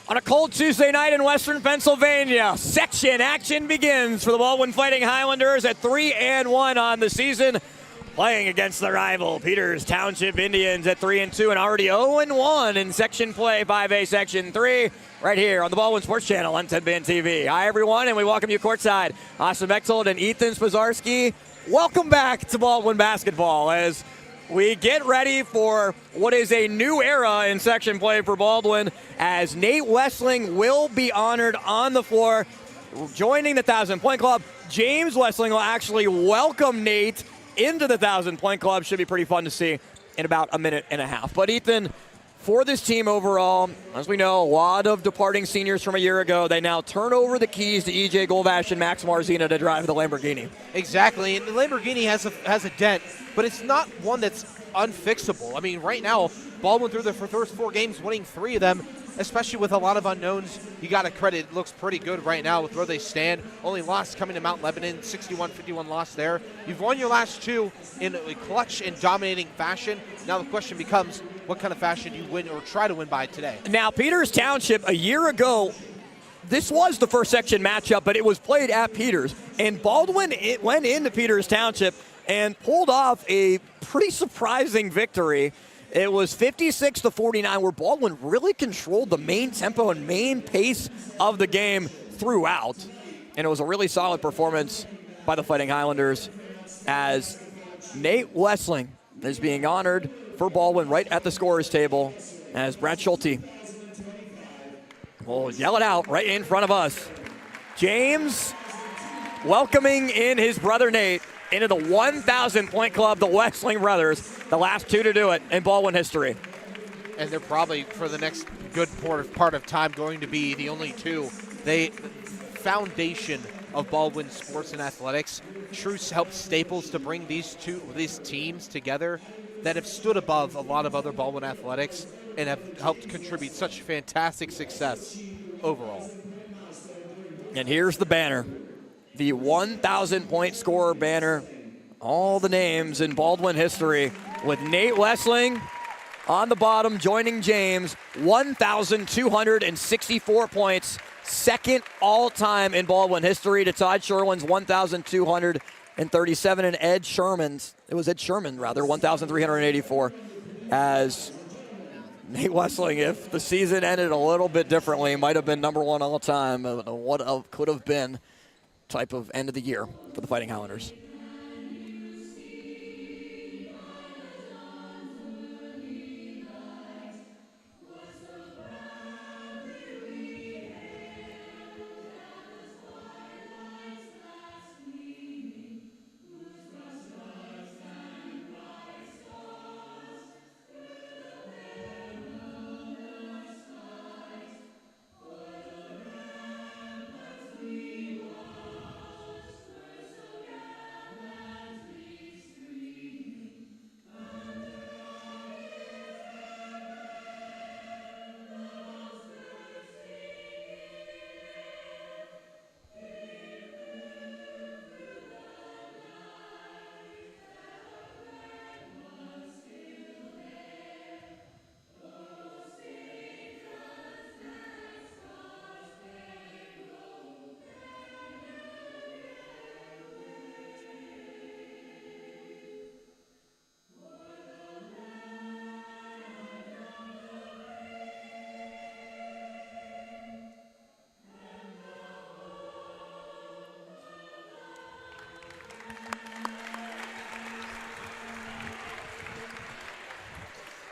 On a cold Tuesday night in Western Pennsylvania, section action begins for the Baldwin Fighting Highlanders at 3-1 on the season, playing against the rival Peters Township Indians at 3-2 and already 0-1 in section play 5A Section 3 right here on the Baldwin Sports Channel on TenbandTV. Hi everyone, and we welcome you courtside. Austin Bechtold and Ethan Spazarski. Welcome back to Baldwin basketball as we get ready for what is a new era in section play for Baldwin, as Nate Wessling will be honored on the floor, joining the 1,000-point club. James Wessling will actually welcome Nate into the 1,000-point club. Should be pretty fun to see in about a minute and a half. But Ethan, for this team overall, as we know, a lot of departing seniors from a year ago. They now turn over the keys to EJ Golvash and Max Marzina to drive the Lamborghini. Exactly, and the Lamborghini has a dent, but it's not one that's unfixable. I mean, right now, Baldwin through the first 4 games, winning 3 of them, especially with a lot of unknowns. You got to credit, it looks pretty good right now with where they stand. Only loss coming to Mount Lebanon, 61-51 loss there. You've won your last 2 in a clutch and dominating fashion. Now the question becomes, what kind of fashion do you win or try to win by today? Now, Peters Township, a year ago, this was the first section matchup, but it was played at Peters. And Baldwin went into Peters Township and pulled off a pretty surprising victory. It was 56-49, where Baldwin really controlled the main tempo and main pace of the game throughout. And it was a really solid performance by the Fighting Highlanders, as Nate Wessling is being honored for Baldwin right at the scorer's table, as Brad Schulte will yell it out right in front of us. James welcoming in his brother Nate into the 1,000-point club, the Wessling brothers, the last 2 to do it in Baldwin history. And they're probably, for the next good part of time, going to be the only 2. The foundation of Baldwin sports and athletics, true helped staples to bring these teams together that have stood above a lot of other Baldwin athletics and have helped contribute such fantastic success overall. And here's the banner. The 1,000-point scorer banner, all the names in Baldwin history, with Nate Wessling on the bottom joining James, 1,264 points, second all-time in Baldwin history to Todd Sherwin's 1,237 and Ed Sherman's, 1,384, as Nate Wessling, if the season ended a little bit differently, might have been number 1 all time. What could have been type of end of the year for the Fighting Highlanders.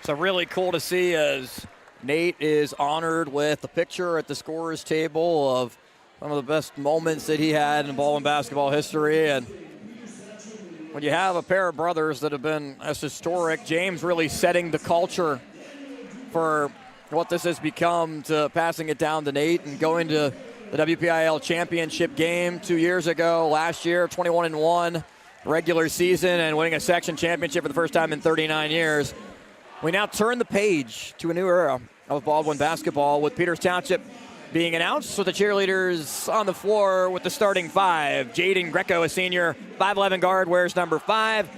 So really cool to see as Nate is honored with a picture at the scorer's table of some of the best moments that he had in Baldwin basketball history. And when you have a pair of brothers that have been as historic, James really setting the culture for what this has become, to passing it down to Nate and going to the WPIAL championship game 2 years ago, last year, 21-1 regular season, and winning a section championship for the first time in 39 years. We now turn the page to a new era of Baldwin basketball, with Peters Township being announced with the cheerleaders on the floor with the starting 5. Jaden Greco, a senior, 5'11 guard, wears number 5.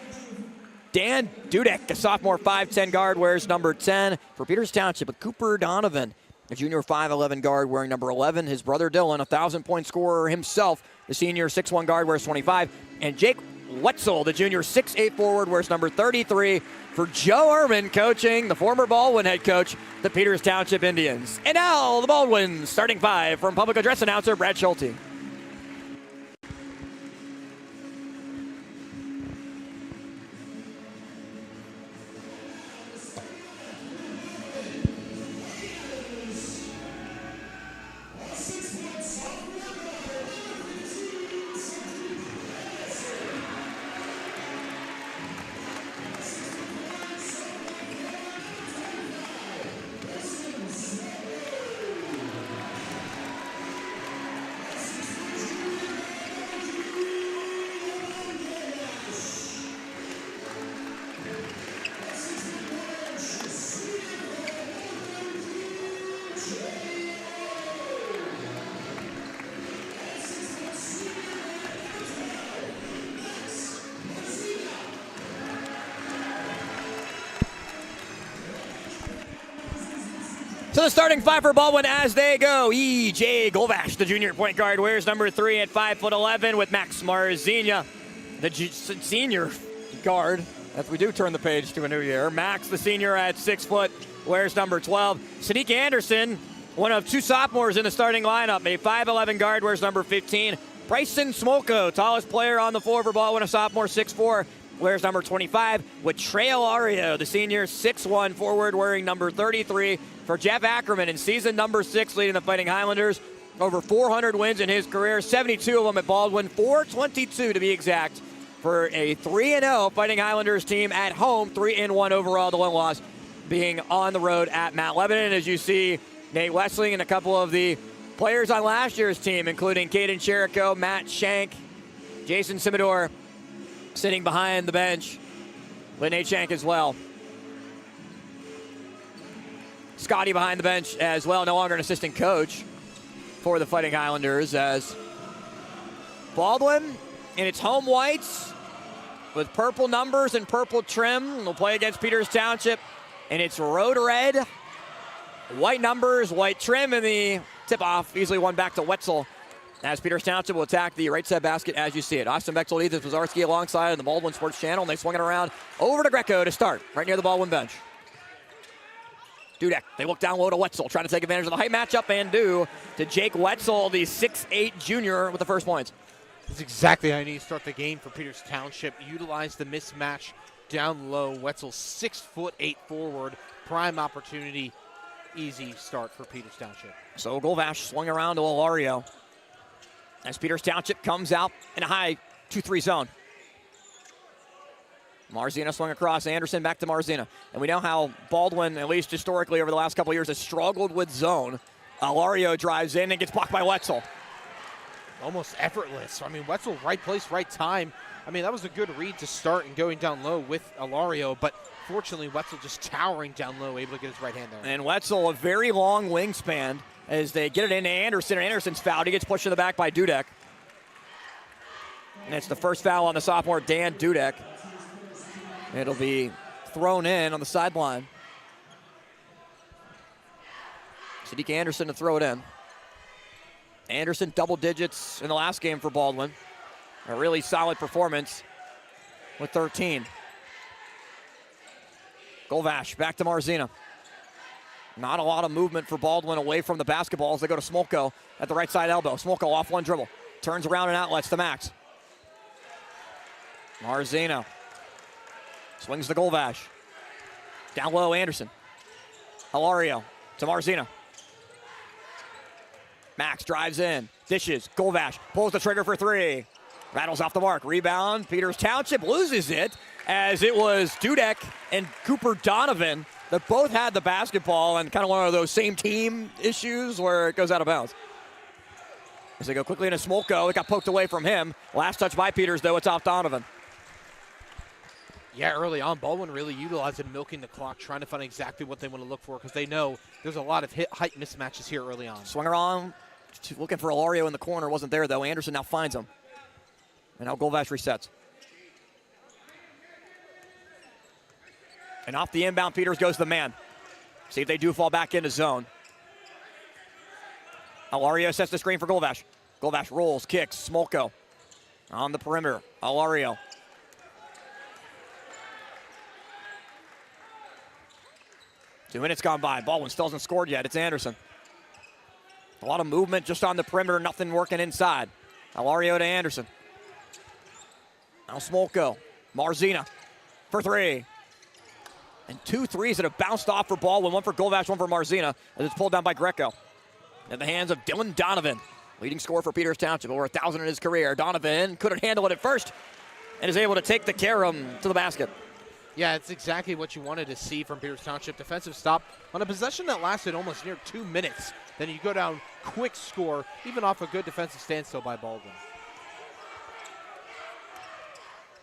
Dan Dudek, a sophomore, 5'10 guard, wears number 10. For Peters Township, Cooper Donovan, a junior 5'11" guard wearing number 11. His brother Dylan, a 1,000-point scorer himself, the senior 6'1" guard wears 25. And Jake Wetzel, the junior 6'8" forward, wears number 33 for Joe Ehrman, coaching the former Baldwin head coach, the Peters Township Indians. And now the Baldwin starting five from public address announcer Brad Schulte. So the starting five for Baldwin as they go. E.J. Golvash, the junior point guard, wears number 3 at 5'11" with Max Marzina, the senior guard, as we do turn the page to a new year. Max, the senior at 6 foot, wears number 12. Sadiq Anderson, one of 2 sophomores in the starting lineup, a 5'11" guard, wears number 15. Bryson Smolko, tallest player on the floor for Baldwin, a sophomore, 6'4", wears number 25, with Trey Alario, the senior 6'1" forward, wearing number 33 for Jeff Ackerman in season number 6, leading the Fighting Highlanders. Over 400 wins in his career, 72 of them at Baldwin, 422 to be exact, for a 3-0 Fighting Highlanders team at home, 3-1 overall. The one loss being on the road at Mount Lebanon. As you see, Nate Wessling and a couple of the players on last year's team, including Caden Cherico, Matt Shank, Jason Simador, sitting behind the bench, with Nate Shank as well. Scotty behind the bench as well, no longer an assistant coach for the Fighting Highlanders, as Baldwin in its home whites with purple numbers and purple trim will play against Peters Township in its road red. White numbers, white trim, and the tip-off easily won back to Wetzel, as Peters Township will attack the right side basket as you see it. Austin Bechtel leads as Wazarski alongside on the Baldwin Sports Channel, and they swing it around over to Greco to start, right near the Baldwin bench. Dudek, they look down low to Wetzel, trying to take advantage of the height matchup, and do to Jake Wetzel, the 6'8" junior, with the first points. That's exactly how you need to start the game for Peters Township. Utilize the mismatch down low. Wetzel 6'8" forward, prime opportunity, easy start for Peters Township. So Golvash swung around to Alario as Peters Township comes out in a high 2-3 zone. Marzina swung across, Anderson back to Marzina. And we know how Baldwin, at least historically over the last couple of years, has struggled with zone. Alario drives in and gets blocked by Wetzel. Almost effortless. I mean, Wetzel, right place, right time. I mean, that was a good read to start and going down low with Alario, but fortunately, Wetzel just towering down low, able to get his right hand there. And Wetzel, a very long wingspan, as they get it into Anderson, and Anderson's fouled. He gets pushed in the back by Dudek. And it's the first foul on the sophomore, Dan Dudek. It'll be thrown in on the sideline. Sadiq Anderson to throw it in. Anderson double digits in the last game for Baldwin. A really solid performance with 13. Golvash back to Marzina. Not a lot of movement for Baldwin away from the basketball as they go to Smolko at the right side elbow. Smolko off one dribble. Turns around and outlets to Max. Marzina swings to Golvash. Down low, Anderson. Alario to Marzina. Max drives in, dishes, Golvash pulls the trigger for 3. Rattles off the mark, rebound. Peters Township loses it, as it was Dudek and Cooper Donovan that both had the basketball, and kind of one of those same team issues where it goes out of bounds. As they go quickly into Smolko, it got poked away from him. Last touch by Peters, though, it's off Donovan. Yeah, early on, Baldwin really utilized it, milking the clock, trying to find exactly what they want to look for, because they know there's a lot of height mismatches here early on. Swung around, looking for Alario in the corner, wasn't there, though. Anderson now finds him. And now Golvash resets. And off the inbound, Peters goes to the man. See if they do fall back into zone. Alario sets the screen for Golvash. Golvash rolls, kicks, Smolko on the perimeter. Alario. Two minutes gone by. Baldwin still hasn't scored yet. It's Anderson. A lot of movement just on the perimeter, nothing working inside. Alario to Anderson. Now Smolko. Marzina for three. And 2 threes that have bounced off for Baldwin. One for Golvash, one for Marzina. As it's pulled down by Greco. In the hands of Dylan Donovan. Leading scorer for Peters Township. Over 1,000 in his career. Donovan couldn't handle it at first. And is able to take the carom to the basket. Yeah, it's exactly what you wanted to see from Peters Township. Defensive stop on a possession that lasted almost near 2 minutes. Then you go down, quick score, even off a good defensive standstill by Baldwin.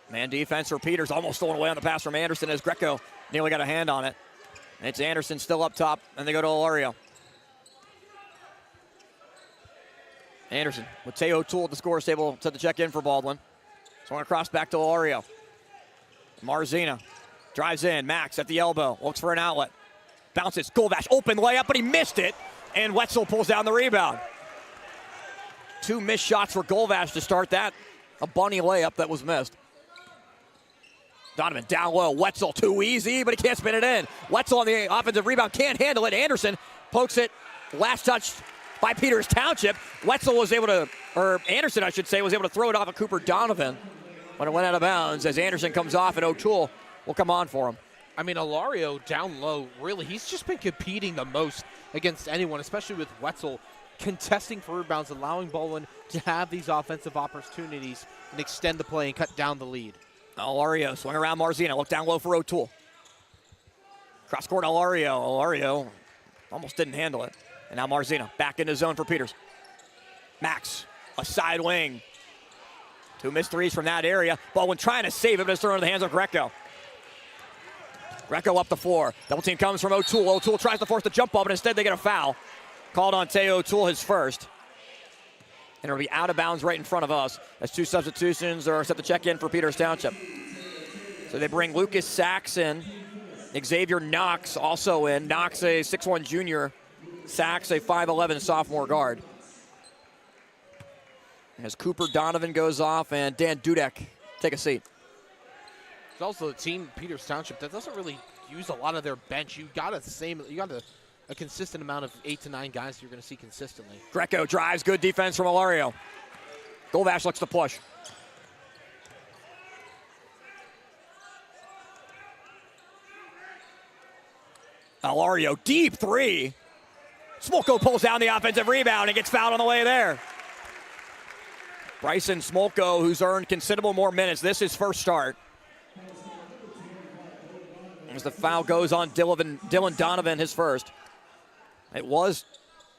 Man defense for Peters, almost stolen away on the pass from Anderson as Greco nearly got a hand on it. And it's Anderson still up top, and they go to Alario. Anderson with Tay O'Toole at the scores table to the check-in for Baldwin. Swung across back to Alario. Marzina drives in, Max at the elbow, looks for an outlet. Bounces, Golvash, open layup, but he missed it. And Wetzel pulls down the rebound. 2 missed shots for Golvash to start that. A bunny layup that was missed. Donovan down low. Wetzel too easy, but he can't spin it in. Wetzel on the offensive rebound can't handle it. Anderson pokes it. Last touch by Peters Township. Wetzel was able to, or Anderson I should say, was able to throw it off of Cooper Donovan when it went out of bounds as Anderson comes off and O'Toole will come on for him. I mean, Alario down low, really, he's just been competing the most against anyone, especially with Wetzel contesting for rebounds, allowing Baldwin to have these offensive opportunities and extend the play and cut down the lead. Alario swing around Marzina. Look down low for O'Toole. Cross court Alario. Alario almost didn't handle it. And now Marzina back into zone for Peters. Max, a side wing. 2 missed threes from that area. Baldwin trying to save it, but it's thrown into the hands of Greco. Greco up the floor. Double team comes from O'Toole. O'Toole tries to force the jump ball, but instead they get a foul. Called on Tay O'Toole, his first. And it'll be out of bounds right in front of us as 2 substitutions are set to check in for Peters Township. So they bring Lucas Sachs in. Xavier Knox also in. Knox, a 6'1 junior. Sachs, a 5'11 sophomore guard. As Cooper Donovan goes off and Dan Dudek take a seat. It's also a team, Peters Township, that doesn't really use a lot of their bench. You got a consistent amount of 8 to 9 guys you're going to see consistently. Greco drives, good defense from Alario. Golvash looks to push. Alario, deep three. Smolko pulls down the offensive rebound and gets fouled on the way there. Bryson Smolko, who's earned considerable more minutes. This is his first start. As the foul goes on Dylan Donovan, his first. It was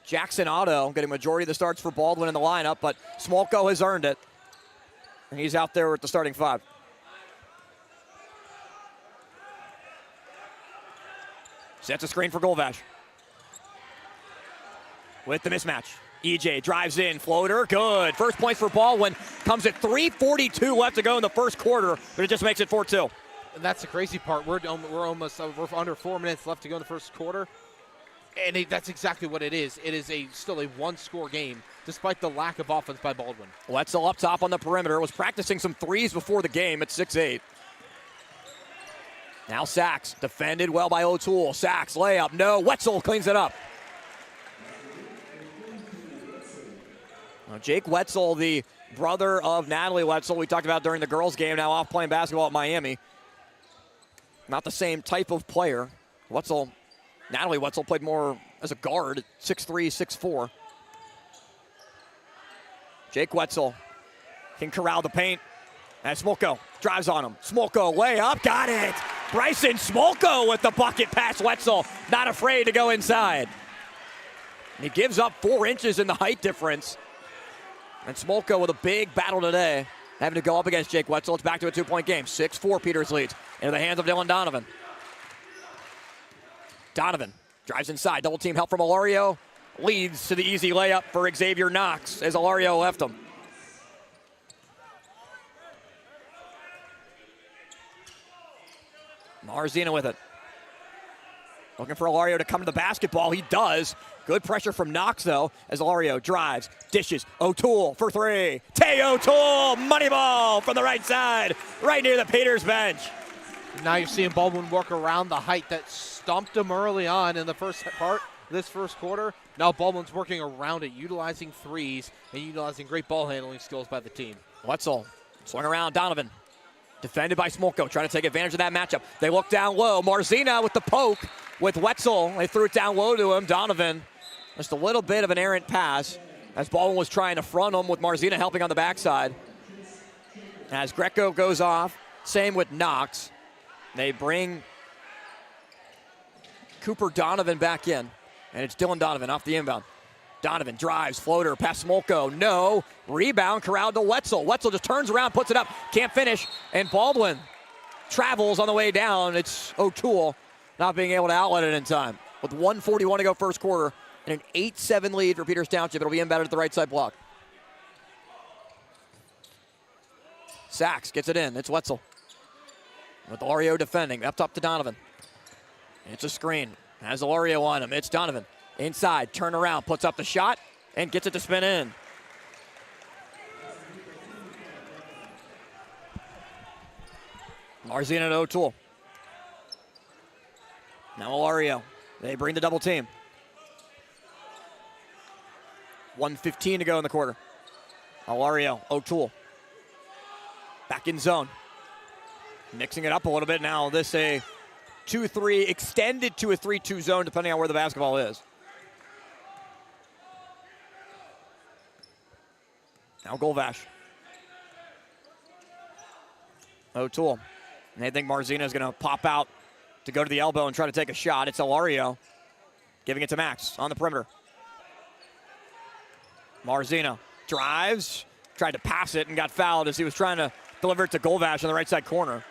Jackson Otto getting majority of the starts for Baldwin in the lineup, but Smolko has earned it. And he's out there at the starting 5. Sets a screen for Golvash. With the mismatch. EJ drives in, floater, good. First points for Baldwin. Comes at 3:42 left to go in the first quarter, but it just makes it 4-2. And that's the crazy part. We're under 4 minutes left to go in the first quarter. And that's exactly what it is. It is still a 1-score game, despite the lack of offense by Baldwin. Wetzel up top on the perimeter. Was practicing some threes before the game at 6'8". Now Sachs, defended well by O'Toole. Sachs, layup, no. Wetzel cleans it up. Now Jake Wetzel, the brother of Natalie Wetzel, we talked about during the girls' game, now off playing basketball at Miami. Not the same type of player. Natalie Wetzel played more as a guard at 6'3", 6'4". Jake Wetzel can corral the paint. And Smolko drives on him. Smolko, layup, got it. Bryson Smolko with the bucket past Wetzel. Not afraid to go inside. And he gives up 4 inches in the height difference. And Smolko with a big battle today, having to go up against Jake Wetzel. It's back to a 2-point game. 6-4 Peters leads into the hands of Dylan Donovan. Donovan drives inside. Double team help from Alario. Leads to the easy layup for Xavier Knox as Alario left him. Marzina with it. Looking for Alario to come to the basketball. He does. Good pressure from Knox, though, as Alario drives, dishes. O'Toole for three. Tay O'Toole, money ball from the right side, right near the Peters bench. Now you're seeing Baldwin work around the height that stumped him early on in the first part, this first quarter. Now Baldwin's working around it, utilizing threes and utilizing great ball handling skills by the team. Wetzel swung around. Donovan defended by Smolko, trying to take advantage of that matchup. They look down low. Marzina with the poke with Wetzel. They threw it down low to him. Donovan, just a little bit of an errant pass as Baldwin was trying to front him with Marzina helping on the backside. As Greco goes off, same with Knox. They bring Cooper Donovan back in, and it's Dylan Donovan off the inbound. Donovan drives, floater, past Smolko, no. Rebound, corralled to Wetzel. Wetzel just turns around, puts it up, can't finish, and Baldwin travels on the way down. It's O'Toole not being able to outlet it in time. With 1:41 to go first quarter and an 8-7 lead for Peters Township. It'll be inbounded at the right side block. Sachs gets it in. It's Wetzel. With Alario defending. Up top to Donovan. It's a screen. Has Alario on him. It's Donovan. Inside. Turn around. Puts up the shot and gets it to spin in. Marzina and O'Toole. Now Alario. They bring the double team. 1:15 to go in the quarter. Alario, O'Toole. Back in zone. Mixing it up a little bit now. This a 2-3 extended to a 3-2 zone depending on where the basketball is. Now Golvash. O'Toole. And they think Marzina is going to pop out to go to the elbow and try to take a shot. It's Alario giving it to Max on the perimeter. Marzina drives, tried to pass it and got fouled as he was trying to deliver it to Golvash in the right side corner.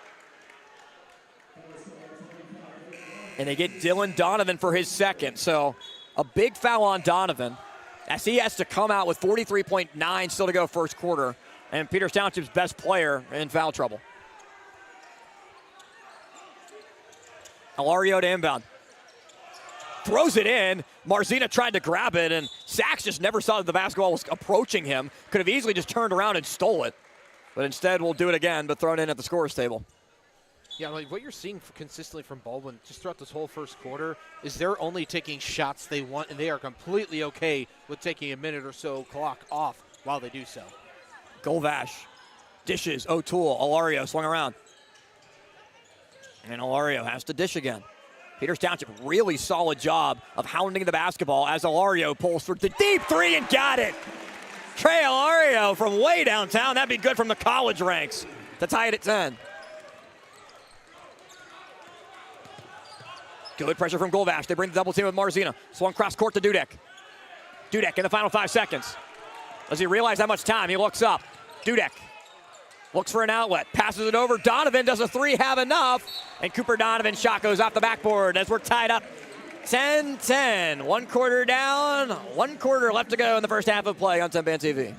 And they get Dylan Donovan for his second. So a big foul on Donovan as he has to come out with 43.9 still to go first quarter. And Peters Township's best player in foul trouble. Alario to inbound. Throws it in. Marzina tried to grab it, and Sachs just never saw that the basketball was approaching him. Could have easily just turned around and stole it. But instead, we'll do it again, but thrown in at the scorer's table. Yeah, like what you're seeing consistently from Baldwin just throughout this whole first quarter is they're only taking shots they want, and they are completely okay with taking a minute or so clock off while they do so. Golvash dishes. O'Toole. Alario swung around. And Alario has to dish again. Peters Township, really solid job of hounding the basketball as Alario pulls through the deep three and got it. Trey Alario from way downtown. That'd be good from the college ranks to tie it at 10. Good pressure from Golvash. They bring the double team with Marzina. Swung cross court to Dudek. Dudek in the final 5 seconds. Does he realize how much time? He looks up. Dudek looks for an outlet. Passes it over. Donovan does a three, have enough. And Cooper Donovan's shot goes off the backboard as we're tied up 10-10. 1 quarter down. 1 quarter left to go in the first half of play on TenbandTV.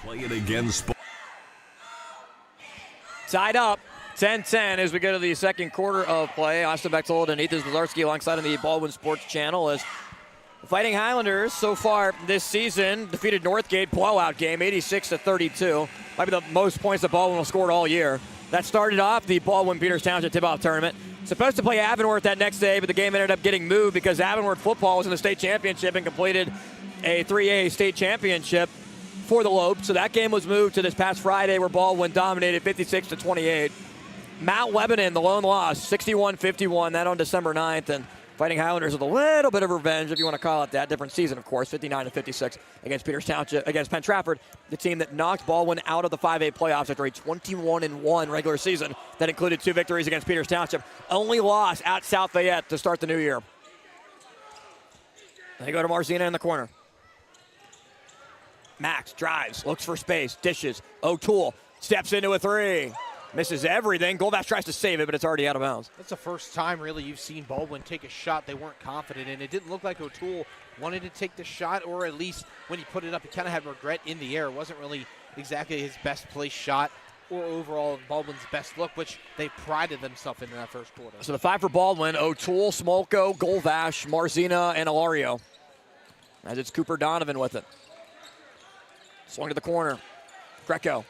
Play it again. Tied up 10-10 as we go to the second quarter of play. Austin Bechtold and Ethan Zazarski alongside on the Baldwin Sports Channel as the Fighting Highlanders so far this season defeated Northgate, blowout game, 86-32. Might be the most points that Baldwin will score all year. That started off the Baldwin Peters Township tip-off tournament. Supposed to play Avonworth that next day, but the game ended up getting moved because Avonworth football was in the state championship and completed a 3A state championship for the Lopes. So that game was moved to this past Friday where Baldwin dominated 56-28. Mount Lebanon, the lone loss, 61-51, that on December 9th. And Fighting Highlanders with a little bit of revenge, if you want to call it that. Different season, of course, 59-56 against Peters Township, against Penn Trafford, the team that knocked Baldwin out of the 5A playoffs after a 21-1 regular season that included 2 victories against Peters Township. Only loss at South Fayette to start the new year. They go to Marzina in the corner. Max drives, looks for space, dishes. O'Toole steps into a 3. Misses everything. Golvash tries to save it, but it's already out of bounds. That's the first time, really, you've seen Baldwin take a shot they weren't confident in. It didn't look like O'Toole wanted to take the shot, or at least when he put it up, he kind of had regret in the air. It wasn't really exactly his best placed shot or overall Baldwin's best look, which they prided themselves in that first quarter. So the 5 for Baldwin: O'Toole, Smolko, Golvash, Marzina, and Ilario. As it's Cooper Donovan with it. Swung to the corner. Greco.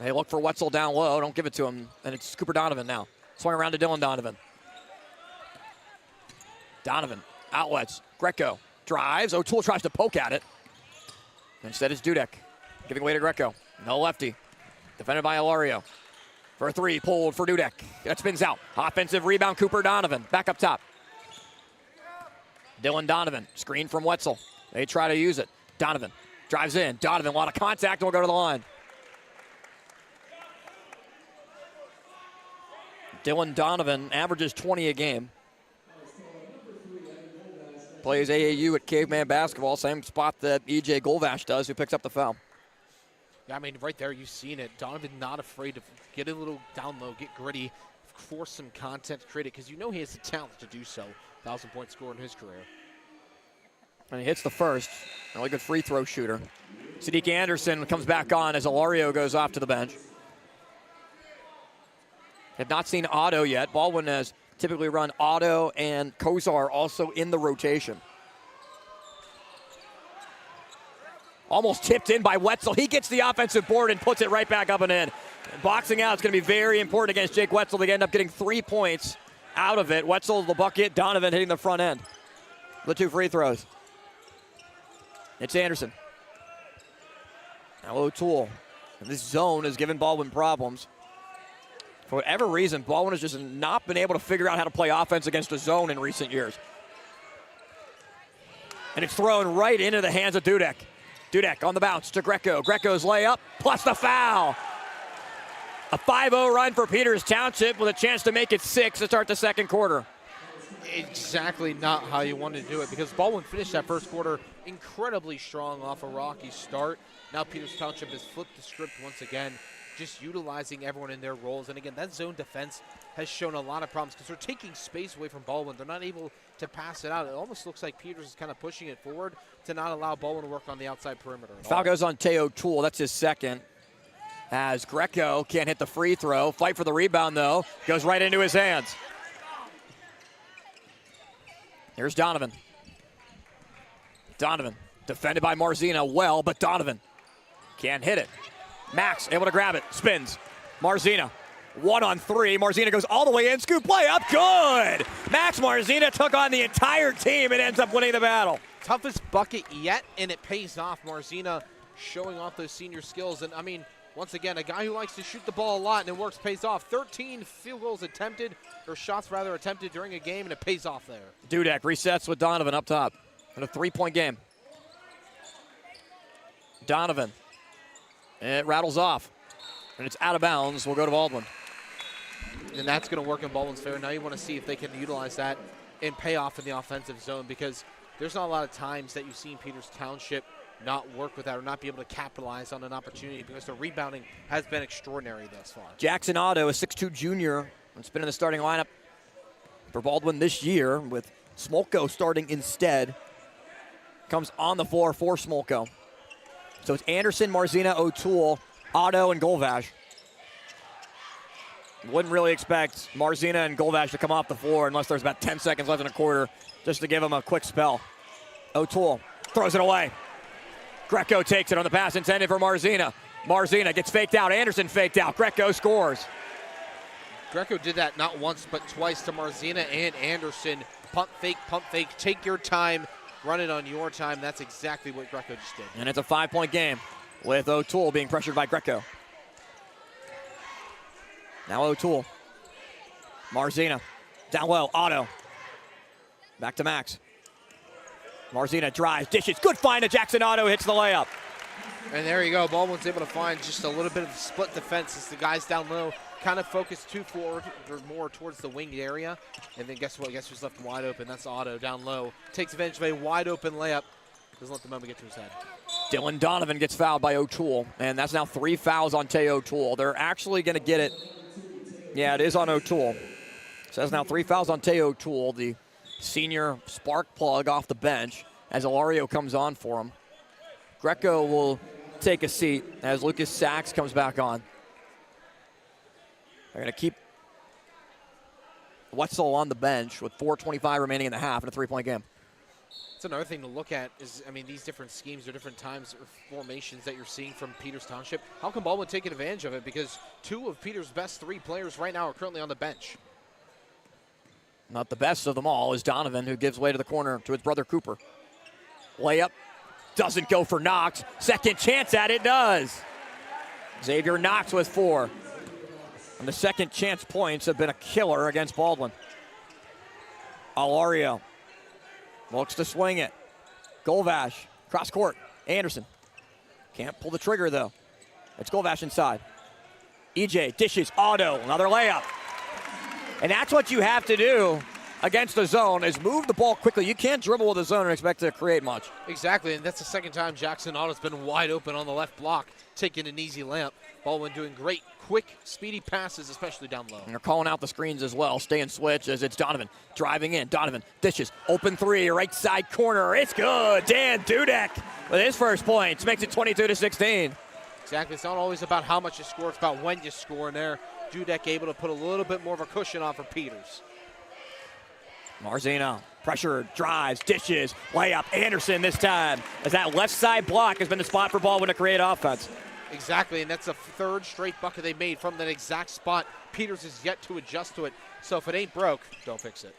They look for Wetzel down low. Don't give it to him. And it's Cooper Donovan now. Swung around to Dylan Donovan. Donovan outlets. Greco drives. O'Toole tries to poke at it. Instead it's Dudek giving way to Greco. No lefty. Defended by Ilario. For a 3, pulled for Dudek. That spins out. Offensive rebound, Cooper Donovan. Back up top. Dylan Donovan. Screen from Wetzel. They try to use it. Donovan drives in. Donovan, a lot of contact. Will go to the line. Dylan Donovan averages 20 a game. Plays AAU at Caveman Basketball, same spot that E.J. Golvash does, who picks up the foul. Yeah, I mean, right there, you've seen it. Donovan not afraid to get a little down low, get gritty, force some content, create it, because you know he has the talent to do so. 1,000-point scorer in his career. And he hits the first. Really good free throw shooter. Sadiq Anderson comes back on as Ilario goes off to the bench. Have not seen Otto yet. Baldwin has typically run Otto and Kozar also in the rotation. Almost tipped in by Wetzel. He gets the offensive board and puts it right back up and in. And boxing out is going to be very important against Jake Wetzel. They end up getting 3 points out of it. Wetzel, the bucket, Donovan hitting the front end. The 2 free throws. It's Anderson. Now O'Toole. And this zone has given Baldwin problems. For whatever reason, Baldwin has just not been able to figure out how to play offense against a zone in recent years. And it's thrown right into the hands of Dudek. Dudek on the bounce to Greco. Greco's layup, plus the foul. A 5-0 run for Peters Township with a chance to make it 6 to start the second quarter. Exactly not how you wanted to do it, because Baldwin finished that first quarter incredibly strong off a rocky start. Now Peters Township has flipped the script once again, just utilizing everyone in their roles. And again, that zone defense has shown a lot of problems because they're taking space away from Baldwin. They're not able to pass it out. It almost looks like Peters is kind of pushing it forward to not allow Baldwin to work on the outside perimeter. Foul goes on Teo O'Toole. That's his second. As Greco can't hit the free throw. Fight for the rebound, though. Goes right into his hands. Here's Donovan. Donovan defended by Marzina well, but Donovan can't hit it. Max able to grab it, spins. Marzina, 1-on-3. Marzina goes all the way in, scoop play up, good. Max Marzina took on the entire team and ends up winning the battle. Toughest bucket yet, and it pays off. Marzina showing off those senior skills. And I mean, once again, a guy who likes to shoot the ball a lot and it works, pays off. 13 field goals attempted, or shots rather attempted during a game, and it pays off there. Dudek resets with Donovan up top in a 3-point game. Donovan. It rattles off, and it's out of bounds. We'll go to Baldwin. And that's going to work in Baldwin's favor. Now you want to see if they can utilize that and pay off in the offensive zone, because there's not a lot of times that you've seen Peters Township not work with that or not be able to capitalize on an opportunity, because the rebounding has been extraordinary thus far. Jackson Otto, a 6'2 junior, has been in the starting lineup for Baldwin this year, with Smolko starting instead. Comes on the floor for Smolko. So it's Anderson, Marzina, O'Toole, Otto, and Golvash. Wouldn't really expect Marzina and Golvash to come off the floor unless there's about 10 seconds left in a quarter, just to give them a quick spell. O'Toole throws it away. Greco takes it on the pass intended for Marzina. Marzina gets faked out. Anderson faked out. Greco scores. Greco did that not once but twice to Marzina and Anderson. Pump fake, take your time. Run it on your time. That's exactly what Greco just did. And it's a 5-point game with O'Toole being pressured by Greco. Now O'Toole. Marzina. Down low. Otto. Back to Max. Marzina drives, dishes, good find to Jackson Otto, hits the layup. And there you go. Baldwin's able to find just a little bit of split defense as the guys down low kind of focus too forward or more towards the winged area. And then guess what? Guess who's left wide open? That's Otto down low. Takes advantage of a wide open layup. Doesn't let the moment get to his head. Dylan Donovan gets fouled by O'Toole, and that's now 3 fouls on Tay O'Toole. They're actually going to get it. Yeah, it is on O'Toole. So that's now 3 fouls on Tay O'Toole, the senior spark plug off the bench, as Ilario comes on for him. Greco will take a seat as Lucas Sachs comes back on. They're going to keep Wetzel on the bench with 4:25 remaining in the half in a 3-point game. That's another thing to look at is, I mean, these different schemes or different times or formations that you're seeing from Peters Township. How can Baldwin take advantage of it? Because 2 of Peters' best 3 players right now are currently on the bench. Not the best of them all is Donovan, who gives way to the corner to his brother Cooper. Layup doesn't go for Knox. Second chance at it does. Xavier Knox with 4. And the second chance points have been a killer against Baldwin. Alario looks to swing it. Golvash, cross court. Anderson can't pull the trigger though. It's Golvash inside. EJ dishes, Otto, another layup. And that's what you have to do against the zone, is move the ball quickly. You can't dribble with the zone and expect to create much. Exactly, and that's the second time Jackson Otto's been wide open on the left block, taking an easy layup. Baldwin doing great, quick, speedy passes, especially down low. And they're calling out the screens as well. Stay and switch as it's Donovan driving in. Donovan dishes, open 3, right side corner. It's good. Dan Dudek with his first points, makes it 22-16. Exactly, it's not always about how much you score, it's about when you score. And there, Dudek able to put a little bit more of a cushion on for Peters. Marzino, pressure, drives, dishes, layup. Anderson this time, as that left side block has been the spot for Baldwin to create offense. Exactly, and that's the 3rd straight bucket they made from that exact spot. Peters is yet to adjust to it, so if it ain't broke, don't fix it.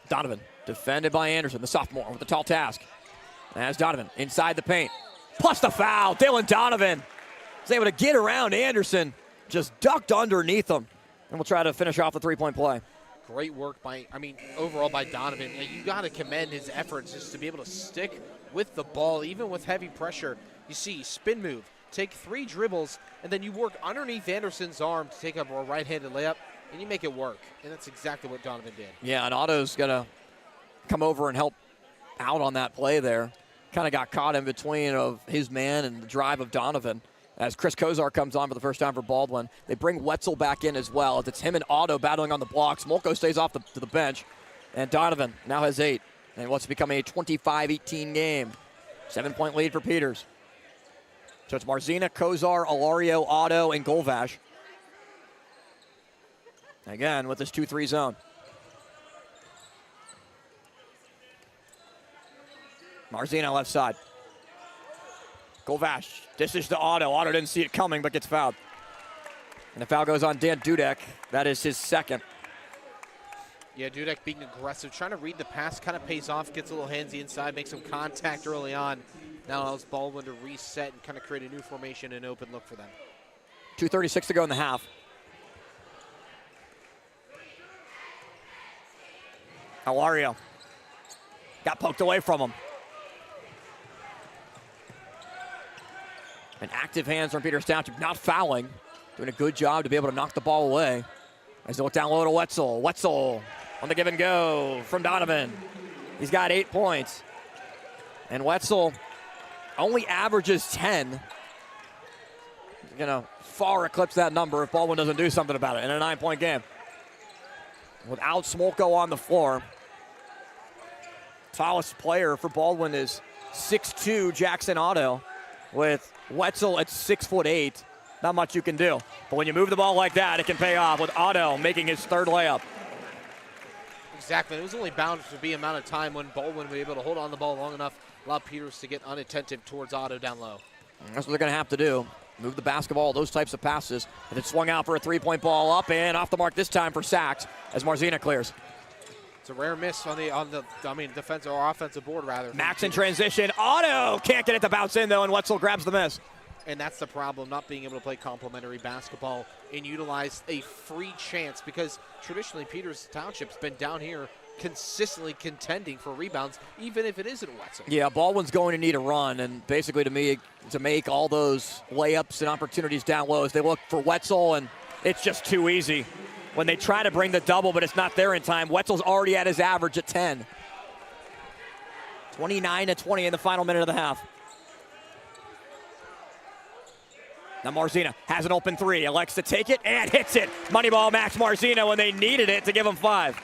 Donovan, defended by Anderson, the sophomore, with the tall task. As Donovan inside the paint, plus the foul. Dylan Donovan is able to get around Anderson, just ducked underneath him, and we'll try to finish off the 3-point play. Great work overall by Donovan. You got to commend his efforts just to be able to stick with the ball, even with heavy pressure. You see, spin move, take 3 dribbles, and then you work underneath Anderson's arm to take up a right-handed layup, and you make it work. And that's exactly what Donovan did. Yeah, and Otto's going to come over and help out on that play there. Kind of got caught in between of his man and the drive of Donovan. As Chris Kozar comes on for the first time for Baldwin. They bring Wetzel back in as well. It's him and Otto battling on the blocks. Molko stays off to the bench. And Donovan now has 8. And what's become a 25-18 game. 7-point lead for Peters. So it's Marzina, Kozar, Alario, Otto, and Golvash. Again, with this 2-3 zone. Marzina left side. Golvash, dishes to Otto. Otto didn't see it coming, but gets fouled. And the foul goes on Dan Dudek. That is his 2nd. Yeah, Dudek being aggressive, trying to read the pass, kind of pays off, gets a little handsy inside, makes some contact early on. Now allows Baldwin to reset and kind of create a new formation and open look for them. 2:36 to go in the half. Alario got poked away from him. And active hands from Peters Township, not fouling. Doing a good job to be able to knock the ball away. As they look down low to Wetzel. Wetzel on the give and go from Donovan. He's got 8 points. And Wetzel only averages 10. He's going to far eclipse that number if Baldwin doesn't do something about it in a 9-point game. Without Smolko on the floor. Tallest player for Baldwin is 6'2", Jackson Otto, with Wetzel at 6'8". Not much you can do. But when you move the ball like that, it can pay off with Otto making his 3rd layup. Exactly. It was only bound to be amount of time when Baldwin was able to hold on the ball long enough, allow Peters to get unattentive towards Otto down low. And that's what they're going to have to do. Move the basketball, those types of passes. And it swung out for a 3-point ball up and off the mark this time for Sachs as Marzina clears. It's a rare miss on the defensive or offensive board rather. Max in transition. Otto can't get it to bounce in though, and Wetzel grabs the miss. And that's the problem, not being able to play complementary basketball and utilize a free chance, because traditionally Peters Township's been down here consistently contending for rebounds, even if it isn't Wetzel. Yeah, Baldwin's going to need a run, and basically to make all those layups and opportunities down low as they look for Wetzel, and it's just too easy. When they try to bring the double, but it's not there in time, Wetzel's already at his average at 10. 29-20 in the final minute of the half. Now Marzina has an open three, elects to take it and hits it. Moneyball Max Marzina when they needed it to give him 5.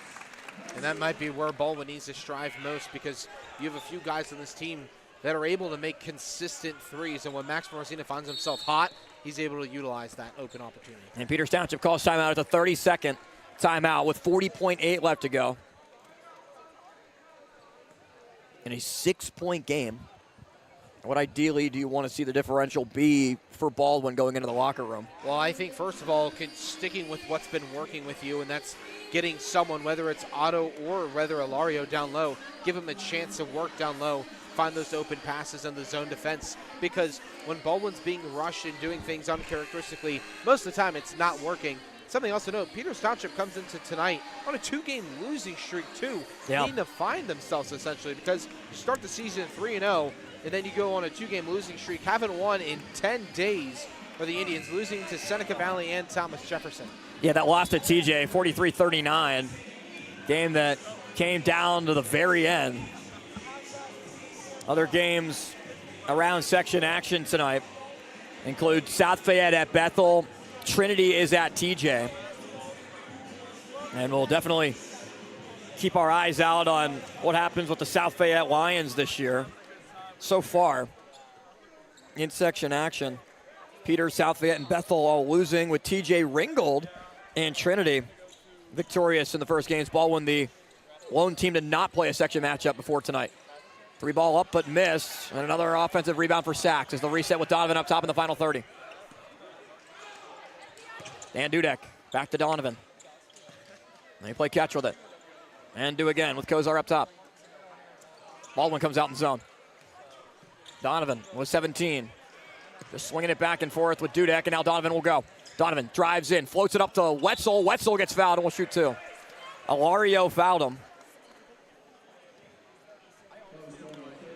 And that might be where Baldwin needs to strive most, because you have a few guys on this team that are able to make consistent threes, and when Max Marzina finds himself hot, he's able to utilize that open opportunity. And Peters Township calls timeout at the 32nd timeout with 40.8 left to go. In a 6-point game, what ideally do you want to see the differential be for Baldwin going into the locker room? Well, I think first of all, sticking with what's been working with you, and that's getting someone, whether it's Otto or whether Ilario down low, give him a chance to work down low, find those open passes in the zone defense, because when Baldwin's being rushed and doing things uncharacteristically, most of the time it's not working. Something else to note, Peters Township comes into tonight on a 2-game losing streak too. Yeah. Needing to find themselves essentially, because you start the season 3-0, and then you go on a 2-game losing streak, haven't won in 10 days for the Indians, losing to Seneca Valley and Thomas Jefferson. Yeah, that loss to TJ, 43-39. Game that came down to the very end. Other games around section action tonight include South Fayette at Bethel. Trinity is at TJ. And we'll definitely keep our eyes out on what happens with the South Fayette Lions this year. So far, in section action, Peters, South Fayette, and Bethel all losing, with TJ Ringgold and Trinity victorious in the first games. Baldwin, the lone team to not play a section matchup before tonight. 3-ball up but missed, and another offensive rebound for Sachs as the reset with Donovan up top in the final 30. Dan Dudek back to Donovan. They play catch with it. And do again with Kozar up top. Baldwin comes out in zone. Donovan with 17. Just swinging it back and forth with Dudek, and now Donovan will go. Donovan drives in, floats it up to Wetzel. Wetzel gets fouled and will shoot 2. Ilario fouled him.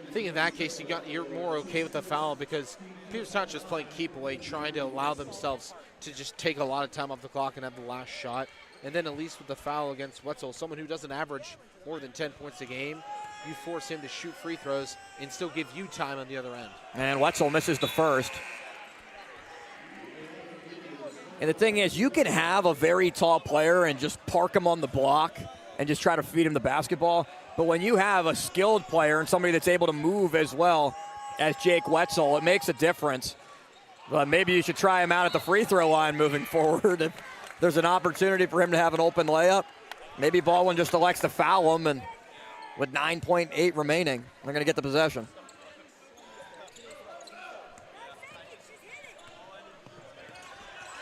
I think in that case, you're more okay with the foul, because Peters Township is playing keep away, trying to allow themselves to just take a lot of time off the clock and have the last shot. And then at least with the foul against Wetzel, someone who doesn't average more than 10 points a game, you force him to shoot free throws and still give you time on the other end. And Wetzel misses the first. And the thing is, you can have a very tall player and just park him on the block and just try to feed him the basketball. But when you have a skilled player and somebody that's able to move as well as Jake Wetzel, it makes a difference. But maybe you should try him out at the free throw line moving forward. If there's an opportunity for him to have an open layup, maybe Baldwin just elects to foul him, and with 9.8 remaining, they're going to get the possession.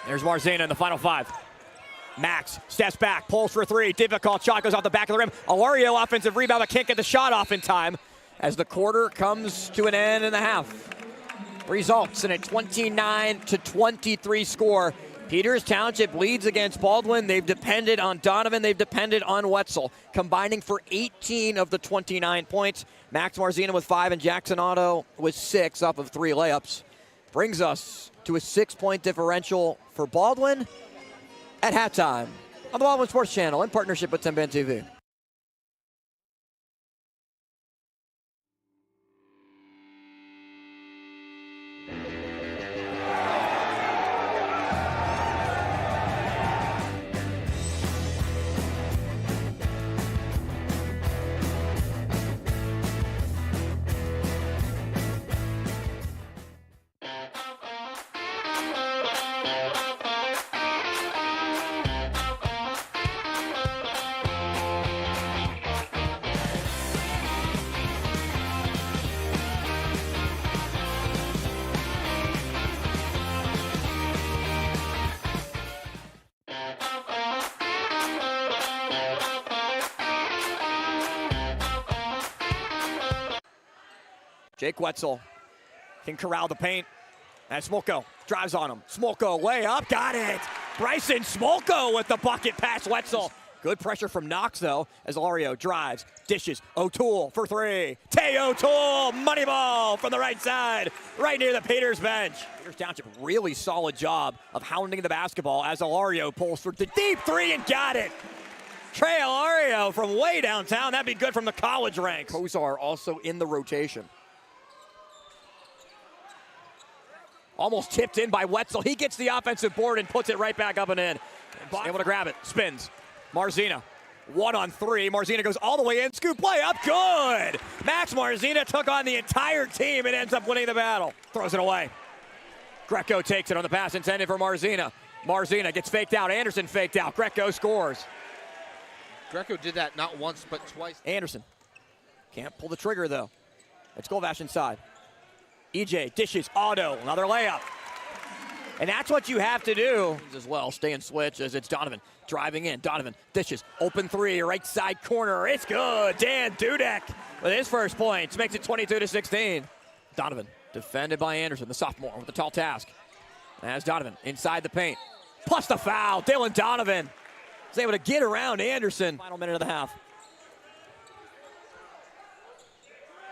There's Marzina in the final 5. Max steps back, pulls for 3. Difficult shot goes off the back of the rim. Ilario offensive rebound, but can't get the shot off in time as the quarter comes to an end in the half. Results in a 29-23 score. Peters Township leads against Baldwin. They've depended on Donovan. They've depended on Wetzel, combining for 18 of the 29 points. Max Marzina with 5 and Jackson Otto with 6 off of 3 layups. Brings us to a 6-point differential for Baldwin at halftime on the Baldwin Sports Channel in partnership with TenbandTV. Jake Wetzel can corral the paint. And Smolko drives on him. Smolko way up, got it. Bryson Smolko with the bucket past Wetzel. Good pressure from Knox, though, as Alario drives, dishes. O'Toole for three. Tay O'Toole, money ball from the right side, right near the Peters bench. Peters Township, really solid job of hounding the basketball as Alario pulls for the deep three and got it. Trey Alario from way downtown. That'd be good from the college ranks. Kozar also in the rotation. Almost tipped in by Wetzel. He gets the offensive board and puts it right back up and in. Able to grab it. Spins. Marzina. 1-on-3. Marzina goes all the way in. Scoop play up. Good. Max Marzina took on the entire team and ends up winning the battle. Throws it away. Greco takes it on the pass intended for Marzina. Marzina gets faked out. Anderson faked out. Greco scores. Greco did that not once, but twice. Anderson. Can't pull the trigger, though. It's Golvash inside. EJ dishes. Otto. Another layup. And that's what you have to do as well. Stay and switch as it's Donovan driving in. Donovan dishes. Open three. Right side corner. It's good. Dan Dudek with his first points. Makes it 22-16. Donovan defended by Anderson, the sophomore, with the tall task. As Donovan inside the paint. Plus the foul. Dylan Donovan is able to get around Anderson. Final minute of the half.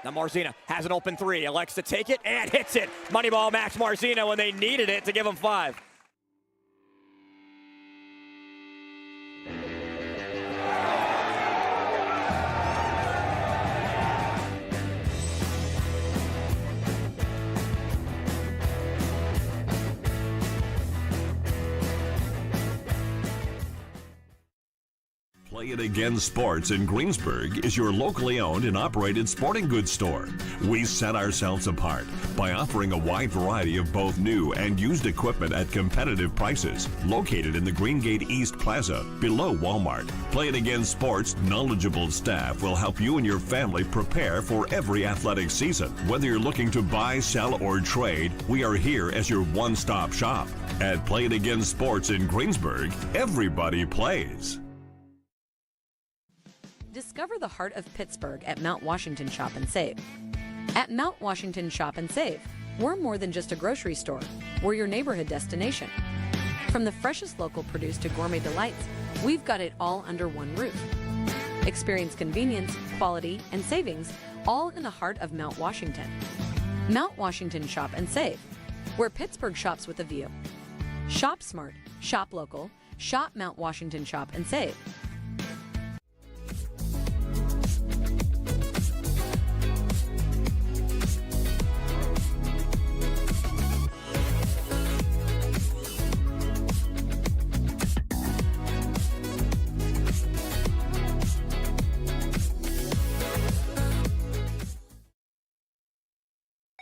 Now Marzina has an open three, elects to take it and hits it. Moneyball Max Marzina when they needed it to give him 5. Play It Again Sports in Greensburg is your locally owned and operated sporting goods store. We set ourselves apart by offering a wide variety of both new and used equipment at competitive prices. Located in the Greengate East Plaza, below Walmart, Play It Again Sports' knowledgeable staff will help you and your family prepare for every athletic season. Whether you're looking to buy, sell, or trade, we are here as your one-stop shop. At Play It Again Sports in Greensburg, everybody plays. Discover the heart of Pittsburgh at Mount Washington Shop and Save. At Mount Washington Shop and Save, we're more than just a grocery store. We're your neighborhood destination. From the freshest local produce to gourmet delights, we've got it all under one roof. Experience convenience, quality, and savings, all in the heart of Mount Washington. Mount Washington Shop and Save, where Pittsburgh shops with a view. Shop smart, shop local, shop Mount Washington Shop and Save.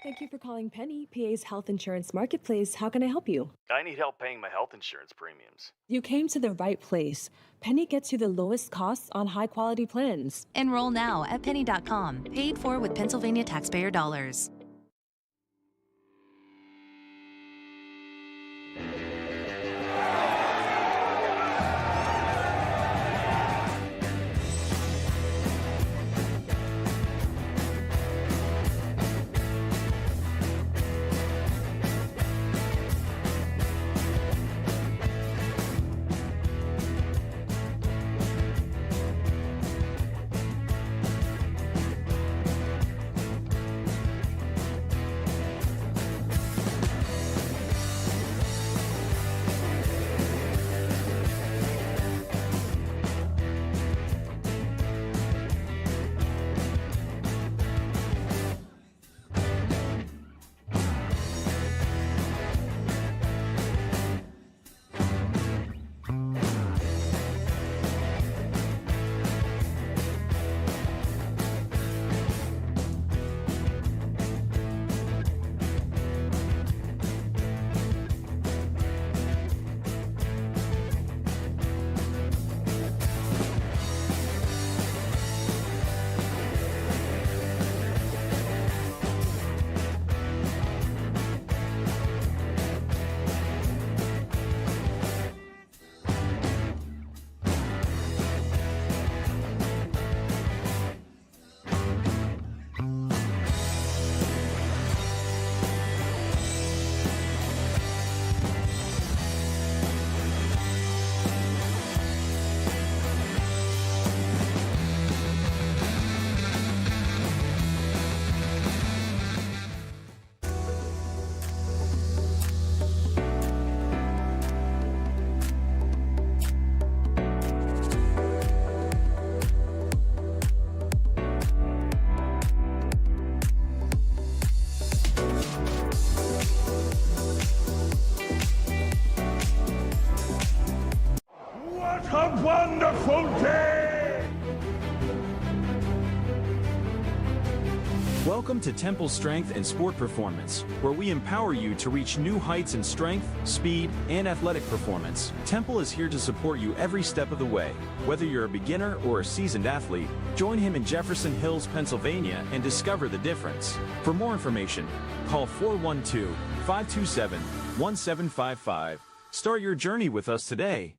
Thank you for calling Penny, PA's health insurance marketplace. How can I help you? I need help paying my health insurance premiums. You came to the right place. Penny gets you the lowest costs on high-quality plans. Enroll now at penny.com. Paid for with Pennsylvania taxpayer dollars. wonderful day! Welcome to Temple Strength and Sport Performance, where we empower you to reach new heights in strength, speed, and athletic performance. Temple is here to support you every step of the way. Whether you're a beginner or a seasoned athlete, join him in Jefferson Hills, Pennsylvania, and discover the difference. For more information, call 412-527-1755. Start your journey with us today.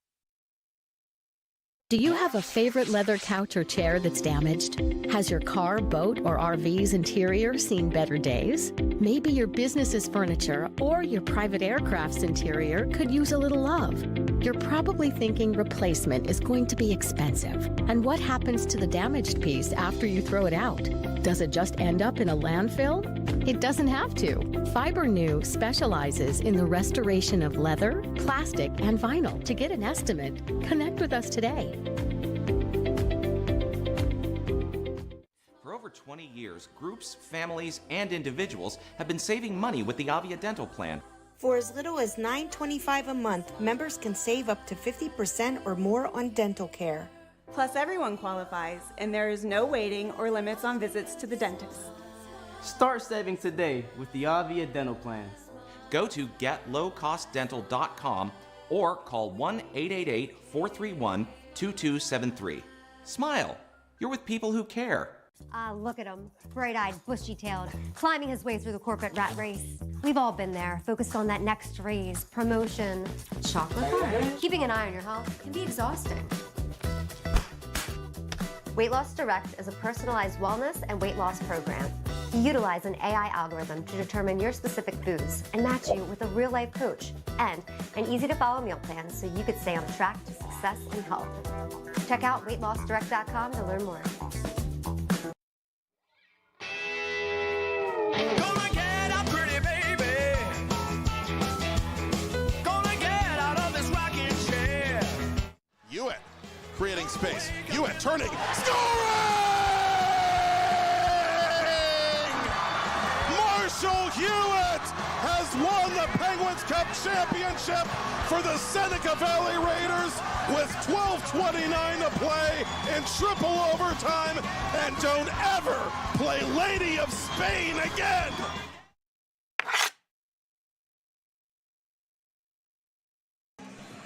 Do you have a favorite leather couch or chair that's damaged? Has your car, boat, or RV's interior seen better days? Maybe your business's furniture or your private aircraft's interior could use a little love. You're probably thinking replacement is going to be expensive. And what happens to the damaged piece after you throw it out? Does it just end up in a landfill? It doesn't have to. Fiber New specializes in the restoration of leather, plastic, and vinyl. To get an estimate, connect with us today. For over 20 years, groups, families, and individuals have been saving money with the Avia Dental Plan. For as little as $9.25 a month, members can save up to 50% or more on dental care. Plus, everyone qualifies, and there is no waiting or limits on visits to the dentist. Start saving today with the Avia Dental Plan. Go to getlowcostdental.com or call 1-888-431-2273. Smile. You're with people who care. Look at him, bright-eyed, bushy-tailed, climbing his way through the corporate rat race. We've all been there, focused on that next raise, promotion, chocolate bar. Keeping an eye on your health can be exhausting. Weight Loss Direct is a personalized wellness and weight loss program. We utilize an AI algorithm to determine your specific foods and match you with a real-life coach and an easy-to-follow meal plan so you could stay on track to success and health. Check out weightlossdirect.com to learn more. Gonna get up, pretty baby. Gonna get out of this rocking chair. Hewitt creating space. Hewitt turning. Scoring! Marshall Hewitt has won the Penguins Cup championship for the Seneca Valley Raiders with 12:29 to play in triple overtime, and don't ever play Lady of Spain again.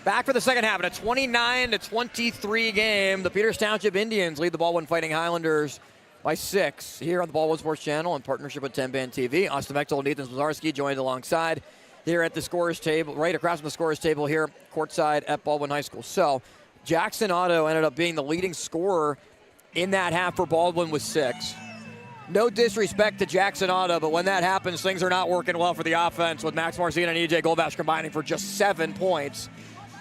Back for the second half in a 29-23 game. The Peters Township Indians lead the Baldwin Fighting Highlanders by 6 here on the Baldwin Sports Channel in partnership with TenbandTV. Austin Bechtel and Ethan Zazarski joined alongside here at the scorers table, right across from the scorers table here courtside at Baldwin High School. So Jackson Otto ended up being the leading scorer in that half for Baldwin with 6. No disrespect to Jackson Otto, but when that happens, things are not working well for the offense with Max Marcina and EJ Goldbash combining for just 7 points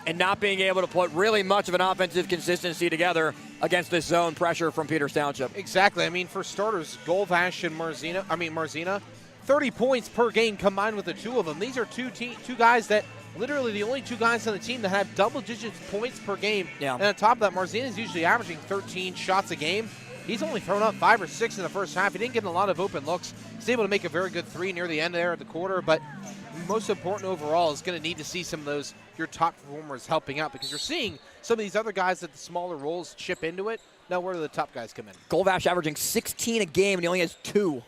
and not being able to put really much of an offensive consistency together against this zone pressure from Peters Township. Exactly. I mean, for starters, Goldbash and Marcina, 30 points per game combined with the two of them. These are two guys that literally the only two guys on the team that have double-digit points per game. Yeah. And on top of that, Marcina is usually averaging 13 shots a game. He's only thrown up 5 or 6 in the first half. He didn't get a lot of open looks. He's able to make a very good 3 near the end there at the quarter, but most important overall is going to need to see some of those, your top performers helping out, because you're seeing some of these other guys at the smaller roles chip into it. Now where do the top guys come in? Goldbash averaging 16 a game, and he only has 2.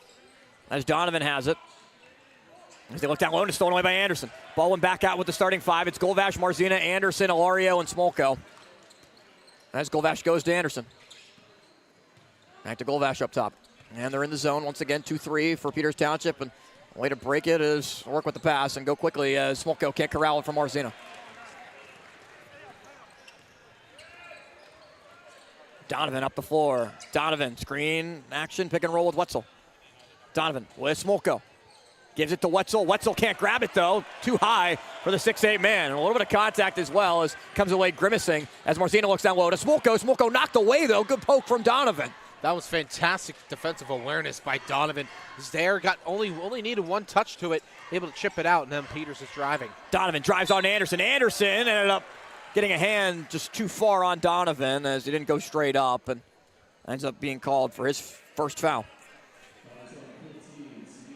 As Donovan has it. As they look down low, and it's stolen away by Anderson. Baldwin back out with the starting 5. It's Goldbash, Marcina, Anderson, Ilario, and Smolko. As Goldbash goes to Anderson. Back to Goldbash up top. And they're in the zone once again, 2-3 for Peters Township. And the way to break it is work with the pass and go quickly as Smolko can't corral it from Marcina. Donovan up the floor. Donovan, screen, action, pick and roll with Wetzel. Donovan with Smolko. Gives it to Wetzel. Wetzel can't grab it, though. Too high for the 6'8 man. And a little bit of contact as well as comes away grimacing as Marcina looks down low to Smolko. Smolko knocked away, though. Good poke from Donovan. That was fantastic defensive awareness by Donovan. He's there, got only needed 1 touch to it, able to chip it out, and then Peters is driving. Donovan drives on Anderson. Anderson ended up getting a hand just too far on Donovan as he didn't go straight up and ends up being called for his first foul.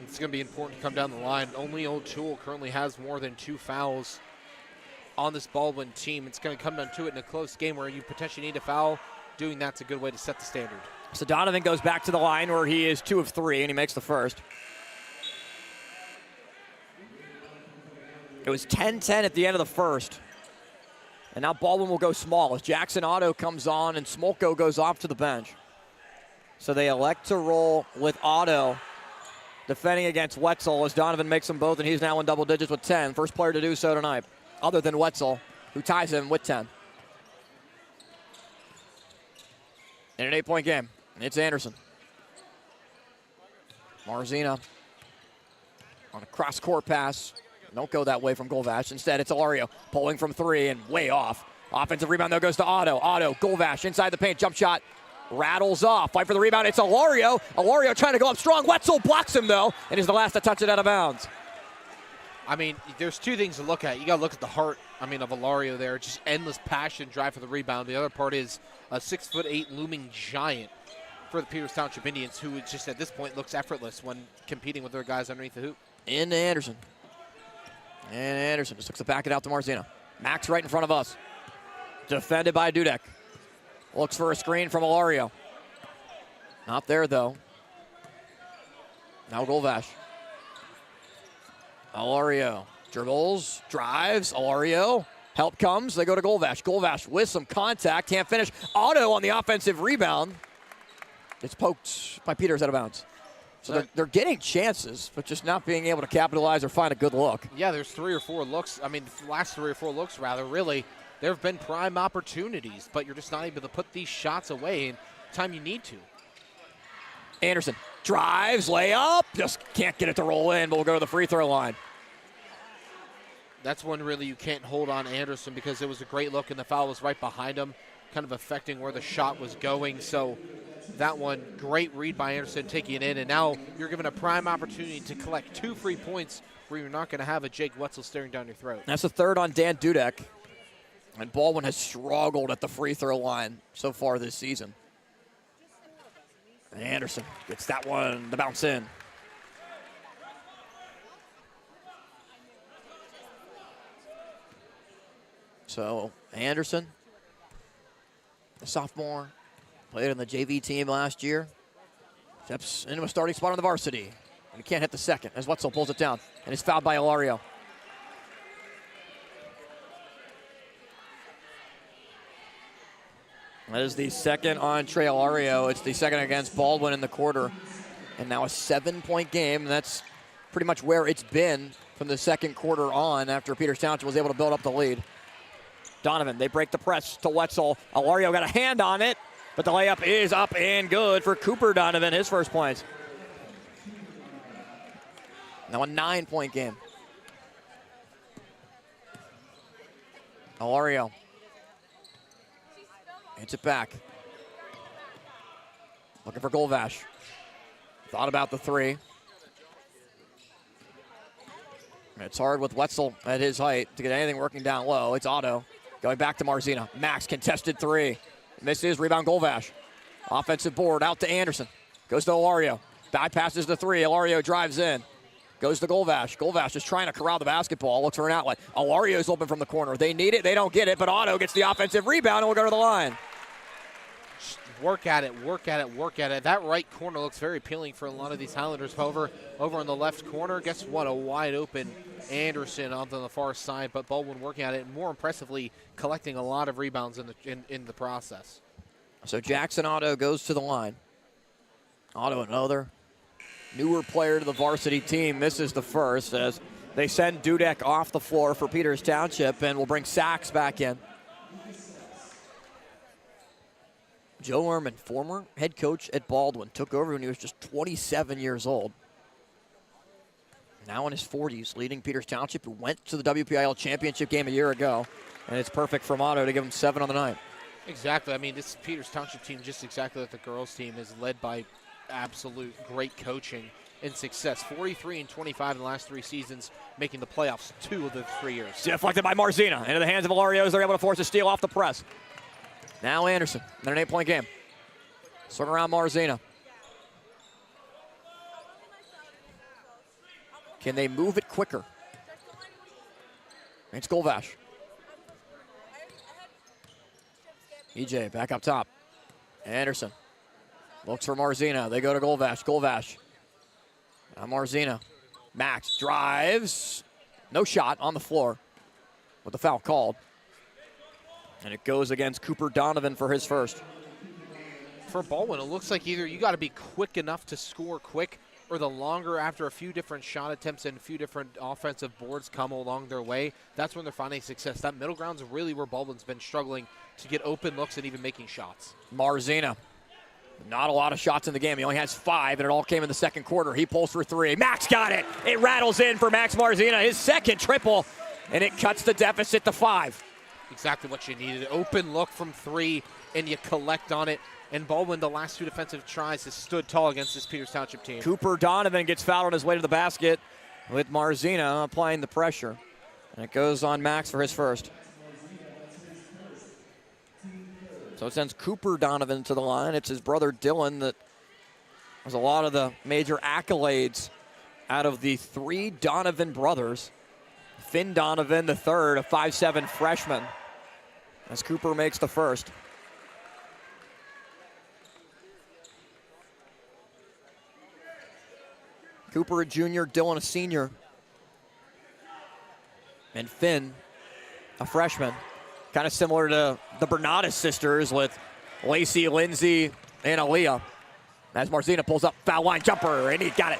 It's going to be important to come down the line. Only O'Toole currently has more than 2 fouls on this Baldwin team. It's going to come down to it in a close game where you potentially need a foul. Doing that's a good way to set the standard. So Donovan goes back to the line where he is 2 of 3, and he makes the first. It was 10-10 at the end of the first. And now Baldwin will go small as Jackson Otto comes on and Smolko goes off to the bench. So they elect to roll with Otto defending against Wetzel as Donovan makes them both, and he's now in double digits with 10. First player to do so tonight, other than Wetzel, who ties him with 10. In an 8-point game, it's Anderson. Marzina on a cross-court pass. Don't go that way from Golvash. Instead, it's Alario pulling from 3 and way off. Offensive rebound, though, goes to Otto. Otto, Golvash inside the paint, jump shot. Rattles off. Fight for the rebound. It's Alario. Alario trying to go up strong. Wetzel blocks him, though, and is the last to touch it out of bounds. I mean, there's two things to look at. You got to look at the heart, of Alario there. Just endless passion, drive for the rebound. The other part is a 6'8" looming giant for the Peters Township Indians, who just at this point looks effortless when competing with their guys underneath the hoop. Into Anderson. And Anderson just looks to back it out to Marzina. Max right in front of us. Defended by Dudek. Looks for a screen from Alario. Not there, though. Now Golvash. Alario dribbles, drives. Alario. Help comes. They go to Golvash. Golvash with some contact. Can't finish. Otto on the offensive rebound. It's poked by Peters out of bounds. So they're getting chances, but just not being able to capitalize or find a good look. Yeah, there's 3 or 4 looks. The last 3 or 4 looks, really. There have been prime opportunities, but you're just not able to put these shots away in time you need to. Anderson drives, layup, just can't get it to roll in, but we'll go to the free throw line. That's when really you can't hold on Anderson because it was a great look and the foul was right behind him, kind of affecting where the shot was going. So that one, great read by Anderson, taking it in, and now you're given a prime opportunity to collect 2 free points where you're not going to have a Jake Wetzel staring down your throat. That's the third on Dan Dudek. And Baldwin has struggled at the free throw line so far this season. And Anderson gets that one to bounce in. So Anderson, a sophomore, played on the JV team last year. Steps into a starting spot on the varsity. And he can't hit the second as Wetzel pulls it down. And is fouled by Alario. That is the second on Trey Alario. It's the second against Baldwin in the quarter. And now a 7-point game. And that's pretty much where it's been from the second quarter on after Peters Township was able to build up the lead. Donovan, they break the press to Wetzel. Alario got a hand on it, but the layup is up and good for Cooper Donovan, his first points. Now a 9-point game. Alario. Hits it back. Looking for Golvash. Thought about the 3. It's hard with Wetzel at his height to get anything working down low. It's Otto. Going back to Marzina. Max contested 3. Misses, rebound Golvash. Offensive board out to Anderson. Goes to Alario. Bypasses the 3. Alario drives in. Goes to Golvash. Golvash is trying to corral the basketball. Looks for an outlet. Alario's open from the corner. They need it. They don't get it, but Otto gets the offensive rebound and will go to the line. Work at it, work at it, work at it. That right corner looks very appealing for a lot of these Highlanders. However, over in the left corner, guess what? A wide open Anderson on the far side, but Baldwin working at it, and more impressively collecting a lot of rebounds in the process. So Jackson Otto goes to the line. Otto, another newer player to the varsity team, misses the first as they send Dudek off the floor for Peters Township and will bring Sachs back in. Joe Ehrman, former head coach at Baldwin, took over when he was just 27 years old. Now in his 40s, leading Peters Township, who went to the WPIAL championship game a year ago. And it's perfect for Otto to give him 7 on the night. Exactly. This Peters Township team, just exactly like the girls team, is led by absolute great coaching and success. 43-25 in the last 3 seasons, making the playoffs 2 of the 3 years. Deflected by Marzina. Into the hands of Alario as they're able to force a steal off the press. Now Anderson, in an 8-point game. Swing around Marzina. Can they move it quicker? It's Golvash. EJ back up top. Anderson looks for Marzina. They go to Golvash. Golvash. Marzina. Max drives. No shot on the floor with the foul called. And it goes against Cooper Donovan for his first. For Baldwin, it looks like either you got to be quick enough to score quick, or the longer after a few different shot attempts and a few different offensive boards come along their way, that's when they're finding success. That middle ground's really where Baldwin's been struggling to get open looks and even making shots. Marzina. Not a lot of shots in the game. He only has 5, and it all came in the second quarter. He pulls for 3. Max got it. It rattles in for Max Marzina, his second triple, and it cuts the deficit to 5. Exactly what you needed. Open look from 3, and you collect on it. And Baldwin, the last 2 defensive tries, has stood tall against this Peters Township team. Cooper Donovan gets fouled on his way to the basket with Marzina applying the pressure. And it goes on Max for his first. So it sends Cooper Donovan to the line. It's his brother Dylan that has a lot of the major accolades out of the 3 Donovan brothers. Finn Donovan, the third, a 5'7" freshman, as Cooper makes the first. Cooper, a junior, Dylan, a senior. And Finn, a freshman. Kind of similar to the Bernadas sisters with Lacey, Lindsay, and Aaliyah. As Marzina pulls up, foul line jumper, and he got it.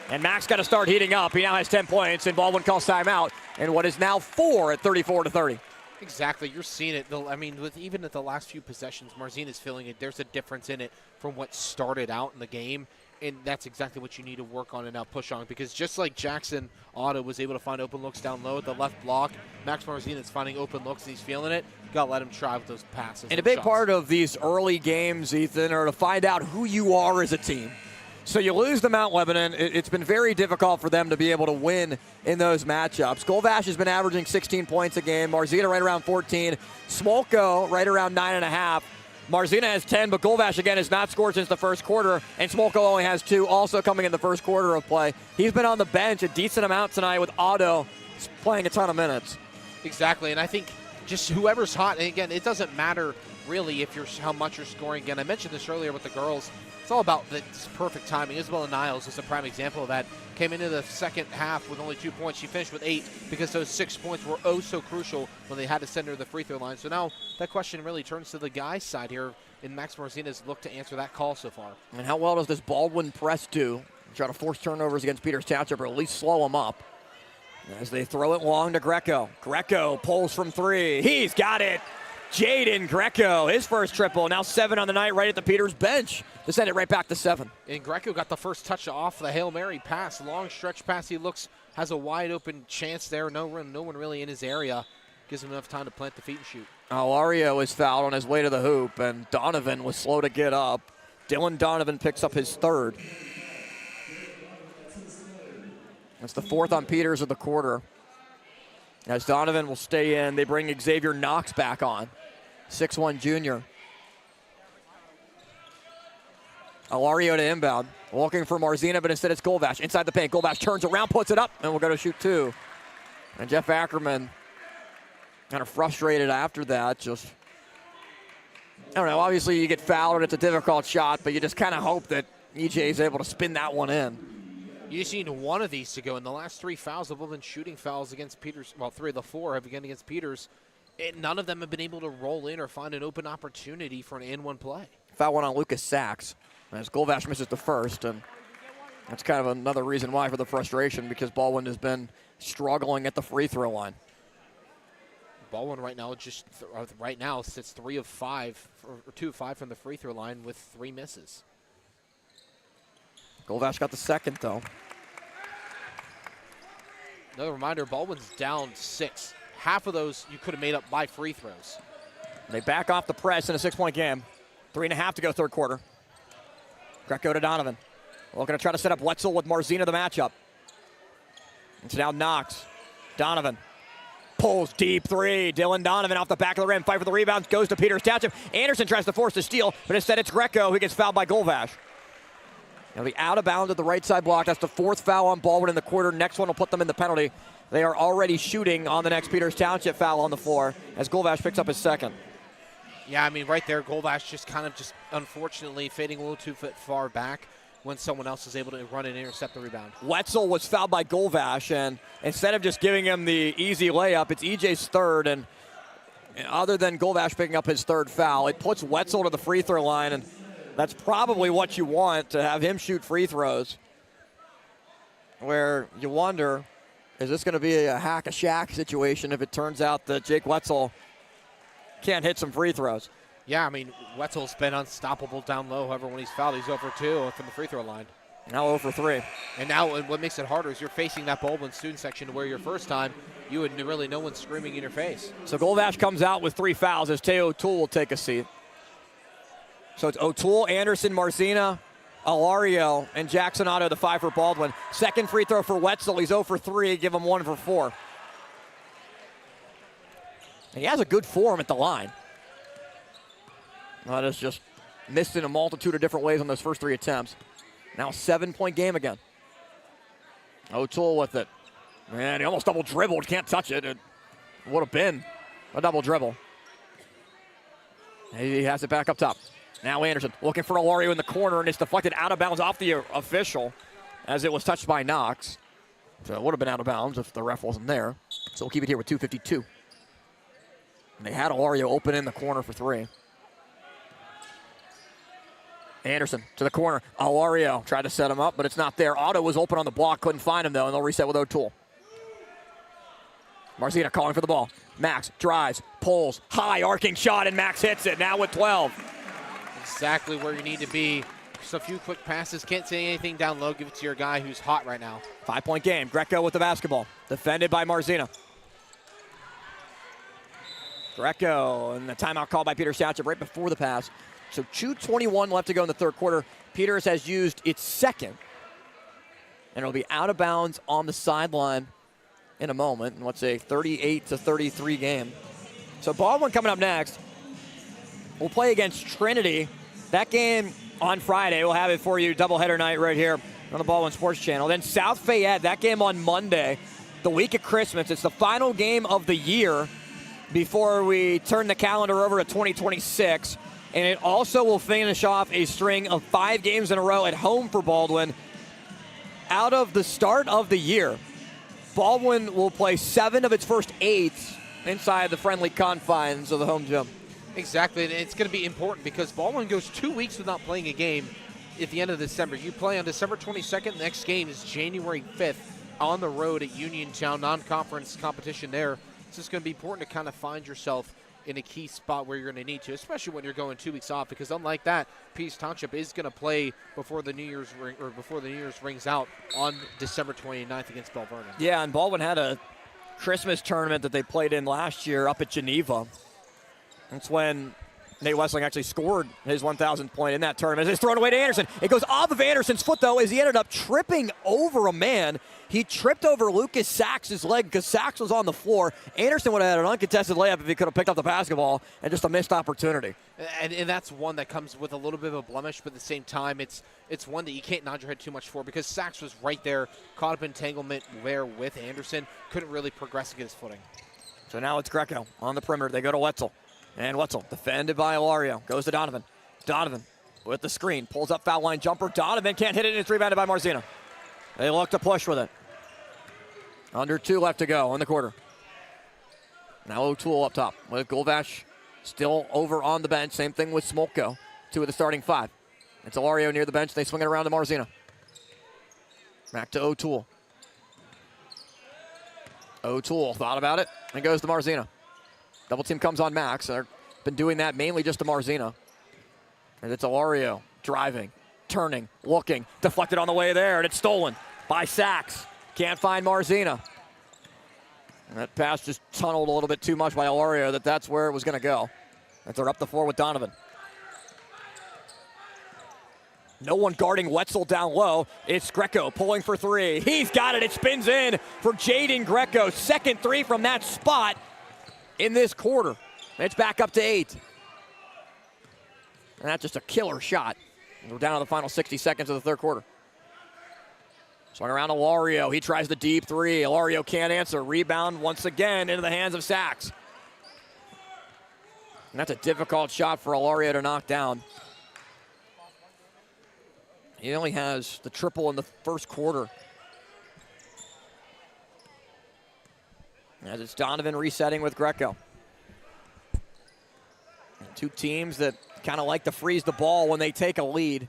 And Max got to start heating up. He now has 10 points, and Baldwin calls timeout. And what is now 4 at 34-30. Exactly, you're seeing it. I mean, even at the last few possessions, Marzina's feeling it. There's a difference in it from what started out in the game. And that's exactly what you need to work on and now push on. Because just like Jackson Otto was able to find open looks down low at the left block, Max Marzina's finding open looks and he's feeling it. You got to let him try with those passes. And a big part of these early games, Ethan, are to find out who you are as a team. So you lose to Mount Lebanon. It's been very difficult for them to be able to win in those matchups. Golvash has been averaging 16 points a game. Marzina right around 14. Smolko right around 9.5. Marzina has 10, but Golvash, again, has not scored since the first quarter, and Smolko only has 2, also coming in the first quarter of play. He's been on the bench a decent amount tonight with Otto playing a ton of minutes. Exactly, and I think just whoever's hot, and again, it doesn't matter really if you're how much you're scoring. Again, I mentioned this earlier with the girls. It's all about the perfect timing. Isabella Niles is a prime example of that. Came into the second half with only 2 points. She finished with 8 because those 6 points were oh so crucial when they had to send her to the free throw line. So now that question really turns to the guys' side here, and Max Marzina's looked to answer that call so far. And how well does this Baldwin press do? Try to force turnovers against Peters Township, or at least slow them up. As they throw it long to Greco. Greco pulls from 3. He's got it. Jaden Greco, his first triple. Now 7 on the night right at the Peters bench to send it right back to 7. And Greco got the first touch off the Hail Mary pass. Long stretch pass. He has a wide open chance there. No one really in his area. Gives him enough time to plant the feet and shoot. Alario is fouled on his way to the hoop, and Donovan was slow to get up. Dylan Donovan picks up his 3rd. That's the 4th on Peters of the quarter. As Donovan will stay in, they bring Xavier Knox back on. 6'1" junior. Alario to inbound. Looking for Marzina, but instead it's Golvash. Inside the paint. Golvash turns around, puts it up, and we'll go to shoot 2. And Jeff Ackerman kind of frustrated after that. Just, I don't know, obviously you get fouled and it's a difficult shot, but you just kind of hope that EJ is able to spin that one in. You just need one of these to go. In the last 3 fouls have all been shooting fouls against Peters. Well, 3 of the 4 have been against Peters. And none of them have been able to roll in or find an open opportunity for an and-1 play. Foul one on Lucas Sachs as Golvash misses the first. And that's kind of another reason why for the frustration, because Baldwin has been struggling at the free throw line. Baldwin right now sits 3 of 5, or 2 of 5 from the free throw line with 3 misses. Golvash got the second, though. Another reminder, Baldwin's down 6. Half of those you could have made up by free throws. They back off the press in a 6-point game. 3.5 to go third quarter. Greco to Donovan. Looking to try to set up Wetzel with Marzina, the matchup. It's now Knox. Donovan pulls deep 3. Dylan Donovan off the back of the rim. Fight for the rebound. Goes to Peters Township. Anderson tries to force the steal, but instead it's Greco who gets fouled by Golvash. He'll be out of bounds at the right side block. That's the 4th foul on Baldwin in the quarter. Next one will put them in the penalty. They are already shooting on the next Peters Township foul on the floor as Golvash picks up his 2nd. Yeah, I mean, right there, Goldash just kind of unfortunately fading a little too far back when someone else is able to run and intercept the rebound. Wetzel was fouled by Goldash, and instead of just giving him the easy layup, it's EJ's third, and other than Goldash picking up his third foul, it puts Wetzel to the free throw line, and that's probably what you want, to have him shoot free throws, where you wonder, is this going to be a hack-a-shack situation if it turns out that Jake Wetzel can't hit some free throws? Yeah, I mean, Wetzel's been unstoppable down low. However, when he's fouled, he's 0 for 2 from the free throw line. Now 0 for 3. And now what makes it harder is you're facing that Baldwin student section where your first time, you would really no one's screaming in your face. So Goldash comes out with 3 fouls as Tay O'Toole will take a seat. So it's O'Toole, Anderson, Marzina, Alario, and Jackson Otto, the 5 for Baldwin. Second free throw for Wetzel. He's 0 for 3. Give him 1 for 4. And he has a good form at the line. That is just missed in a multitude of different ways on those first 3 attempts. Now a 7-point game again. O'Toole with it. Man, he almost double dribbled. Can't touch it. It would have been a double dribble. He has it back up top. Now Anderson looking for Alario in the corner, and it's deflected out of bounds off the official as it was touched by Knox. So it would have been out of bounds if the ref wasn't there. So we'll keep it here with 2:52. And they had Alario open in the corner for 3. Anderson to the corner. Alario tried to set him up, but it's not there. Otto was open on the block, couldn't find him, though, and they'll reset with O'Toole. Marzina calling for the ball. Max drives, pulls, high arcing shot, and Max hits it. Now with 12. Exactly where you need to be. Just a few quick passes. Can't say anything down low. Give it to your guy who's hot right now. 5-point game. Greco with the basketball. Defended by Marzina. Greco, and the timeout called by Peters Township right before the pass. So 2:21 left to go in the third quarter. Peters has used its second. And it'll be out of bounds on the sideline in a moment. And what's a 38-33 game. So Baldwin coming up next. We'll play against Trinity. That game on Friday. We'll have it for you. Doubleheader night right here on the Baldwin Sports Channel. Then South Fayette. That game on Monday. The week of Christmas. It's the final game of the year before we turn the calendar over to 2026. And it also will finish off a string of 5 games in a row at home for Baldwin. Out of the start of the year, Baldwin will play 7 of its first 8 inside the friendly confines of the home gym. Exactly, and it's going to be important because Baldwin goes 2 weeks without playing a game at the end of December. You play on December 22nd. The next game is January 5th on the road at Uniontown, non-conference competition there. It's just going to be important to kind of find yourself in a key spot where you're going to need to, especially when you're going 2 weeks off, because unlike that, Peters Township is going to play before the New Year's rings out on December 29th against Bell Vernon. Yeah, and Baldwin had a Christmas tournament that they played in last year up at Geneva. That's when Nate Wessling actually scored his 1,000th point in that tournament. It's thrown away to Anderson. It goes off of Anderson's foot, though, as he ended up tripping over a man. He tripped over Lucas Sachs' leg because Sachs was on the floor. Anderson would have had an uncontested layup if he could have picked up the basketball, and just a missed opportunity. And that's one that comes with a little bit of a blemish, but at the same time, it's one that you can't nod your head too much for because Sachs was right there, caught up entanglement there with Anderson, couldn't really progress to get his footing. So now it's Greco on the perimeter. They go to Wetzel. And Wetzel, defended by Alario, goes to Donovan. Donovan with the screen, pulls up foul line jumper. Donovan can't hit it, and it's rebounded by Marzina. They look to push with it. Under 2 left to go in the quarter. Now O'Toole up top with Goldash still over on the bench. Same thing with Smolko, 2 of the starting 5. It's Alario near the bench. They swing it around to Marzina. Back to O'Toole. O'Toole thought about it and goes to Marzina. Double team comes on Max. They've been doing that mainly just to Marzina. And it's Alario driving, turning, looking, deflected on the way there, and it's stolen by Sachs. Can't find Marzina. And that pass just tunneled a little bit too much by Alario that's where it was going to go. As they're up the floor with Donovan. No one guarding Wetzel down low. It's Greco pulling for 3. He's got it. It spins in for Jaden Greco. Second 3 from that spot in this quarter. It's back up to 8. And that's just a killer shot. We're down to the final 60 seconds of the third quarter. Swung around Alario. He tries the deep 3. Alario can't answer. Rebound once again into the hands of Sachs. And that's a difficult shot for Alario to knock down. He only has the triple in the first quarter. As it's Donovan resetting with Greco. And two teams that kind of like to freeze the ball when they take a lead.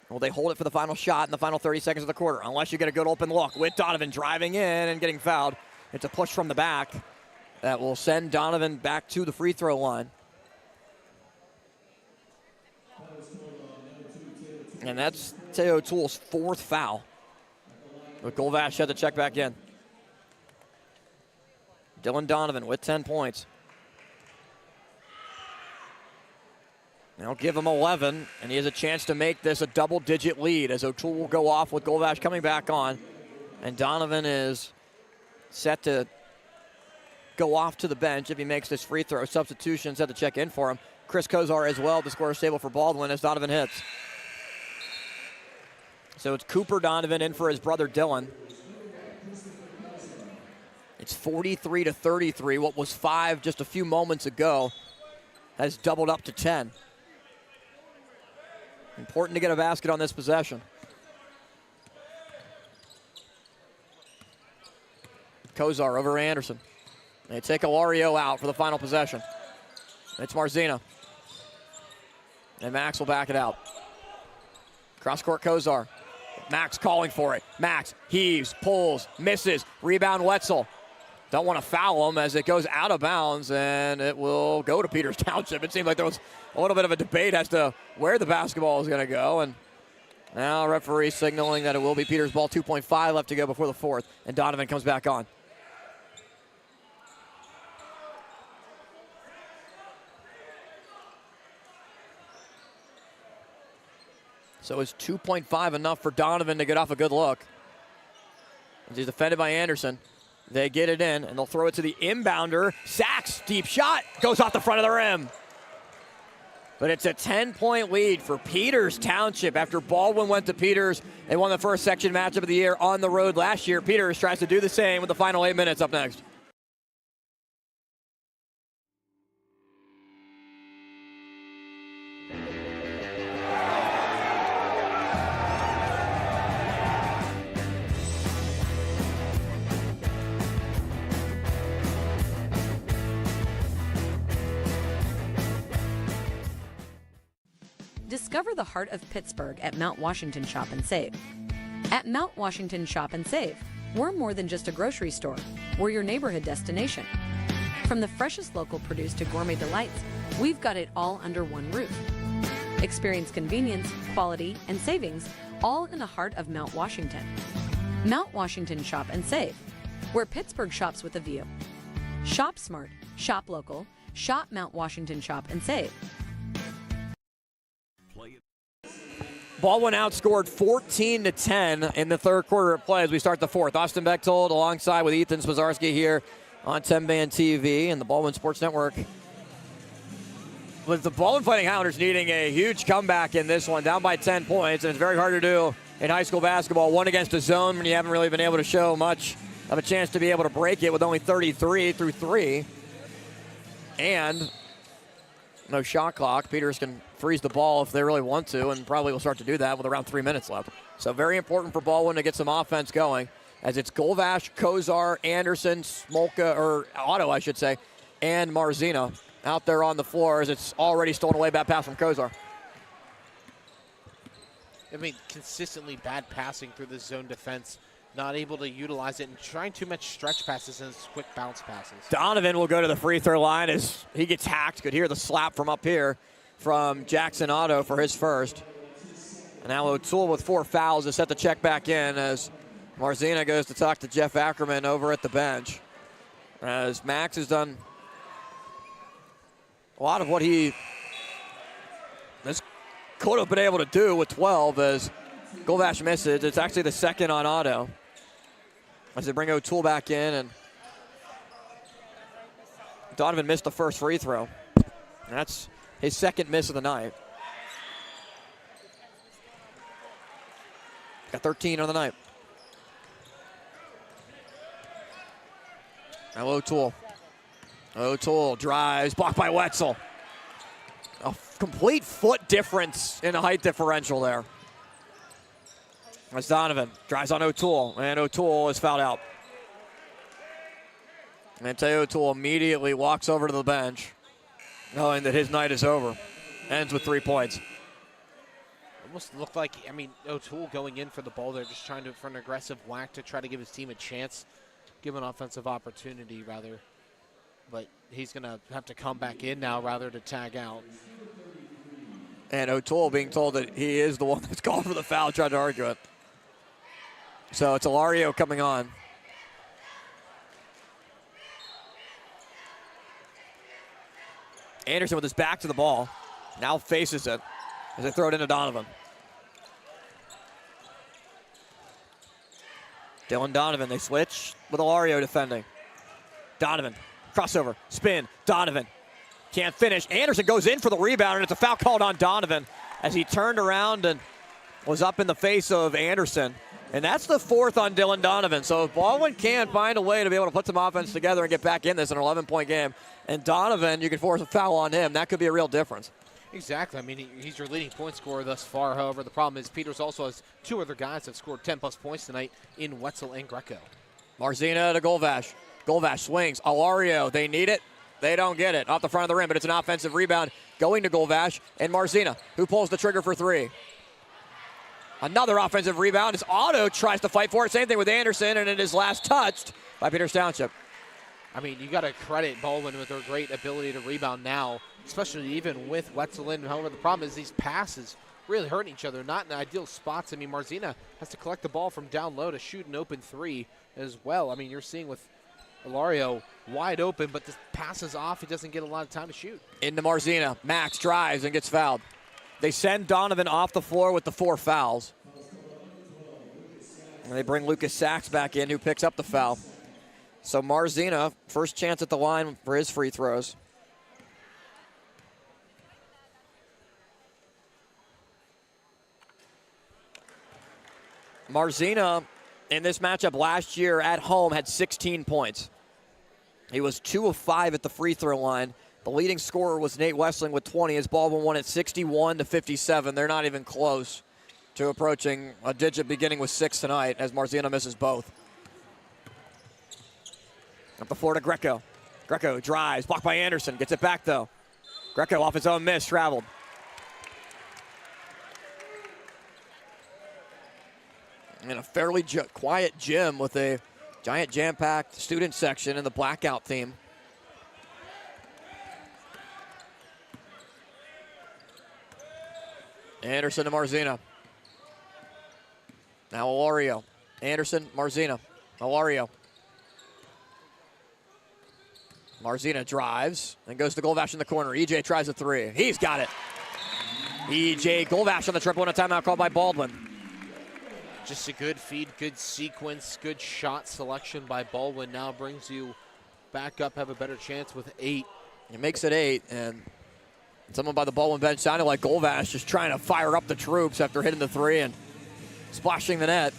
Will they hold it for the final shot in the final 30 seconds of the quarter? Unless you get a good open look with Donovan driving in and getting fouled. It's a push from the back that will send Donovan back to the free throw line. And that's Teo O'Toole's fourth foul. But Golvash had to check back in. Dylan Donovan with 10 points. They'll give him 11, and he has a chance to make this a double-digit lead as O'Toole will go off with Golvash coming back on. And Donovan is set to go off to the bench if he makes this free throw. Substitutions had to check in for him. Chris Kozar as well, the scorer stable for Baldwin as Donovan hits. So it's Cooper Donovan in for his brother Dylan. It's 43-33. What was 5 just a few moments ago has doubled up to 10. Important to get a basket on this possession. Kozar over Anderson. They take Alario out for the final possession. It's Marzina. And Max will back it out. Cross-court Kozar. Max calling for it. Max heaves, pulls, misses. Rebound Wetzel. Don't want to foul him as it goes out of bounds, and it will go to Peters Township. It seemed like there was a little bit of a debate as to where the basketball is going to go, and now referee signaling that it will be Peters' ball. 2.5 left to go before the fourth, and Donovan comes back on. So is 2.5 enough for Donovan to get off a good look? As he's defended by Anderson. They get it in, and they'll throw it to the inbounder. Sachs, deep shot, goes off the front of the rim. But it's a 10-point lead for Peters Township after Baldwin went to Peters. They won the first section matchup of the year on the road last year. Peters tries to do the same with the final 8 minutes up next. Discover the heart of Pittsburgh at Mount Washington Shop and Save. At Mount Washington Shop and Save, we're more than just a grocery store. We're your neighborhood destination. From the freshest local produce to gourmet delights, we've got it all under one roof. Experience convenience, quality, and savings all in the heart of Mount Washington. Mount Washington Shop and Save, where Pittsburgh shops with a view. Shop smart, shop local, shop Mount Washington Shop and Save. Baldwin outscored 14-10 in the third quarter of play as we start the fourth. Austin Bechtold alongside with Ethan Spazarski here on TenbandTV and the Baldwin Sports Network. With the Baldwin Fighting Highlanders needing a huge comeback in this one, down by 10 points, and it's very hard to do in high school basketball. One against a zone when you haven't really been able to show much of a chance to be able to break it with only 33 through 3. And no shot clock. Peters can freeze the ball if they really want to, and probably will start to do that with around 3 minutes left. So very important for Baldwin to get some offense going, as it's Golvash, Kozar, Anderson, Smolka, or Otto, I should say, and Marzina out there on the floor as it's already stolen away. Bad pass from Kozar. I mean, consistently bad passing through the zone defense. Not able to utilize it and trying too much stretch passes and quick bounce passes. Donovan will go to the free throw line as he gets hacked. Could hear the slap from up here from Jackson Otto for his first. And now O'Toole with 4 fouls is set to check back in as Marzina goes to talk to Jeff Ackerman over at the bench. As Max has done a lot of what he could have been able to do with 12 as Golvash misses. It's actually the second on Otto as they bring O'Toole back in, and Donovan missed the first free throw. That's his second miss of the night. Got 13 on the night. Now O'Toole O'Toole drives, blocked by Wetzel. A complete foot difference in the height differential there. As Donovan drives on O'Toole, and O'Toole is fouled out. And Teo O'Toole immediately walks over to the bench, knowing that his night is over. Ends with 3 points. Almost looked like, O'Toole going in for the ball there, just trying to, for an aggressive whack to try to give his team a chance, give an offensive opportunity rather. But he's going to have to come back in now rather to tag out. And O'Toole being told that he is the one that's called for the foul, tried to argue it. So it's Ilario coming on. Anderson with his back to the ball. Now faces it as they throw it into Donovan. Dylan Donovan, they switch with Ilario defending. Donovan, crossover, spin, Donovan. Can't finish. Anderson goes in for the rebound, and it's a foul called on Donovan as he turned around and was up in the face of Anderson. And that's the 4th on Dylan Donovan. So if Baldwin can find a way to be able to put some offense together and get back in this, an 11-point game, and Donovan, you can force a foul on him, that could be a real difference. Exactly. He's your leading point scorer thus far. However, the problem is Peters also has 2 other guys that scored 10-plus points tonight in Wetzel and Greco. Marzina to Golvash. Golvash swings. Ilario, they need it. They don't get it. Off the front of the rim, but it's an offensive rebound going to Golvash and Marzina, who pulls the trigger for 3. Another offensive rebound as Otto tries to fight for it. Same thing with Anderson, and it is last touched by Peters Township. You got to credit Baldwin with their great ability to rebound now, especially even with Wetzel in. However, the problem is these passes really hurting each other, not in ideal spots. Marzina has to collect the ball from down low to shoot an open 3 as well. You're seeing with Ilario wide open, but the passes off. He doesn't get a lot of time to shoot. Into Marzina. Max drives and gets fouled. They send Donovan off the floor with the 4 fouls. And they bring Lucas Sachs back in, who picks up the foul. So Marzina, first chance at the line for his free throws. Marzina, in this matchup last year at home, had 16 points. He was 2 of 5 at the free throw line. The leading scorer was Nate Wessling with 20 as Baldwin won at 61-57. They're not even close to approaching a digit beginning with 6 tonight as Marzina misses both. Up the floor to Greco. Greco drives, blocked by Anderson, gets it back though. Greco off his own miss, traveled. In a fairly quiet gym with a giant jam-packed student section in the blackout theme. Anderson to Marzina. Now Ilario. Anderson, Marzina. Ilario. Marzina drives and goes to Golvash in the corner. EJ tries a 3. He's got it. EJ Golvash on the triple and a timeout called by Baldwin. Just a good feed, good sequence, good shot selection by Baldwin. Now brings you back up, have a better chance with 8. It makes it 8, and someone by the Baldwin bench sounded like Golvash just trying to fire up the troops after hitting the 3 and splashing the net,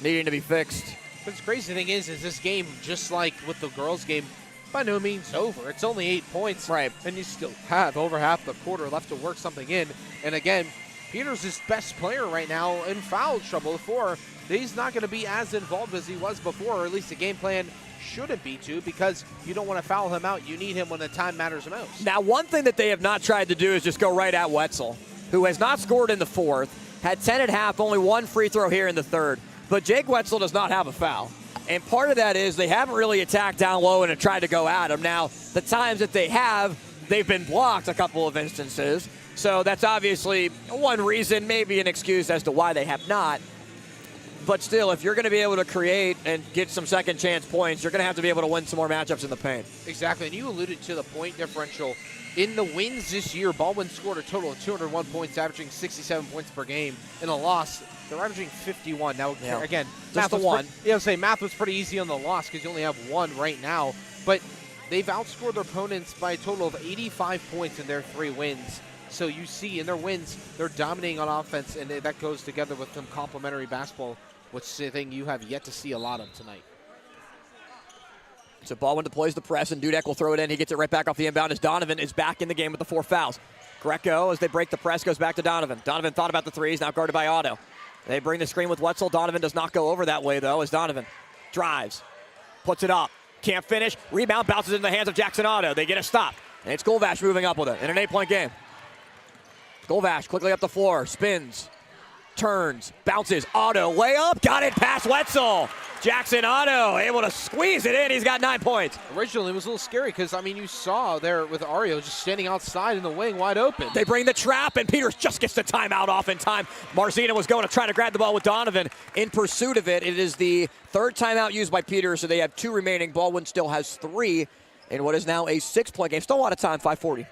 needing to be fixed. But the crazy thing is this game, just like with the girls' game, by no means over. It's only 8 points. Right. And you still have over half the quarter left to work something in. And again, Peters is best player right now in foul trouble for. He's not going to be as involved as he was before, or at least the game plan shouldn't be to, because you don't want to foul him out. You need him when the time matters most. Now, one thing that they have not tried to do is just go right at Wetzel, who has not scored in the 4th, had 10 at half, only 1 free throw here in the 3rd. But Jake Wetzel does not have a foul. And part of that is they haven't really attacked down low and have tried to go at him. Now, the times that they have, they've been blocked a couple of instances. So that's obviously one reason, maybe an excuse as to why they have not. But still, if you're going to be able to create and get some second chance points, you're going to have to be able to win some more matchups in the paint. Exactly, and you alluded to the point differential. In the wins this year, Baldwin scored a total of 201 points, averaging 67 points per game. In a loss, they're averaging 51. Now, again, just the 1. Math was pretty easy on the loss because you only have 1 right now. But they've outscored their opponents by a total of 85 points in their 3 wins. So you see in their wins, they're dominating on offense, and that goes together with some complementary basketball, which is a thing you have yet to see a lot of tonight. So Baldwin deploys the press, and Dudek will throw it in. He gets it right back off the inbound as Donovan is back in the game with the 4 fouls. Greco, as they break the press, goes back to Donovan. Donovan thought about the threes, now guarded by Otto. They bring the screen with Wetzel. Donovan does not go over that way, though, as Donovan drives, puts it up, can't finish. Rebound bounces into the hands of Jackson Otto. They get a stop, and it's Golvash moving up with it in an 8-point game. Golvash quickly up the floor, spins, turns, bounces. Otto, layup, got it past Wetzel. Jackson Otto able to squeeze it in. He's got 9 points. Originally, it was a little scary because, I mean, you saw there with Ario just standing outside in the wing wide open. They bring the trap, and Peters just gets the timeout off in time. Marzina was going to try to grab the ball with Donovan in pursuit of it. It is the 3rd timeout used by Peters, so they have 2 remaining. Baldwin still has 3 in what is now a 6-point game. Still a lot of time, 5:40.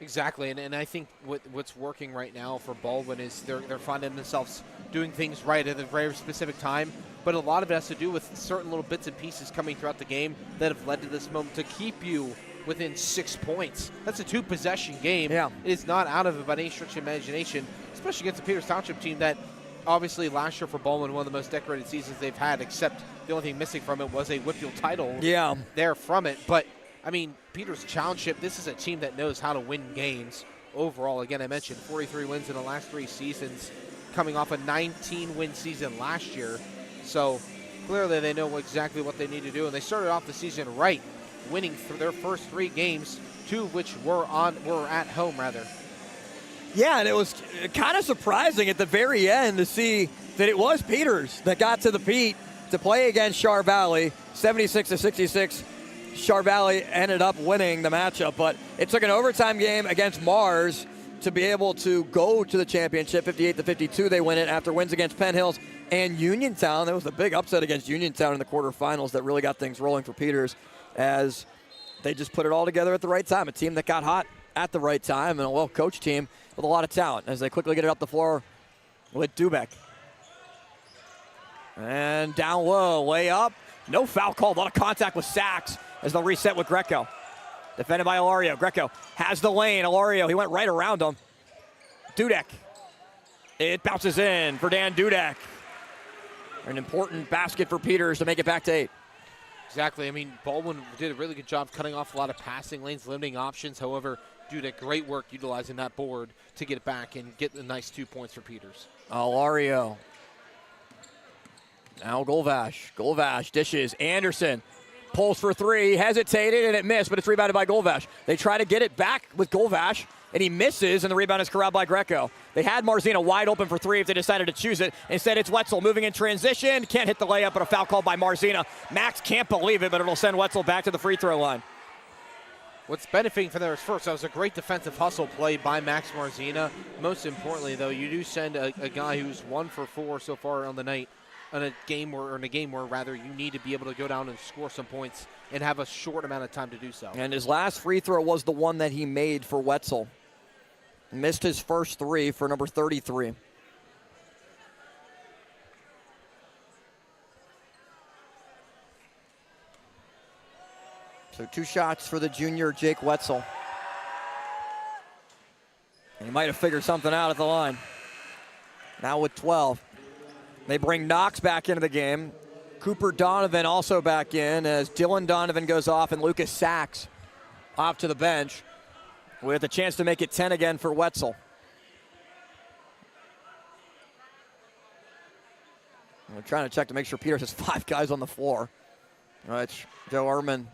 Exactly, and I think what's working right now for Baldwin is they're finding themselves doing things right at a very specific time, but a lot of it has to do with certain little bits and pieces coming throughout the game that have led to this moment to keep you within 6 points. That's a 2-possession game. Yeah. It is not out of it by any stretch of imagination, especially against the Peters Township team that obviously last year for Baldwin, one of the most decorated seasons they've had, except the only thing missing from it was a WPIAL title there from it. But I mean, Peters Township, this is a team that knows how to win games overall. Again, I mentioned 43 wins in the last 3 seasons, coming off a 19-win season last year. So clearly they know exactly what they need to do, and they started off the season right, winning through their first 3 games, 2 of which were at home, rather. Yeah, and it was kind of surprising at the very end to see that it was Peters that got to the Pete to play against Char Valley, 76-66. Char Valley ended up winning the matchup, but it took an overtime game against Mars to be able to go to the championship. 58-52, they win it after wins against Penn Hills and Uniontown. There was a big upset against Uniontown in the quarterfinals that really got things rolling for Peters, as they just put it all together at the right time. A team that got hot at the right time, and a well-coached team with a lot of talent as they quickly get it up the floor with Dubek. And down low, way up. No foul called. A lot of contact with Sachs as they'll reset with Greco. Defended by Ilario. Greco has the lane. Ilario, he went right around him. Dudek. It bounces in for Dan Dudek. An important basket for Peters to make it back to 8. Exactly. I mean, Baldwin did a really good job cutting off a lot of passing lanes, limiting options. However, Dudek, great work utilizing that board to get it back and get the nice 2 points for Peters. Ilario. Now Golvash. Golvash dishes. Anderson pulls for 3, hesitated, and it missed, but it's rebounded by Golvash. They try to get it back with Golvash, and he misses, and the rebound is corralled by Greco. They had Marzina wide open for 3 if they decided to choose it. Instead, it's Wetzel moving in transition. Can't hit the layup, but a foul called by Marzina. Max can't believe it, but it'll send Wetzel back to the free throw line. What's benefiting from there is first, that was a great defensive hustle play by Max Marzina. Most importantly, though, you do send a guy who's 1 for 4 so far on the night in a game where you need to be able to go down and score some points and have a short amount of time to do so. And his last free throw was the one that he made for Wetzel. Missed his first 3 for number 33. So 2 shots for the junior Jake Wetzel. And he might have figured something out at the line. Now with 12. They bring Knox back into the game. Cooper Donovan also back in as Dylan Donovan goes off and Lucas Sachs off to the bench with a chance to make it 10 again for Wetzel. We're trying to check to make sure Peters has 5 guys on the floor, which Joe Ehrman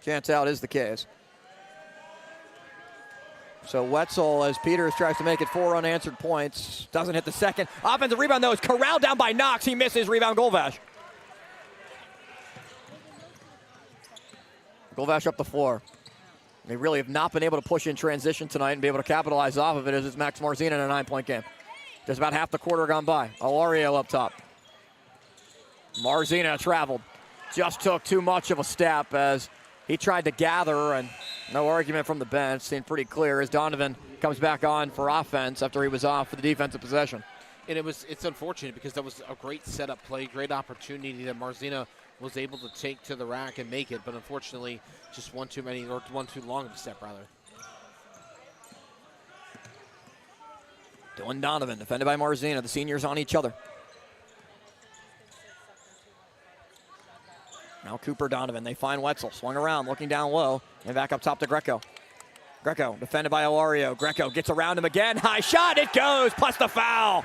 chance out is the case. So Wetzel, as Peters tries to make it 4 unanswered points, doesn't hit the second. Offensive rebound, though, is corralled down by Knox. He misses. Rebound, Golvash. Golvash up the floor. They really have not been able to push in transition tonight and be able to capitalize off of it, as it's Max Marzina in a 9-point game. Just about half the quarter gone by. Ilario up top. Marzina traveled. Just took too much of a step as he tried to gather, and no argument from the bench. Seemed pretty clear as Donovan comes back on for offense after he was off for the defensive possession. And it's unfortunate because that was a great setup play, great opportunity that Marzina was able to take to the rack and make it, but unfortunately just one too long of a step, rather. Dylan Donovan, defended by Marzina. The seniors on each other. Now Now Cooper Donovan, they find Wetzel, swung around, looking down low, and back up top to Greco. Greco, defended by Ilario. Greco gets around him again, high shot, it goes, plus the foul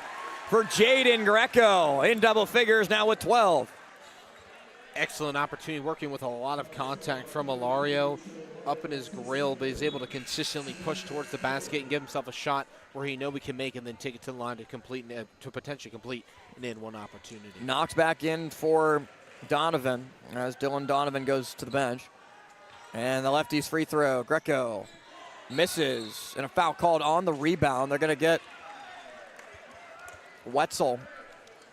for Jaden Greco, in double figures now with 12. Excellent opportunity, working with a lot of contact from Ilario up in his grill, but he's able to consistently push towards the basket and give himself a shot where he knows he can make and then take it to the line to potentially complete an in-one opportunity. Knox back in for Donovan as Dylan Donovan goes to the bench. And the lefty's free throw. Greco misses, and a foul called on the rebound. They're going to get Wetzel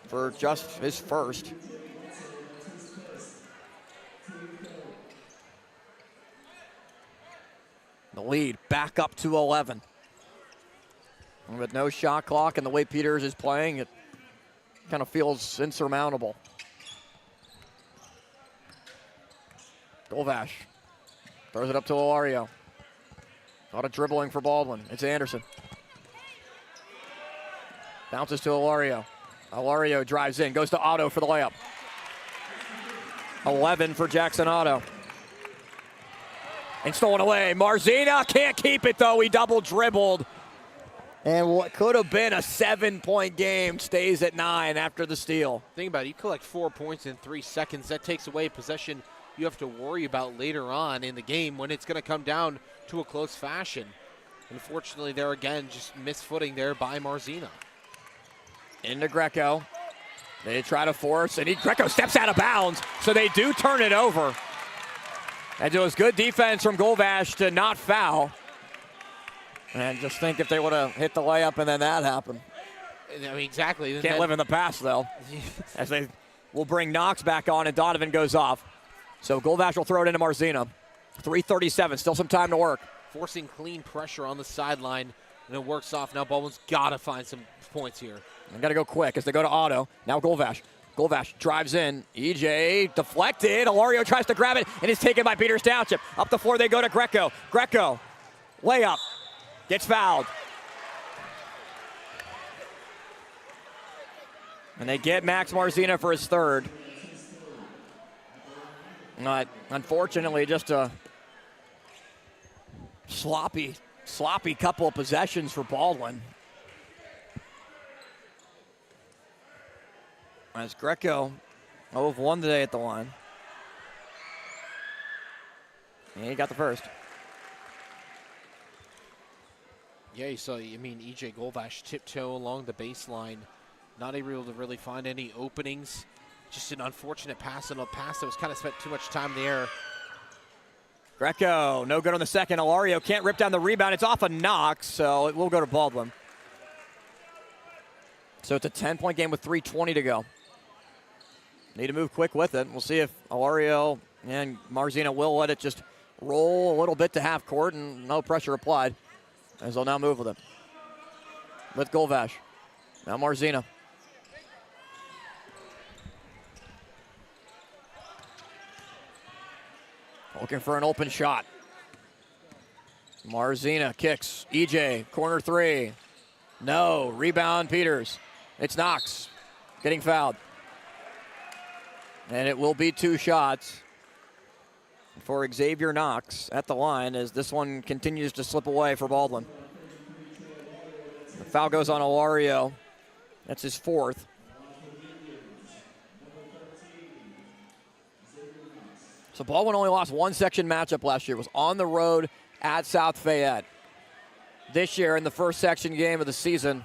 for just his first. The lead back up to 11. And with no shot clock and the way Peters is playing, it kind of feels insurmountable. Golvash throws it up to Ilario. A lot of dribbling for Baldwin. It's Anderson. Bounces to Ilario. Ilario drives in, goes to Otto for the layup. 11 for Jackson Otto. And stolen away. Marzina can't keep it though. He double dribbled. And what could have been a 7-point game stays at 9 after the steal. Think about it. You collect 4 points in 3 seconds. That takes away possession you have to worry about later on in the game when it's going to come down to a close fashion. Unfortunately, there again, just misfooting there by Marzina. Into Greco. They try to force, and Greco steps out of bounds, so they do turn it over. And it was good defense from Golvash to not foul. And just think if they would have hit the layup and then that happened. I mean, exactly. Can't live in the past, though. As they will bring Knox back on, and Donovan goes off. So Golvash will throw it into Marzina. 3:37, still some time to work. Forcing clean pressure on the sideline, and it works off. Now Baldwin's got to find some points here. They got to go quick as they go to Otto. Now Golvash. Golvash drives in. EJ deflected. Ilario tries to grab it, and it's taken by Peters Township. Up the floor they go to Greco. Greco, layup, gets fouled. And they get Max Marzina for his third. Unfortunately, just a sloppy couple of possessions for Baldwin. As Greco 0 of 1 today at the line. And he got the first. Yeah, you saw, EJ Golvash tiptoe along the baseline. Not able to really find any openings. Just an unfortunate pass and a pass that was kind of spent too much time in the air. Greco, no good on the second. Ilario can't rip down the rebound. It's off a Knox, so it will go to Baldwin. So it's a 10-point game with 3:20 to go. Need to move quick with it. We'll see if Ilario and Marzina will let it just roll a little bit to half court and no pressure applied, as they'll now move with it. With Golvash. Now Marzina. Looking for an open shot. Marzina kicks. EJ, corner three. No. Rebound, Peters. It's Knox getting fouled. And it will be 2 shots for Xavier Knox at the line as this one continues to slip away for Baldwin. The foul goes on Ilario. That's his 4th. So Baldwin only lost 1 section matchup last year. It was on the road at South Fayette. This year in the first section game of the season,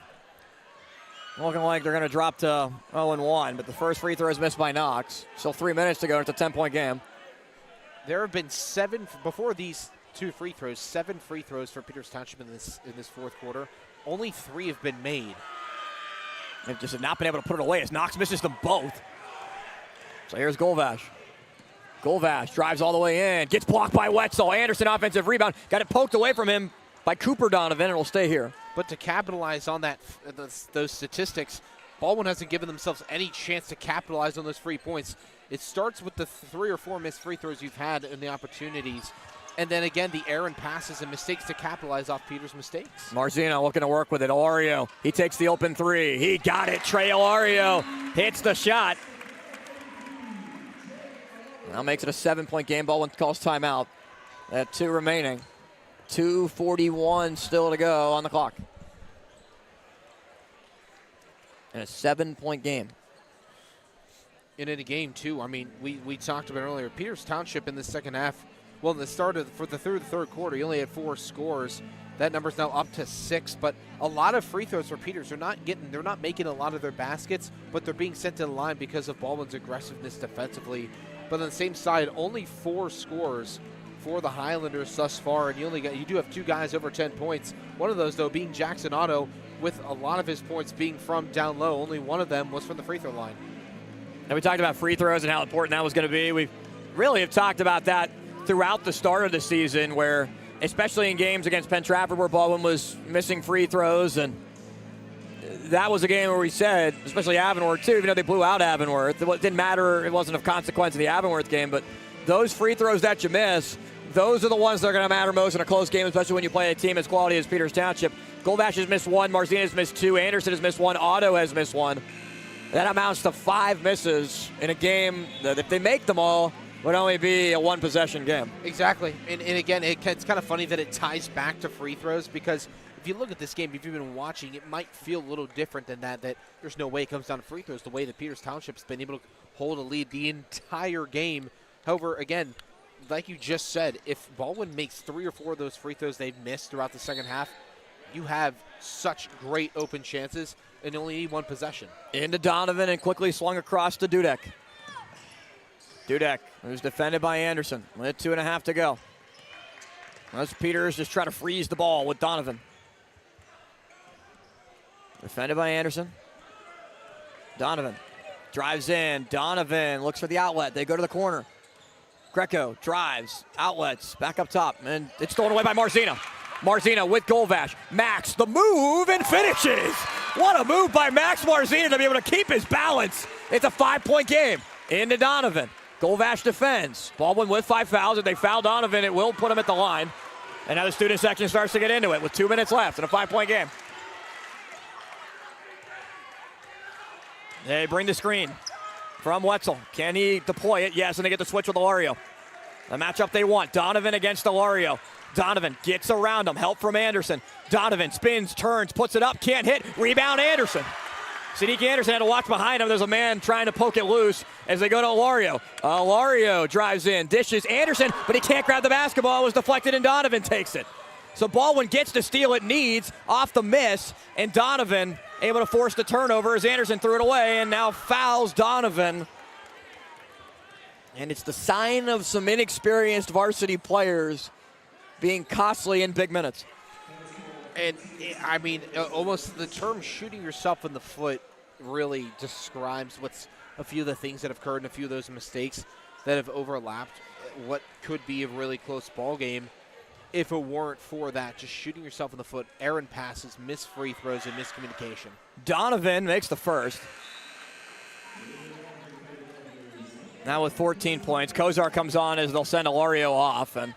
looking like they're going to drop to 0-1, but the first free throw is missed by Knox. Still 3 minutes to go. It's a 10-point game. There have been 7, before these 2 free throws, 7 free throws for Peters Township in this fourth quarter. Only 3 have been made. They've just not been able to put it away as Knox misses them both. So here's Golvash. Golvash drives all the way in, gets blocked by Wetzel. Anderson offensive rebound, got it poked away from him by Cooper Donovan, and it'll stay here. But to capitalize on those statistics, Baldwin hasn't given themselves any chance to capitalize on those free points. It starts with the 3 or 4 missed free throws you've had in the opportunities. And then again, the errant passes and mistakes to capitalize off Peters' mistakes. Marzina looking to work with it. Ilario, he takes the open 3. He got it. Trey Ilario hits the shot. Now makes it a 7-point game. Baldwin calls timeout at 2 remaining. 2:41 still to go on the clock. And a 7-point game. And in a game, too, I mean, we talked about earlier, Peters Township in the second half, well, in the start of through the third quarter, he only had 4 scores. That number's now up to 6, but a lot of free throws for Peters. They're not making a lot of their baskets, but they're being sent to the line because of Baldwin's aggressiveness defensively. But on the same side, only 4 scores for the Highlanders thus far, and you do have 2 guys over 10 points. One of those, though, being Jackson Otto, with a lot of his points being from down low. Only one of them was from the free throw line. And we talked about free throws and how important that was going to be. We really have talked about that throughout the start of the season, where, especially in games against Penn Trafford, where Baldwin was missing free throws, and that was a game where we said, especially Avonworth too, even though they blew out Avonworth, it didn't matter, it wasn't of consequence in the Avonworth game, but those free throws that you miss, those are the ones that are going to matter most in a close game, especially when you play a team as quality as Peters Township. Goldvash has missed 1, Marzina has missed 2, Anderson has missed 1, Otto has missed 1. That amounts to 5 misses in a game that, if they make them all, would only be a 1-possession game. Exactly. And again, it's kind of funny that it ties back to free throws, because if you look at this game, if you've been watching, it might feel a little different than that there's no way it comes down to free throws, the way that Peters Township's been able to hold a lead the entire game. However, again, like you just said, if Baldwin makes 3 or 4 of those free throws they've missed throughout the second half, you have such great open chances and only need 1 possession. Into Donovan and quickly swung across to Dudek. Dudek, who's defended by Anderson, with 2.5 to go. That's Peters just trying to freeze the ball with Donovan. Defended by Anderson. Donovan drives in. Donovan looks for the outlet. They go to the corner. Greco drives, outlets, back up top, and it's stolen away by Marzina. Marzina with Goldvash. Max, the move, and finishes. What a move by Max Marzina to be able to keep his balance. It's a 5-point game. Into Donovan. Goldvash defends. Baldwin with 5 fouls. If they foul Donovan, it will put him at the line. And now the student section starts to get into it with 2 minutes left in a 5-point game. They bring the screen from Wetzel. Can he deploy it? Yes, and they get the switch with Ilario. The matchup they want. Donovan against Ilario. Donovan gets around him. Help from Anderson. Donovan spins, turns, puts it up, can't hit. Rebound Anderson. Sadiq Anderson had to watch behind him. There's a man trying to poke it loose as they go to Ilario. Ilario drives in, dishes Anderson, but he can't grab the basketball. It was deflected, and Donovan takes it. So Baldwin gets the steal it needs off the miss, and Donovan able to force the turnover as Anderson threw it away and now fouls Donovan. And it's the sign of some inexperienced varsity players being costly in big minutes. And, I mean, almost the term shooting yourself in the foot really describes what's a few of the things that have occurred and a few of those mistakes that have overlapped what could be a really close ball game if it weren't for that. Just shooting yourself in the foot, errant passes, missed free throws, and miscommunication. Donovan makes the first. Now with 14 points, Kozar comes on as they'll send Ilario off, and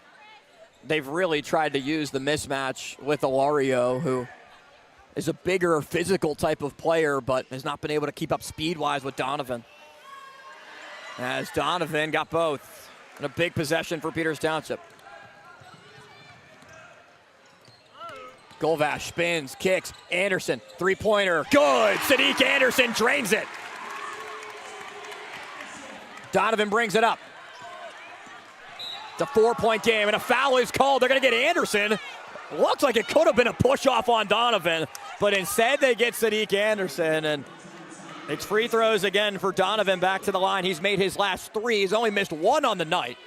they've really tried to use the mismatch with Ilario, who is a bigger physical type of player, but has not been able to keep up speed-wise with Donovan. As Donovan got both in a big possession for Peters Township. Goldvash spins, kicks, Anderson, three-pointer, good! Sadiq Anderson drains it. Donovan brings it up. It's a 4-point game, and a foul is called. They're going to get Anderson. Looks like it could have been a push-off on Donovan, but instead they get Sadiq Anderson, and it's free throws again for Donovan back to the line. He's made his last 3. He's only missed 1 on the night.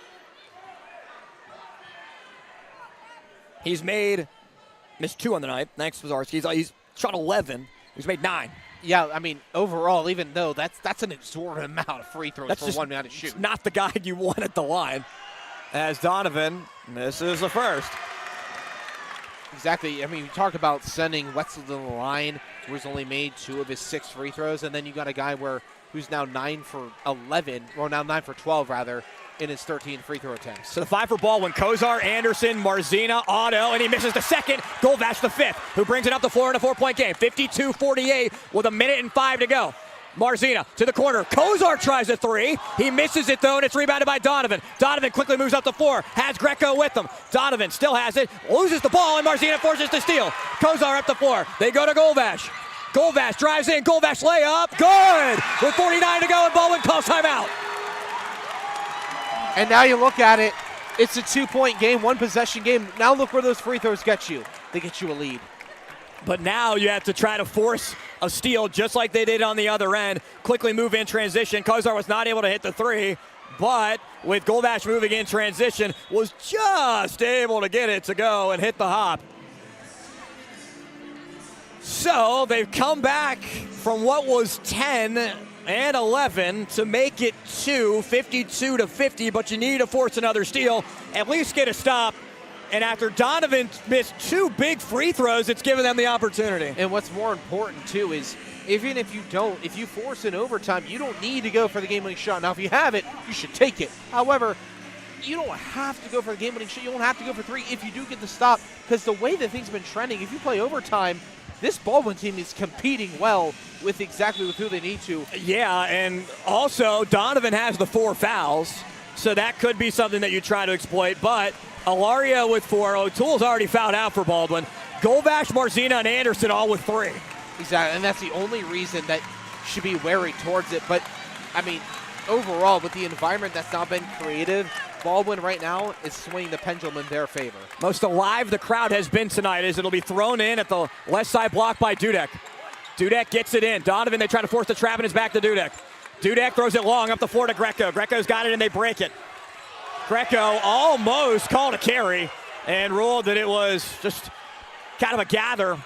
Missed 2 on the night. Thanks, Varsity. He's shot 11. He's made 9. Yeah, I mean, overall, even though that's an exorbitant amount of free throws for one man to shoot. Not the guy you want at the line. As Donovan misses the first. Exactly. I mean, we talk about sending Wetzel to the line, where he's only made 2 of his 6 free throws, and then you got a guy who's now 9 for 11, or now 9 for 12 rather, in his 13 free throw attempts. So the 5 for Baldwin: Kozar, Anderson, Marzina, Otto, and he misses the second. Goldvash the 5th, who brings it up the floor in a 4-point game. 52-48 with 1 minute and 5 to go. Marzina to the corner. Kozar tries a three. He misses it, though, and it's rebounded by Donovan. Donovan quickly moves up the floor. Has Greco with him. Donovan still has it. Loses the ball, and Marzina forces to steal. Kozar up the floor. They go to Golvash. Golvash drives in. Golvash layup. Good! With 49 to go, and Baldwin calls timeout. And now you look at it. It's a 2-point game, 1-possession game. Now look where those free throws get you. They get you a lead. But now you have to try to force a steal just like they did on the other end. Quickly move in transition. Kozar was not able to hit the three, but with Golvash moving in transition, was just able to get it to go and hit the hop. So they've come back from what was 10 and 11 to make it 52 to 50, but you need to force another steal, at least get a stop. And after Donovan missed 2 big free throws, it's given them the opportunity. And what's more important, too, is even if you force an overtime, you don't need to go for the game-winning shot. Now, if you have it, you should take it. However, you don't have to go for the game-winning shot. You don't have to go for 3 if you do get the stop, because the way that things have been trending, if you play overtime, this Baldwin team is competing well with who they need to. Yeah, and also Donovan has the 4 fouls, so that could be something that you try to exploit, but Alaria with 4. O'Toole's already fouled out for Baldwin. Golvash, Marzina, and Anderson all with 3. Exactly, and that's the only reason that should be wary towards it. But, I mean, overall, with the environment that's now been creative, Baldwin right now is swinging the pendulum in their favor. Most alive the crowd has been tonight as it'll be thrown in at the left side block by Dudek. Dudek gets it in. Donovan, they try to force the trap, and it's back to Dudek. Dudek throws it long up the floor to Greco. Greco's got it, and they break it. Greco almost called a carry and ruled that it was just kind of a gather.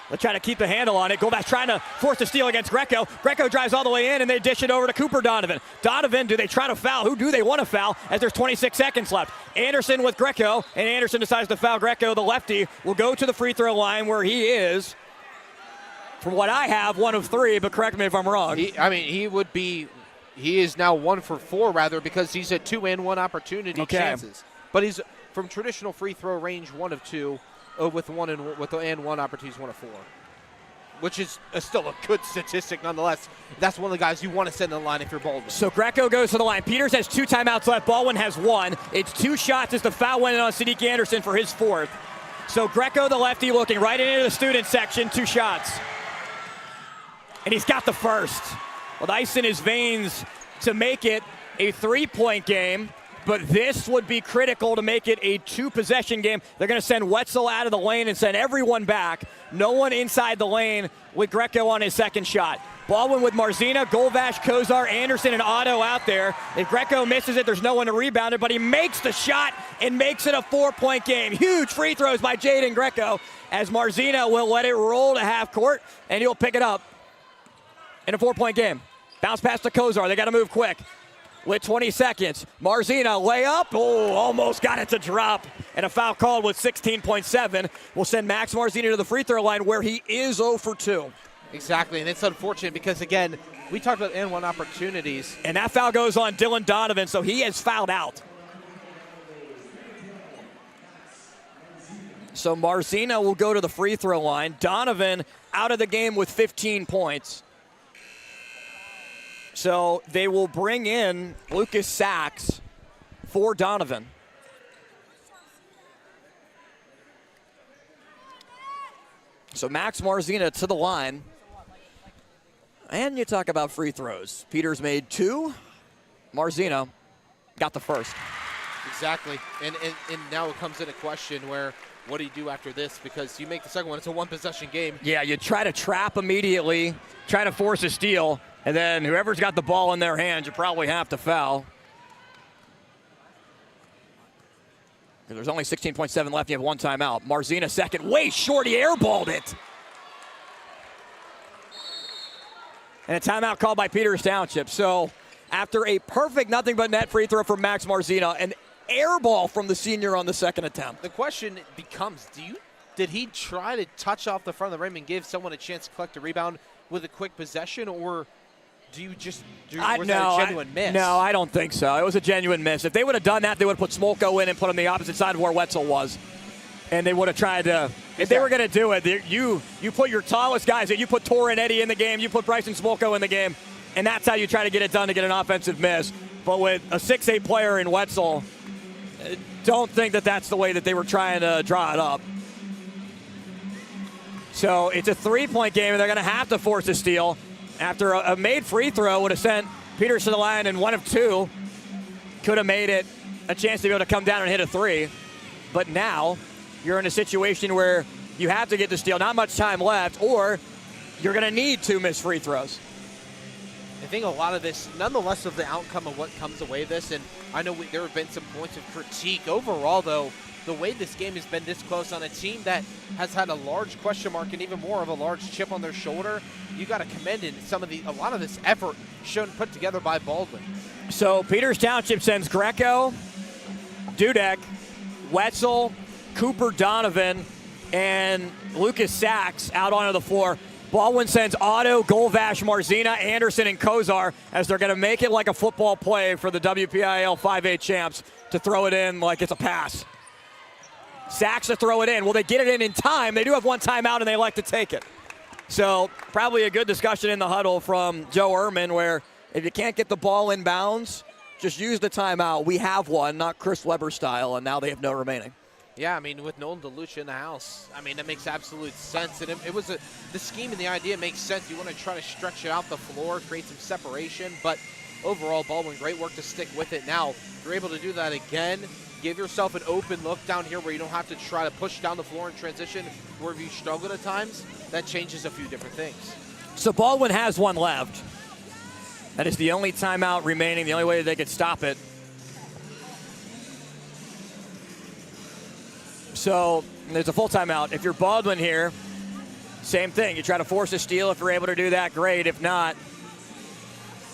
They're trying to keep the handle on it. Golvash trying to force the steal against Greco. Greco drives all the way in, and they dish it over to Cooper Donovan. Donovan, do they try to foul? Who do they want to foul as there's 26 seconds left? Anderson with Greco, and Anderson decides to foul Greco. The lefty will go to the free throw line where he is, from what I have, 1 of 3, but correct me if I'm wrong. He is now 1 for 4, rather, because he's at 2-and-1 opportunity chances. But he's from traditional free throw range 1 of 2, with the and 1 opportunities 1 of 4, which is still a good statistic nonetheless. That's one of the guys you want to send in the line if you're Baldwin. So Greco goes to the line. Peters has 2 timeouts left. Baldwin has 1. It's 2 shots as the foul went in on Sadiq Anderson for his 4th. So Greco, the lefty, looking right into the student section. 2 shots. And he's got the first. With ice in his veins to make it a 3-point game, but this would be critical to make it a 2-possession game. They're going to send Wetzel out of the lane and send everyone back. No one inside the lane with Greco on his second shot. Baldwin with Marzina, Golvash, Kozar, Anderson, and Otto out there. If Greco misses it, there's no one to rebound it, but he makes the shot and makes it a 4-point game. Huge free throws by Jaden Greco as Marzina will let it roll to half court, and he'll pick it up in a 4-point game. Bounce pass to Kozar. They got to move quick. With 20 seconds, Marzina layup. Oh, almost got it to drop. And a foul called with 16.7 will send Max Marzina to the free throw line where he is 0 for 2. Exactly, and it's unfortunate because, again, we talked about N1 opportunities. And that foul goes on Dylan Donovan, so he has fouled out. So Marzina will go to the free throw line. Donovan out of the game with 15 points. So they will bring in Lucas Sachs for Donovan. So Max Marzina to the line. And you talk about free throws. Peters made 2. Marzina got the first. Exactly. And now it comes in a question where, what do you do after this? Because you make the second one, it's a 1-possession game. Yeah, you try to trap immediately, try to force a steal, and then whoever's got the ball in their hands, you probably have to foul. There's only 16.7 left. You have 1 timeout. Marzina second. Way short. He airballed it. And a timeout called by Peters Township. So after a perfect nothing but net free throw from Max Marzina, an air ball from the senior on the second attempt. The question becomes, did he try to touch off the front of the rim and give someone a chance to collect a rebound with a quick possession, or was that a genuine miss? No, I don't think so. It was a genuine miss. If they would have done that, they would have put Smolko in and put him on the opposite side of where Wetzel was. and they would have tried to. If they were going to do it, you put your tallest guys in. You put Tor and Eddie in the game. You put Bryson Smolko in the game, and that's how you try to get it done to get an offensive miss. But with a 6'8" player in Wetzel, don't think that that's the way that they were trying to draw it up. So it's a 3-point game, and they're going to have to force a steal. After a made free throw would have sent Peters to the line, and 1 of 2 could have made it a chance to be able to come down and hit a 3. But now you're in a situation where you have to get the steal. Not much time left, or you're going to need 2 missed free throws. I think a lot of this, nonetheless, of the outcome of what comes away of this, and I know there have been some points of critique. Overall, though, the way this game has been this close on a team that has had a large question mark and even more of a large chip on their shoulder, you got to commend in a lot of this effort put together by Baldwin. So Peters Township sends Greco, Dudek, Wetzel, Cooper Donovan, and Lucas Sachs out onto the floor. Baldwin sends Otto, Golvash, Marzina, Anderson, and Kozar as they're going to make it like a football play for the WPIAL 5A champs to throw it in like it's a pass. Sachs to throw it in. Will they get it in time? They do have 1 timeout, and they like to take it. So probably a good discussion in the huddle from Joe Ehrman where if you can't get the ball in bounds, just use the timeout. We have one, not Chris Webber style, and now they have no remaining. Yeah, I mean, with Nolan DeLucia in the house, I mean, that makes absolute sense. And it was the scheme and the idea makes sense. You want to try to stretch it out the floor, create some separation. But overall, Baldwin, great work to stick with it. Now, you're able to do that again. Give yourself an open look down here where you don't have to try to push down the floor in transition wherever you struggle at times. That changes a few different things. So Baldwin has 1 left. That is the only timeout remaining, the only way they could stop it. So there's a full timeout. If you're Baldwin here, same thing. You try to force a steal. If you're able to do that, great. If not,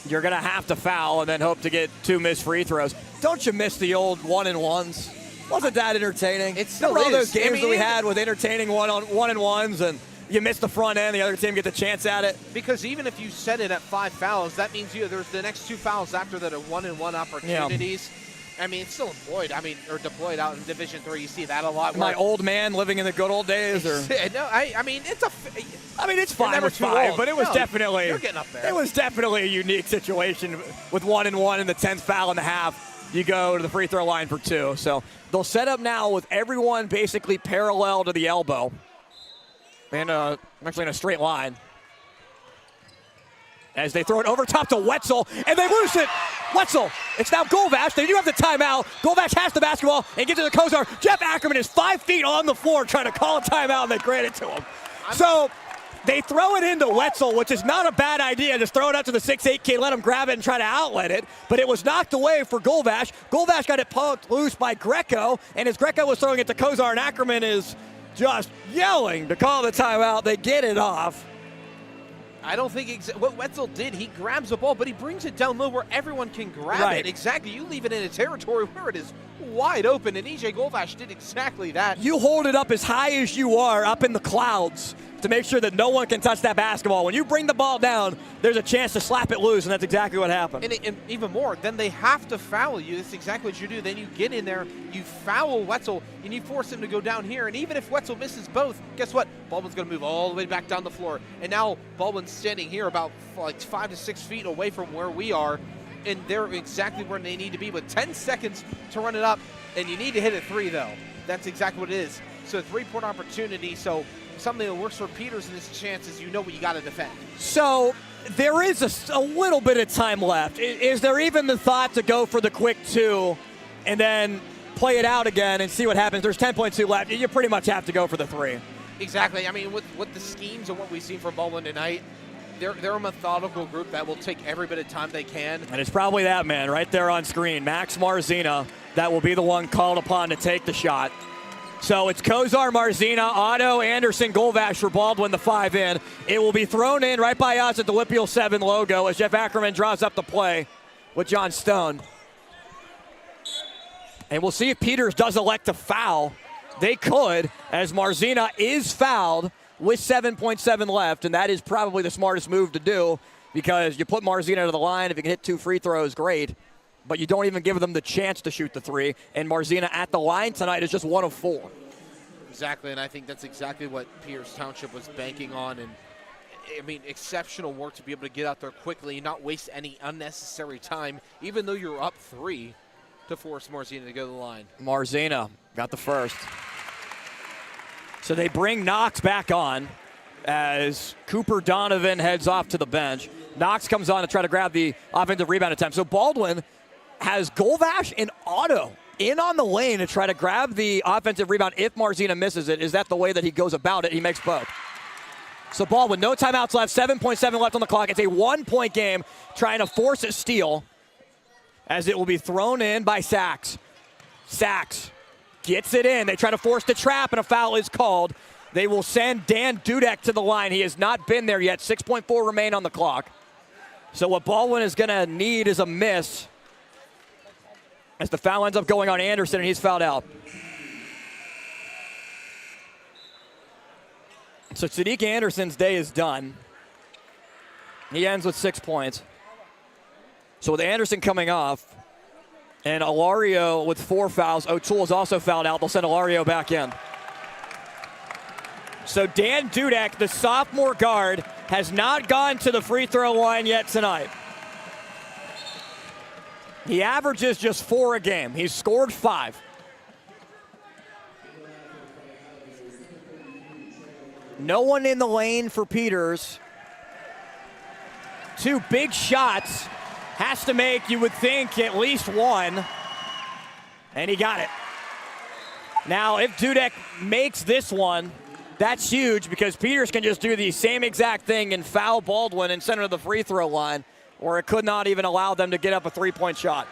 you're going to have to foul and then hope to get 2 missed free throws. Don't you miss the old 1-and-1s? Wasn't that entertaining? Remember all those games that we had with entertaining 1-and-1s and you miss the front end, the other team gets a chance at it? Because even if you set it at 5 fouls, that means there's the next 2 fouls after that are 1-and-1 opportunities. Yeah. I mean, it's still employed. or deployed out in Division III. You see that a lot. My old man living in the good old days, or no? I mean, it's fine with 5, but it was definitely you're getting up there. It was definitely a unique situation with 1-and-1 in the 10th foul in the half. You go to the free throw line for 2. So they'll set up now with everyone basically parallel to the elbow, and actually in a straight line. As they throw it over top to Wetzel, and they lose it. Wetzel, it's now Golvash. They do have the timeout. Golvash has the basketball and gets it to Kozar. Jeff Ackerman is 5 feet on the floor trying to call a timeout, and they grant it to him. So they throw it into Wetzel, which is not a bad idea. Just throw it out to the 6'8" kid, let him grab it and try to outlet it. But it was knocked away for Golvash. Golvash got it poked loose by Greco, and as Greco was throwing it to Kozar, and Ackerman is just yelling to call the timeout. They get it off. I don't think what Wetzel did, he grabs the ball, but he brings it down low where everyone can grab it. Exactly. You leave it in a territory where it is wide open, and EJ Golvash did exactly that. You hold it up as high as you are, up in the clouds, to make sure that no one can touch that basketball. When you bring the ball down, there's a chance to slap it loose, and that's exactly what happened. And even more, then they have to foul you. That's exactly what you do. Then you get in there, you foul Wetzel, and you force him to go down here. And even if Wetzel misses both, guess what? Baldwin's going to move all the way back down the floor. And now Baldwin's standing here about 5 to 6 feet away from where we are, and they're exactly where they need to be with 10 seconds to run it up. And you need to hit a 3, though. That's exactly what it is. So a 3-point opportunity. So something that works for Peters in this chance is you know what you got to defend. So there is a little bit of time left. Is there even the thought to go for the quick 2 and then play it out again and see what happens? There's 10.2 left. You pretty much have to go for the 3. Exactly. I mean, with the schemes and what we've seen from Baldwin tonight, they're a methodical group that will take every bit of time they can. And it's probably that man right there on screen, Max Marzina, that will be the one called upon to take the shot. So it's Kozar, Marzina, Otto, Anderson, Golvash for Baldwin, the 5 in. It will be thrown in right by us at the WPIAL 7 logo as Jeff Ackerman draws up the play with John Stone. And we'll see if Peters does elect to foul. They could, as Marzina is fouled with 7.7 left, and that is probably the smartest move to do because you put Marzina to the line. If you can hit 2 free throws, great. But you don't even give them the chance to shoot the 3. And Marzina at the line tonight is just 1 of 4. Exactly, and I think that's exactly what Peters Township was banking on. And I mean, exceptional work to be able to get out there quickly and not waste any unnecessary time, even though you're up 3, to force Marzina to go to the line. Marzina got the first. So they bring Knox back on as Cooper Donovan heads off to the bench. Knox comes on to try to grab the offensive rebound attempt. So Baldwin has Golvash and Otto in on the lane to try to grab the offensive rebound if Marzina misses it. Is that the way that he goes about it? He makes both. So Baldwin, no timeouts left, 7.7 left on the clock. It's a 1-point game, trying to force a steal as it will be thrown in by Sachs. Sachs gets it in. They try to force the trap, and a foul is called. They will send Dan Dudek to the line. He has not been there yet. 6.4 remain on the clock. So what Baldwin is going to need is a miss as the foul ends up going on Anderson, and he's fouled out. So Sadiq Anderson's day is done. He ends with 6 points. So with Anderson coming off and Alario with 4 fouls, O'Toole is also fouled out. They'll send Alario back in. So Dan Dudek, the sophomore guard, has not gone to the free throw line yet tonight. He averages just 4 a game. He's scored 5. No one in the lane for Peters. 2 big shots. Has to make, you would think, at least 1. And he got it. Now, if Dudek makes this one, that's huge because Peters can just do the same exact thing and foul Baldwin and send him to the free throw line, or it could not even allow them to get up a 3-point shot.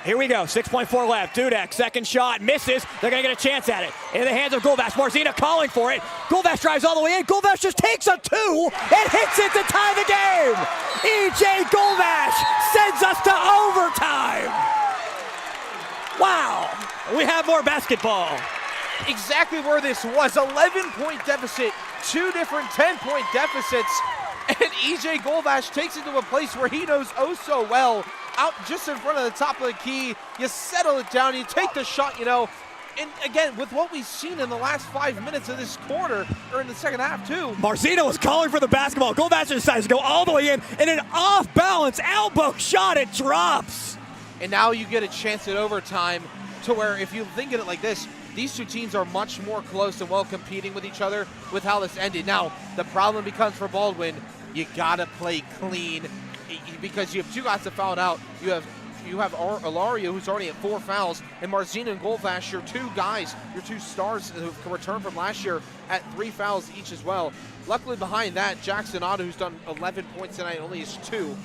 Here we go, 6.4 left. Dudek, second shot, misses. They're going to get a chance at it. In the hands of Golvash. Marzina calling for it. Golvash drives all the way in. Golvash just takes a 2 and hits it to tie the game. E.J. Golvash sends us to overtime. Wow, we have more basketball. Exactly where this was, 11-point deficit, 2 different 10-point deficits, and E.J. Golvash takes it to a place where he knows oh so well. Out just in front of the top of the key, you settle it down, you take the shot, and again, with what we've seen in the last 5 minutes of this quarter, or in the second half too. Marzino was calling for the basketball. Golvash decides to go all the way in, and an off-balance elbow shot, it drops. And now you get a chance at overtime to where, if you think of it like this, these 2 teams are much more close and well competing with each other with how this ended. Now, the problem becomes for Baldwin, you gotta play clean because you have 2 guys that fouled out. You have Alario, who's already at 4 fouls, and Marzina and Golvash, your 2 guys, your 2 stars who can return from last year at 3 fouls each as well. Luckily behind that, Jackson Otto, who's done 11 points tonight, only has 2.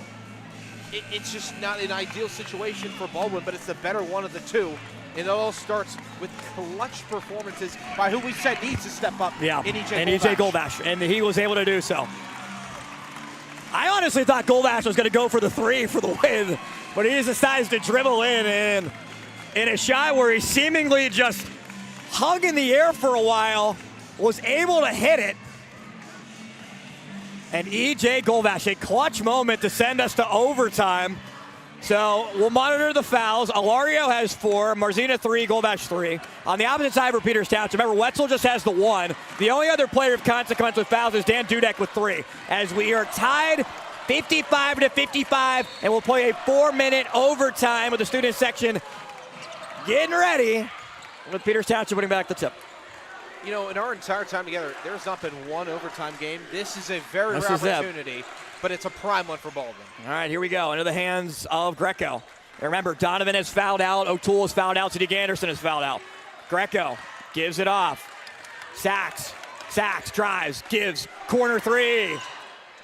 It's just not an ideal situation for Baldwin, but it's the better one of the 2. And it all starts with clutch performances by who we said needs to step up. Yeah, in E.J. Golvash, and he was able to do so. I honestly thought Golvash was going to go for the 3 for the win, but he just decides to dribble in, and in a shot where he seemingly just hung in the air for a while, was able to hit it. And E.J. Golvash, a clutch moment to send us to overtime. So we'll monitor the fouls. Alario has 4, Marzina 3, Golvash 3. On the opposite side for Peters Township, remember Wetzel just has the 1. The only other player of consequence with fouls is Dan Dudek with 3. As we are tied 55-55, and we'll play a 4-minute overtime with the student section getting ready with Peters Township putting back the tip. In our entire time together, there's not been 1 overtime game. This is a very rare opportunity. But it's a prime one for Baldwin. All right, here we go. Into the hands of Greco. And remember, Donovan has fouled out. O'Toole has fouled out. Sadiq Anderson has fouled out. Greco gives it off. Sachs drives, gives corner 3.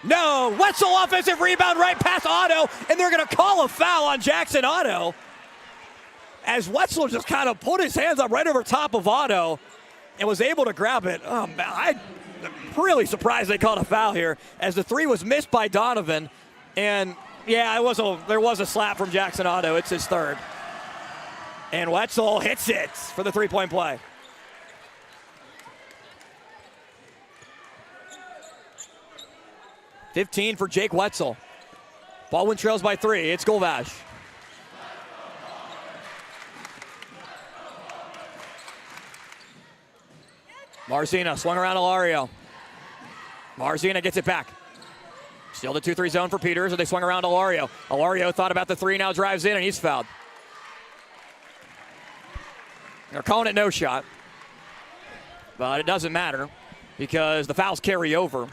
No, Wetzel offensive rebound right past Otto, and they're going to call a foul on Jackson Otto as Wetzel just kind of put his hands up right over top of Otto and was able to grab it. Oh, man, I'm really surprised they called a foul here as the 3 was missed by Donovan. And, yeah, there was a slap from Jackson Otto. It's his 3rd. And Wetzel hits it for the 3-point play. .15 for Jake Wetzel. Baldwin trails by 3. It's Golvash. Marzina swung around Ilario. Marzina gets it back. Still the 2-3 zone for Peters, and they swung around Ilario. Ilario thought about the three, now drives in, and he's fouled. They're calling it no shot, but it doesn't matter because the fouls carry over.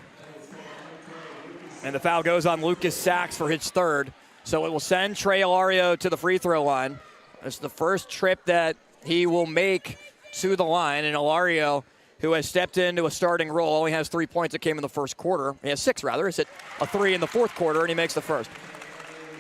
And the foul goes on Lucas Sachs for his third. So it will send Trey Ilario to the free throw line. It's the first trip that he will make to the line. And Ilario, who has stepped into a starting role, only has 3 points that came in the first quarter. He has 6, rather. He's hit a 3 in the fourth quarter, and he makes the first.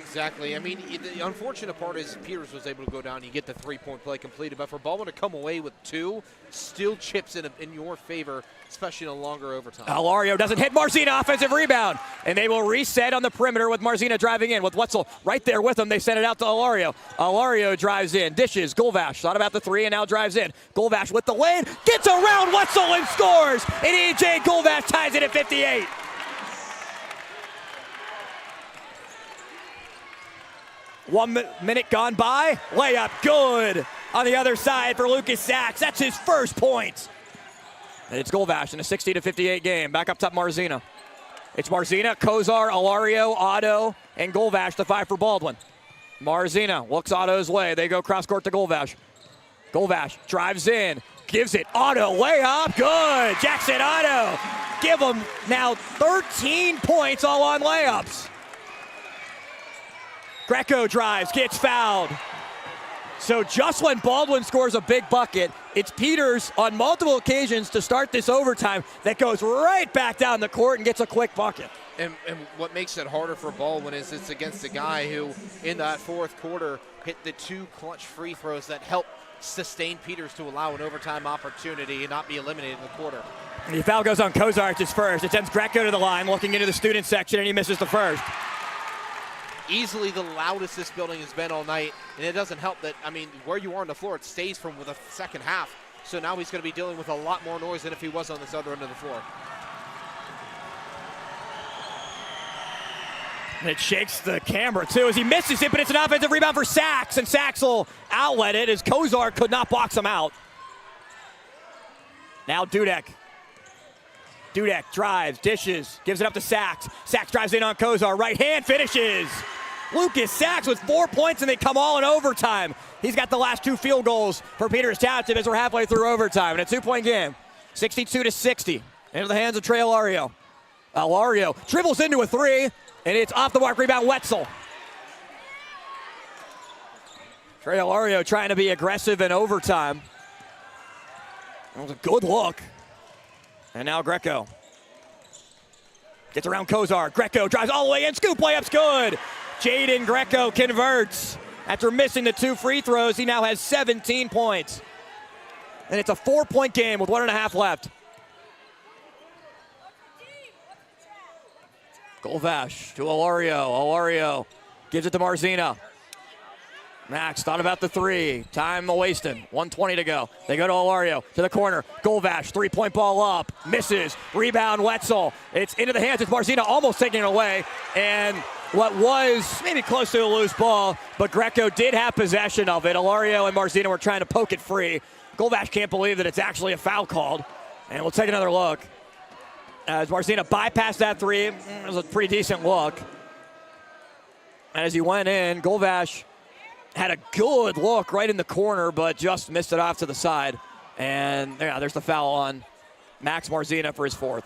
Exactly. I mean, the unfortunate part is Peters was able to go down and get the three-point play completed. But for Baldwin to come away with 2, still chips in your favor, especially in a longer overtime. Ilario doesn't hit Marzina, offensive rebound. And they will reset on the perimeter with Marzina driving in. With Wetzel right there with him, they send it out to Ilario. Ilario drives in, dishes. Golvash thought about the 3 and now drives in. Golvash with the lane, gets around Wetzel and scores. And E.J. Golvash ties it at 58. One minute gone by. Layup good on the other side for Lucas Sachs. That's his first point. And it's Golvash in a 60-58 game. Back up top, Marzina. It's Marzina, Kozar, Ilario, Otto, and Golvash, the 5 for Baldwin. Marzina looks Otto's way. They go cross court to Golvash. Golvash drives in, gives it. Otto, layup, good. Jackson Otto. Give him now 13 points all on layups. Greco drives, gets fouled. So just when Baldwin scores a big bucket, it's Peters on multiple occasions to start this overtime that goes right back down the court and gets a quick bucket. And what makes it harder for Baldwin is it's against a guy who, in that fourth quarter, hit the 2 clutch free throws that helped sustain Peters to allow an overtime opportunity and not be eliminated in the quarter. And the foul goes on Kozar, his first. It sends Greco to the line, looking into the student section, and he misses the first. Easily the loudest this building has been all night, and it doesn't help that, I mean, where you are on the floor, it stays from the second half. So now he's going to be dealing with a lot more noise than if he was on this other end of the floor. And it shakes the camera, too, as he misses it, but it's an offensive rebound for Sachs, and Sachs will outlet it as Kozar could not box him out. Now Dudek. Dudek drives, dishes, gives it up to Sachs. Sachs drives in on Kozar, right hand, finishes. Lucas Sachs with 4 points, and they come all in overtime. He's got the last 2 field goals for Peters Township as we're halfway through overtime. And a 2-point game, 62-60. Into the hands of Trey Ilario. Ilario dribbles into a 3, and it's off the mark, rebound Wetzel. Trey Ilario trying to be aggressive in overtime. That was a good look. And now Greco gets around Kozar. Greco drives all the way in. Scoop layup's good. Jaden Greco converts. After missing the 2 free throws, he now has 17 points. And it's a 4-point game with 1.5 left. Golvash to Ilario. Ilario gives it to Marzina. Max thought about the 3. Time wasted. 1:20 to go. They go to Ilario to the corner. Golvash, 3-point ball up. Misses. Rebound Wetzel. It's into the hands of Marzina, almost taking it away. And what was maybe close to a loose ball, but Greco did have possession of it. Ilario and Marzina were trying to poke it free. Golvash can't believe that it's actually a foul called. And we'll take another look. As Marzina bypassed that 3, it was a pretty decent look. And as he went in, Golvash had a good look right in the corner, but just missed it off to the side. And yeah, there's the foul on Max Marzina for his 4th.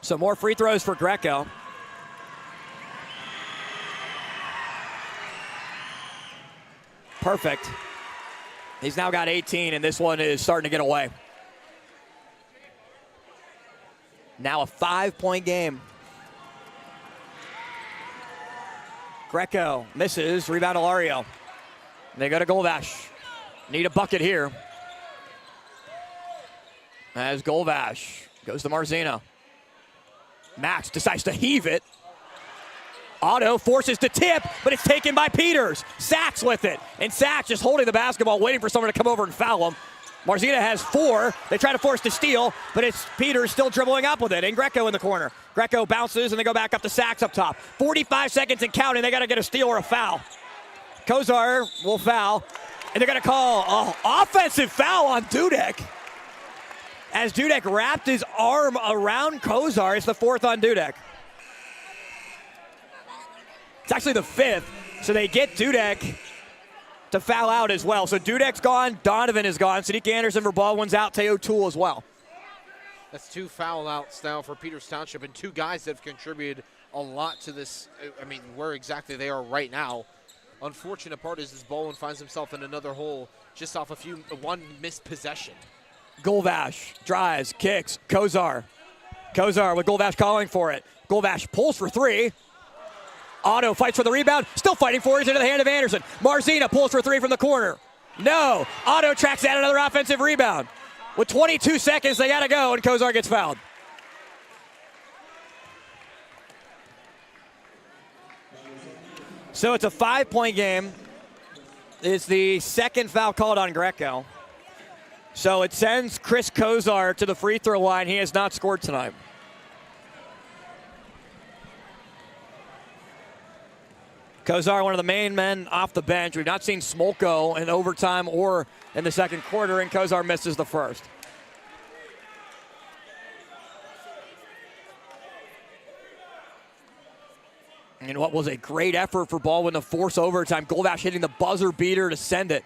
So more free throws for Greco. Perfect. He's now got 18, and this one is starting to get away. Now a 5-point game. Greco misses, rebound Ilario. They go to Golvash. Need a bucket here. As Golvash goes to Marzina. Max decides to heave it. Otto forces the tip, but it's taken by Peters. Sachs with it. And Sachs just holding the basketball, waiting for someone to come over and foul him. Marzina has 4. They try to force the steal, but it's Peters still dribbling up with it. And Greco in the corner. Greco bounces, and they go back up to Sachs up top. 45 seconds and counting. They got to get a steal or a foul. Kozar will foul, and they're going to call an offensive foul on Dudek. as Dudek wrapped his arm around Kozar. It's the 4th on Dudek. It's actually the 5th, so they get Dudek to foul out as well. So Dudek's gone, Donovan is gone, Sadiq Anderson for Baldwin's out, Teo Toole as well. That's 2 foul outs now for Peters Township, and 2 guys that have contributed a lot to this. I mean, where exactly they are right now. Unfortunate part is Baldwin finds himself in another hole just off one missed possession. Golvash drives, kicks, Kozar. Kozar with Golvash calling for it. Golvash pulls for 3. Otto fights for the rebound, still fighting for it, into the hand of Anderson. Marzina pulls for 3 from the corner. No, Otto tracks down another offensive rebound. With 22 seconds, they gotta go, and Kozar gets fouled. So it's a 5-point game. It's the 2nd foul called on Greco. So it sends Chris Kozar to the free throw line. He has not scored tonight. Kozar, one of the main men off the bench. We've not seen Smolko in overtime or in the 2nd quarter, and Kozar misses the 1st. And what was a great effort for Baldwin to force overtime. Golvash hitting the buzzer beater to send it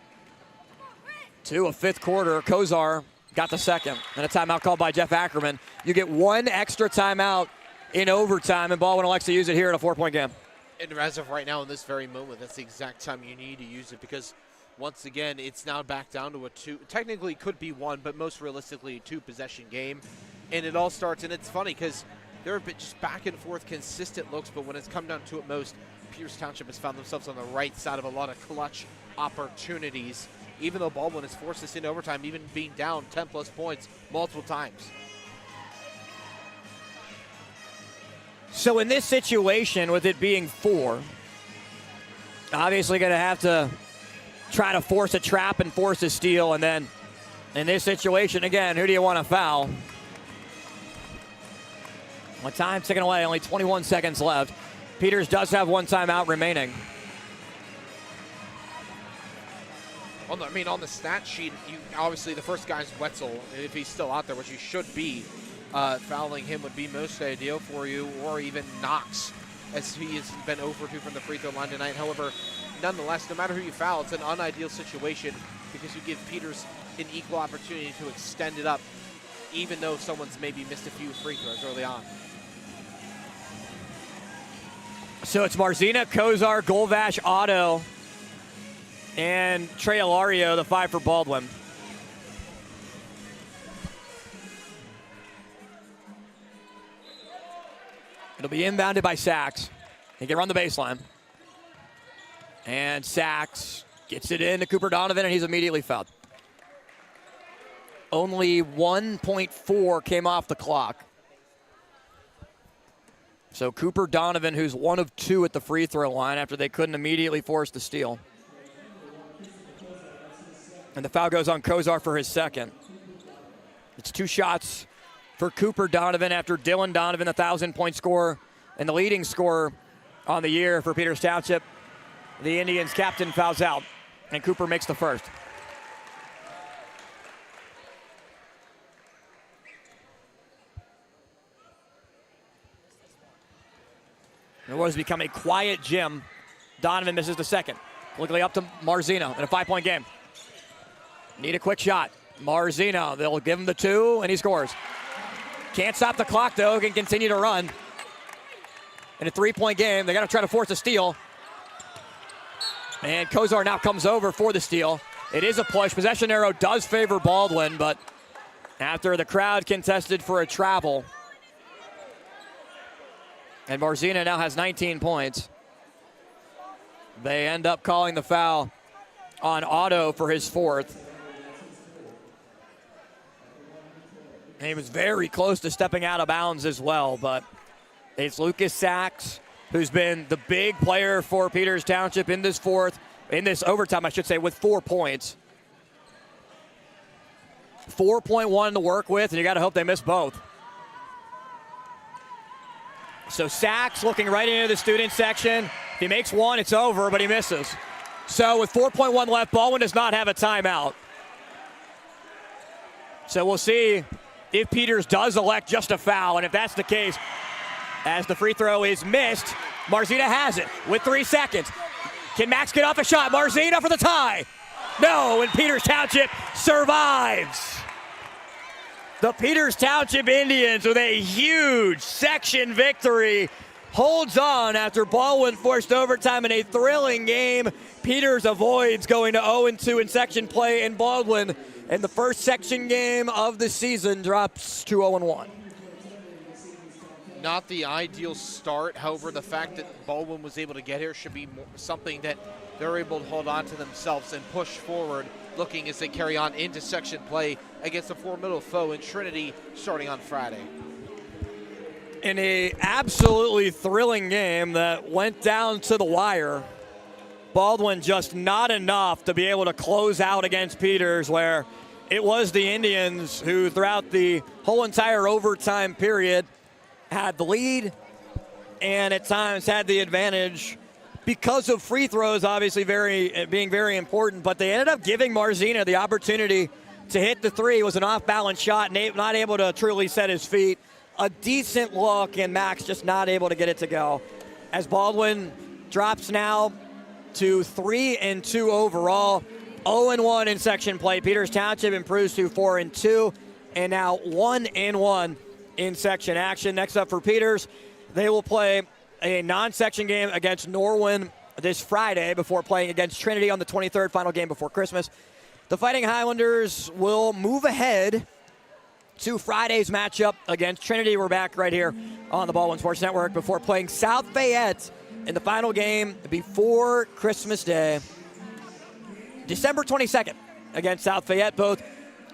to a 5th quarter. Kozar got the 2nd, and a timeout called by Jeff Ackerman. You get 1 extra timeout in overtime, and Baldwin elects to use it here in a 4-point game. And as of right now, in this very moment, that's the exact time you need to use it, because once again, it's now back down to a 2. Technically, could be 1, but most realistically, a 2-possession game. And it all starts, and it's funny because there have been just back and forth consistent looks, but when it's come down to it most, Peters Township has found themselves on the right side of a lot of clutch opportunities, even though Baldwin has forced this into overtime, even being down 10-plus points multiple times. So in this situation, with it being 4, obviously going to have to try to force a trap and force a steal. And then in this situation, again, who do you want to foul? Well, time ticking away, only 21 seconds left. Peters does have 1 timeout remaining. On the stat sheet, obviously the first guy's Wetzel, if he's still out there, which he should be. Fouling him would be most ideal for you, or even Knox, as he has been 0 for 2 from the free throw line tonight. However, nonetheless, no matter who you foul, it's an unideal situation because you give Peters an equal opportunity to extend it up, even though someone's maybe missed a few free throws early on. So it's Marzina, Kozar, Golvash, Otto, and Trey Ilario, the 5 for Baldwin. It'll be inbounded by Sachs. He can run the baseline. And Sachs gets it in to Cooper Donovan, and he's immediately fouled. Only 1.4 came off the clock. So Cooper Donovan, who's 1 of 2 at the free throw line after they couldn't immediately force the steal. And the foul goes on Kozar for his 2nd. It's 2 shots for Cooper Donovan after Dylan Donovan, the 1,000-point scorer and the leading scorer on the year for Peters Township. The Indians captain fouls out, and Cooper makes the 1st. It was become a quiet gym. Donovan misses the 2nd. Quickly up to Marzino in a 5-point game. Need a quick shot. Marzino, they'll give him the 2, and he scores. Can't stop the clock, though. Can continue to run. In a 3-point game, they got to try to force a steal. And Kozar now comes over for the steal. It is a push. Possession arrow does favor Baldwin, but after the crowd contested for a travel, and Marzina now has 19 points, they end up calling the foul on Otto for his 4th. And he was very close to stepping out of bounds as well, but it's Lucas Sachs, who's been the big player for Peters Township in this overtime, I should say, with 4 points. 4.1 to work with, and you got to hope they miss both. So Sachs looking right into the student section. If he makes 1, it's over, but he misses. So with 4.1 left, Baldwin does not have a timeout. So we'll see if Peters does elect just a foul. And if that's the case, as the free throw is missed, Marzina has it with 3 seconds. Can Max get off a shot? Marzina for the tie. No, and Peters Township survives. The Peters Township Indians with a huge section victory holds on after Baldwin forced overtime in a thrilling game. Peters avoids going to 0-2 in section play in Baldwin, and the first section game of the season drops to 0-1. Not the ideal start. However, the fact that Baldwin was able to get here should be something that they're able to hold on to themselves and push forward, looking as they carry on into section play against a formidable foe in Trinity starting on Friday. In a absolutely thrilling game that went down to the wire, Baldwin just not enough to be able to close out against Peters, where it was the Indians who throughout the whole entire overtime period had the lead and at times had the advantage because of free throws, obviously being very important, but they ended up giving Marzina the opportunity to hit the three. It was an off-balance shot, not able to truly set his feet. A decent look, and Max just not able to get it to go. As Baldwin drops now to 3-2 overall, 0-1 in section play. Peters Township improves to 4-2, and now 1-1 in section action. Next up for Peters, they will play a non-section game against Norwin this Friday before playing against Trinity on the 23rd, final game before Christmas. The Fighting Highlanders will move ahead to Friday's matchup against Trinity. We're back right here on the Baldwin Sports Network before playing South Fayette in the final game before Christmas Day, December 22nd against South Fayette. Both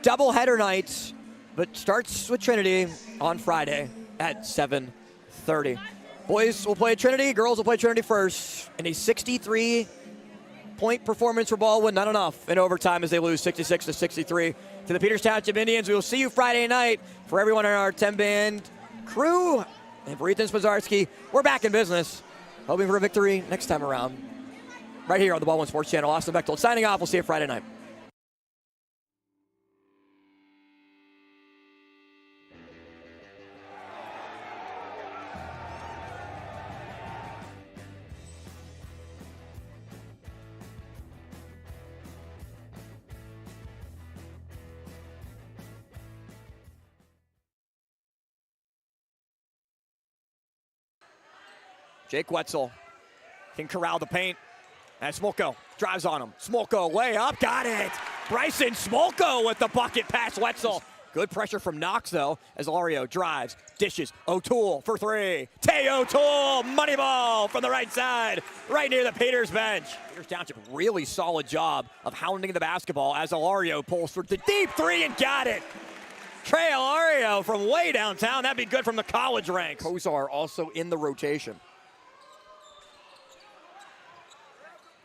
doubleheader nights, but starts with Trinity on Friday at 7:30. Boys will play Trinity, girls will play Trinity first. And a 63-point performance for Baldwin, not enough in overtime as they lose 66-63 to the Peters Township Indians. We will see you Friday night. For everyone on our 10-band crew and for Ethan Spazarski, we're back in business, hoping for a victory next time around. Right here on the Baldwin Sports Channel. Austin Bechtold signing off. We'll see you Friday night. Jake Wetzel can corral the paint. And Smolko drives on him. Smolko way up, got it. Bryson Smolko with the bucket pass Wetzel. Good pressure from Knox, though, as Lario drives, dishes. O'Toole for three. Tay O'Toole, money ball from the right side, right near the Peters bench. Peters Township, really solid job of hounding the basketball as Alario pulls for the deep three and got it. Trey Alario from way downtown. That'd be good from the college ranks. Kozar also in the rotation.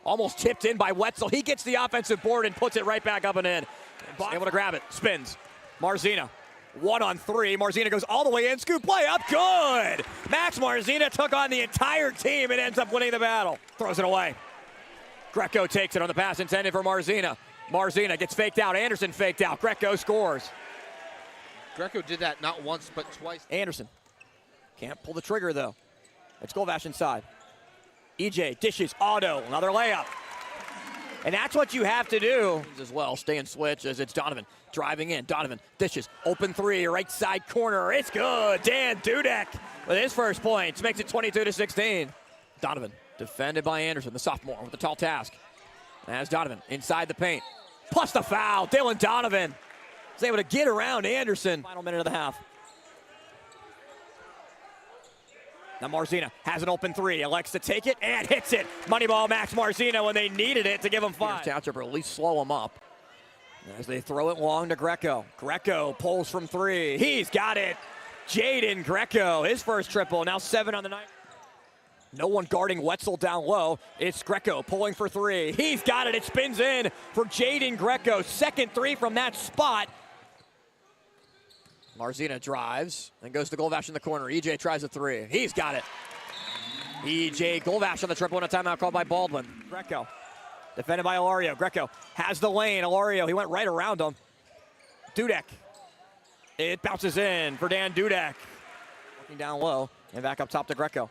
Almost tipped in by Wetzel. He gets the offensive board and puts it right back up and in. Able to grab it. Spins. Marzina. 1-on-3. Marzina goes all the way in. Scoop play up. Good. Max Marzina took on the entire team and ends up winning the battle. Throws it away. Greco takes it on the pass intended for Marzina. Marzina gets faked out. Anderson faked out. Greco scores. Greco did that not once but twice. Anderson. Can't pull the trigger, though. It's Golvash inside. EJ dishes, Otto, another layup. And that's what you have to do as well. Stay and switch as it's Donovan driving in. Donovan dishes, open three, right side corner. It's good. Dan Dudek with his first points makes it 22-16. Donovan defended by Anderson, the sophomore, with the tall task. As Donovan inside the paint. Plus the foul. Dylan Donovan is able to get around Anderson. Final minute of the half. Now Marzina has an open three, elects to take it and hits it. Moneyball Max Marzina when they needed it to give him 5. Township or at least slow him up. As they throw it long to Greco. Greco pulls from 3. He's got it. Jaden Greco, his first triple, now 7 on the night. No one guarding Wetzel down low. It's Greco pulling for 3. He's got it. It spins in for Jaden Greco. Second 3 from that spot. Marzina drives and goes to Golvash in the corner. EJ tries a 3. He's got it. EJ Golvash on the triple and a timeout called by Baldwin. Greco defended by Alario. Greco has the lane. Alario, he went right around him. Dudek It bounces in for Dan Dudek. Looking down low and back up top to Greco.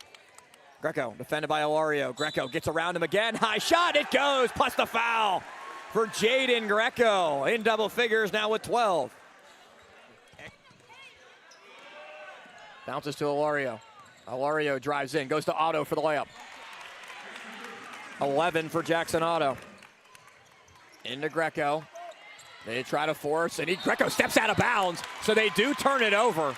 Greco defended by Ilario. Greco gets around him again. High shot, it goes, plus the foul for Jaden Greco. In double figures now with 12. Bounces to Ilario. Ilario drives in, goes to Otto for the layup. 11 for Jackson Otto. Into Greco. They try to force, and Greco steps out of bounds, so they do turn it over.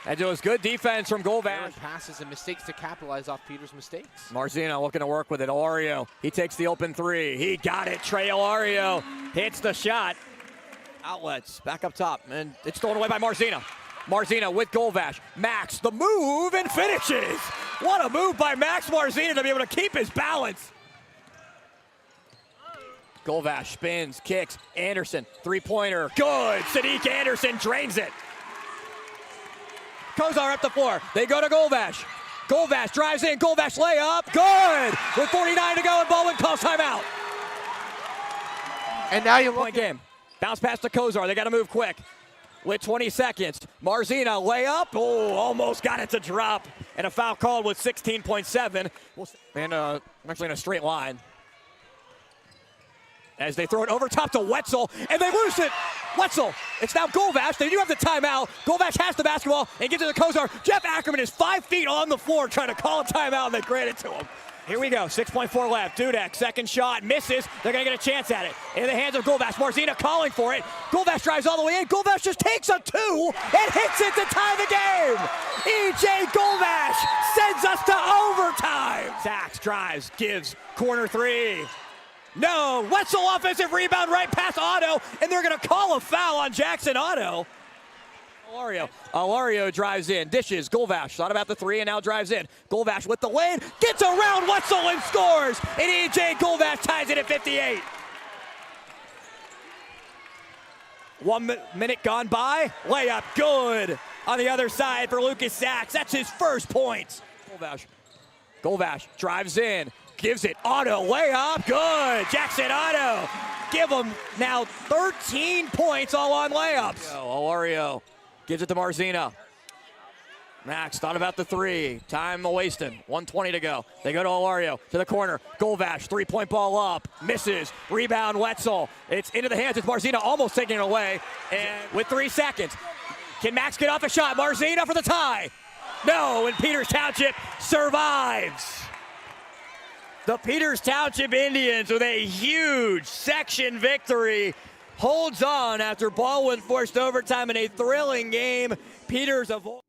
And it was good defense from Golvash. Passes and mistakes to capitalize off Peters' mistakes. Marzino looking to work with it. Ilario, he takes the open three. He got it. Trey Ilario hits the shot. Outlets, back up top, and it's stolen away by Marzino. Marzino with Golvash. Max, the move, and finishes. What a move by Max Marzino to be able to keep his balance. Golvash spins, kicks. Anderson, three-pointer, good. Sadiq Anderson drains it. Kozar up the floor. They go to Golvash. Golvash drives in. Golvash layup, good. With 49 to go, and Baldwin calls timeout. And now you look point game. Bounce pass to Kozar. They got to move quick. With 20 seconds, Marzino layup. Oh, almost got it to drop. And a foul called with 16.7. And actually in a straight line. As they throw it over top to Wetzel, and they lose it. Wetzel, it's now Golvash. They do have the timeout. Golvash has the basketball and gives it to Kozar. Jeff Ackerman is 5 feet on the floor trying to call a timeout, and they grant it to him. Here we go, 6.4 left. Dudek, second shot, misses. They're going to get a chance at it. In the hands of Golvash. Marzino calling for it. Golvash drives all the way in. Golvash just takes a two and hits it to tie the game. E.J. Golvash sends us to overtime. Sachs drives, gives, corner three. No, Wetzel offensive rebound right past Otto, and they're going to call a foul on Jackson Otto. Ilario drives in, dishes, Golvash thought about the three and now drives in. Golvash with the lane, gets around Wetzel and scores, and E.J. Golvash ties it at 58. 1 minute gone by, layup good on the other side for Lucas Sachs. That's his first points. Golvash drives in, gives it, Otto, layup, good. Jackson Otto, give him now 13 points all on layups. Ilario gives it to Marzino. Max thought about the three. Time wasting. 1:20 to go. They go to Ilario to the corner. Golvash, three-point ball up. Misses. Rebound, Wetzel. It's into the hands of Marzino, almost taking it away. And with 3 seconds, can Max get off a shot? Marzino for the tie. No, and Peters Township survives. The Peters Township Indians with a huge section victory holds on after Baldwin forced overtime in a thrilling game. Peters avoids.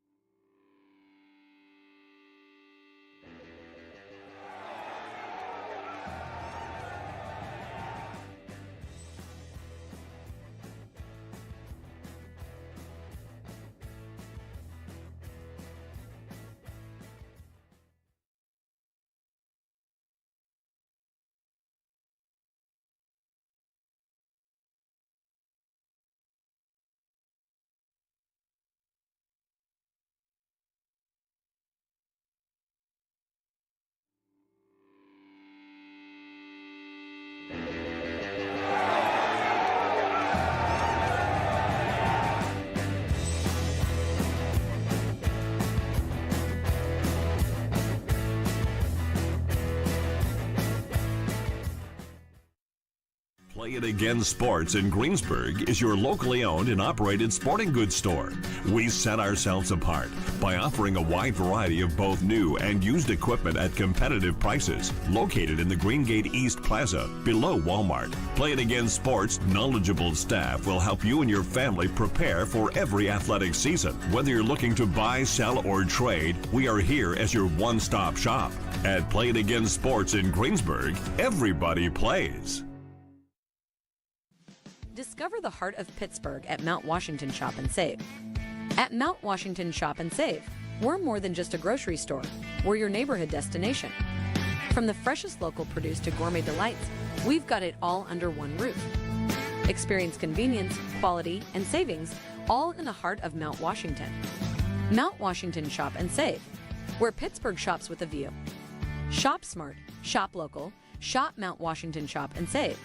Play It Again Sports in Greensburg is your locally owned and operated sporting goods store. We set ourselves apart by offering a wide variety of both new and used equipment at competitive prices. Located in the Greengate East Plaza, below Walmart, Play It Again Sports' knowledgeable staff will help you and your family prepare for every athletic season. Whether you're looking to buy, sell, or trade, we are here as your one-stop shop. At Play It Again Sports in Greensburg, everybody plays. Discover the heart of Pittsburgh at Mount Washington Shop and Save. At Mount Washington Shop and Save, we're more than just a grocery store. We're your neighborhood destination. From the freshest local produce to gourmet delights, we've got it all under one roof. Experience convenience, quality, and savings all in the heart of Mount Washington. Mount Washington Shop and Save, where Pittsburgh shops with a view. Shop smart, shop local, shop Mount Washington Shop and Save.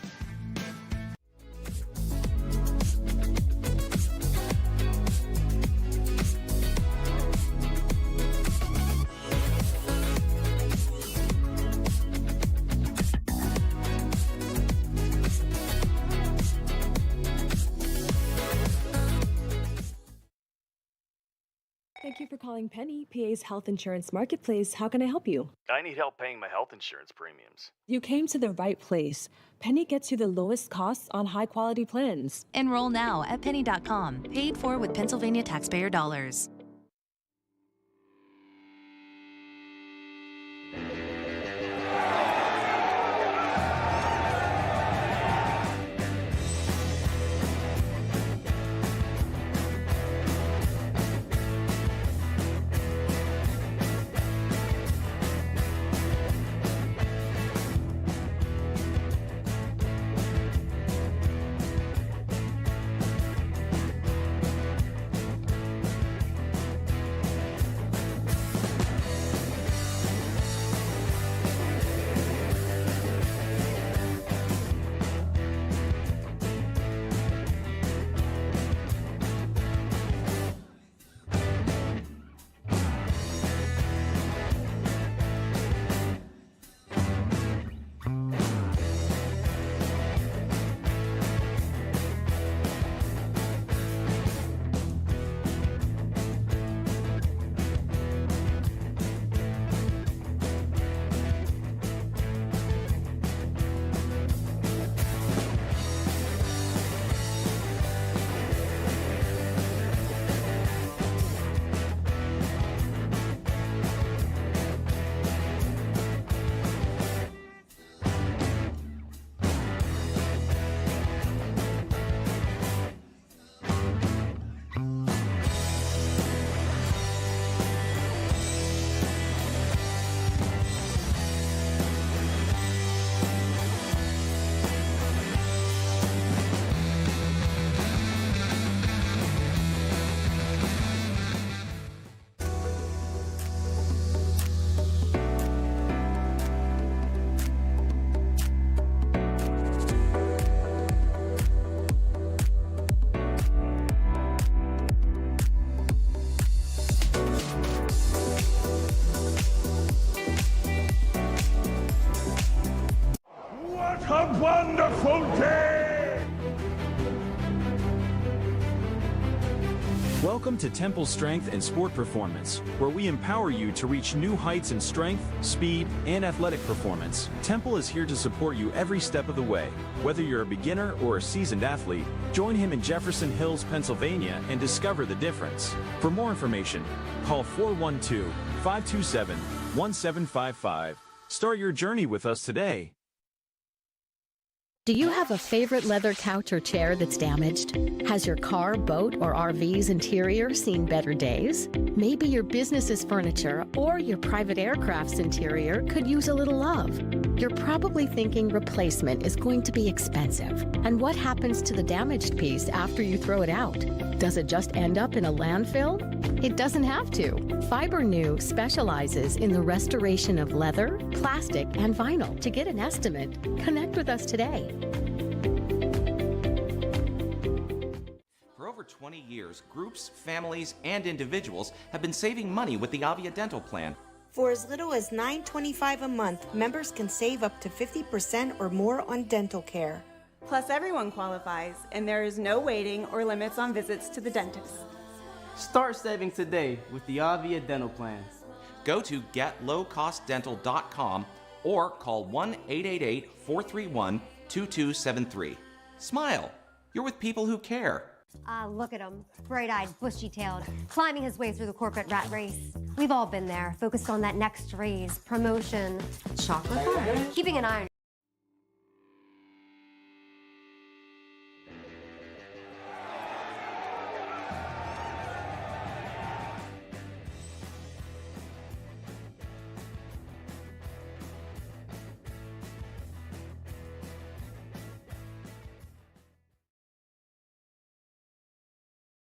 for calling Penny, PA's health insurance marketplace. How can I help you? I need help paying my health insurance premiums. You came to the right place. Penny gets you the lowest costs on high-quality plans. Enroll now at penny.com. Paid for with Pennsylvania taxpayer dollars. a wonderful day! Welcome to Temple Strength and Sport Performance, where we empower you to reach new heights in strength, speed, and athletic performance. Temple is here to support you every step of the way. Whether you're a beginner or a seasoned athlete, join him in Jefferson Hills, Pennsylvania, and discover the difference. For more information, call 412-527-1755. Start your journey with us today. Do you have a favorite leather couch or chair that's damaged? Has your car, boat, or RV's interior seen better days? Maybe your business's furniture or your private aircraft's interior could use a little love. You're probably thinking replacement is going to be expensive. And what happens to the damaged piece after you throw it out? Does it just end up in a landfill? It doesn't have to. FiberNew specializes in the restoration of leather, plastic, and vinyl. To get an estimate, connect with us today. For over 20 years, groups, families, and individuals have been saving money with the Avia Dental Plan. For as little as $9.25 a month, members can save up to 50% or more on dental care. Plus, everyone qualifies, and there is no waiting or limits on visits to the dentist. Start saving today with the Avia Dental Plan. Go to getlowcostdental.com or call 1-888-431-2273. Smile. You're with people who care. Look at him, bright-eyed, bushy-tailed, climbing his way through the corporate rat race. We've all been there, focused on that next raise, promotion, chocolate bar, keeping an eye on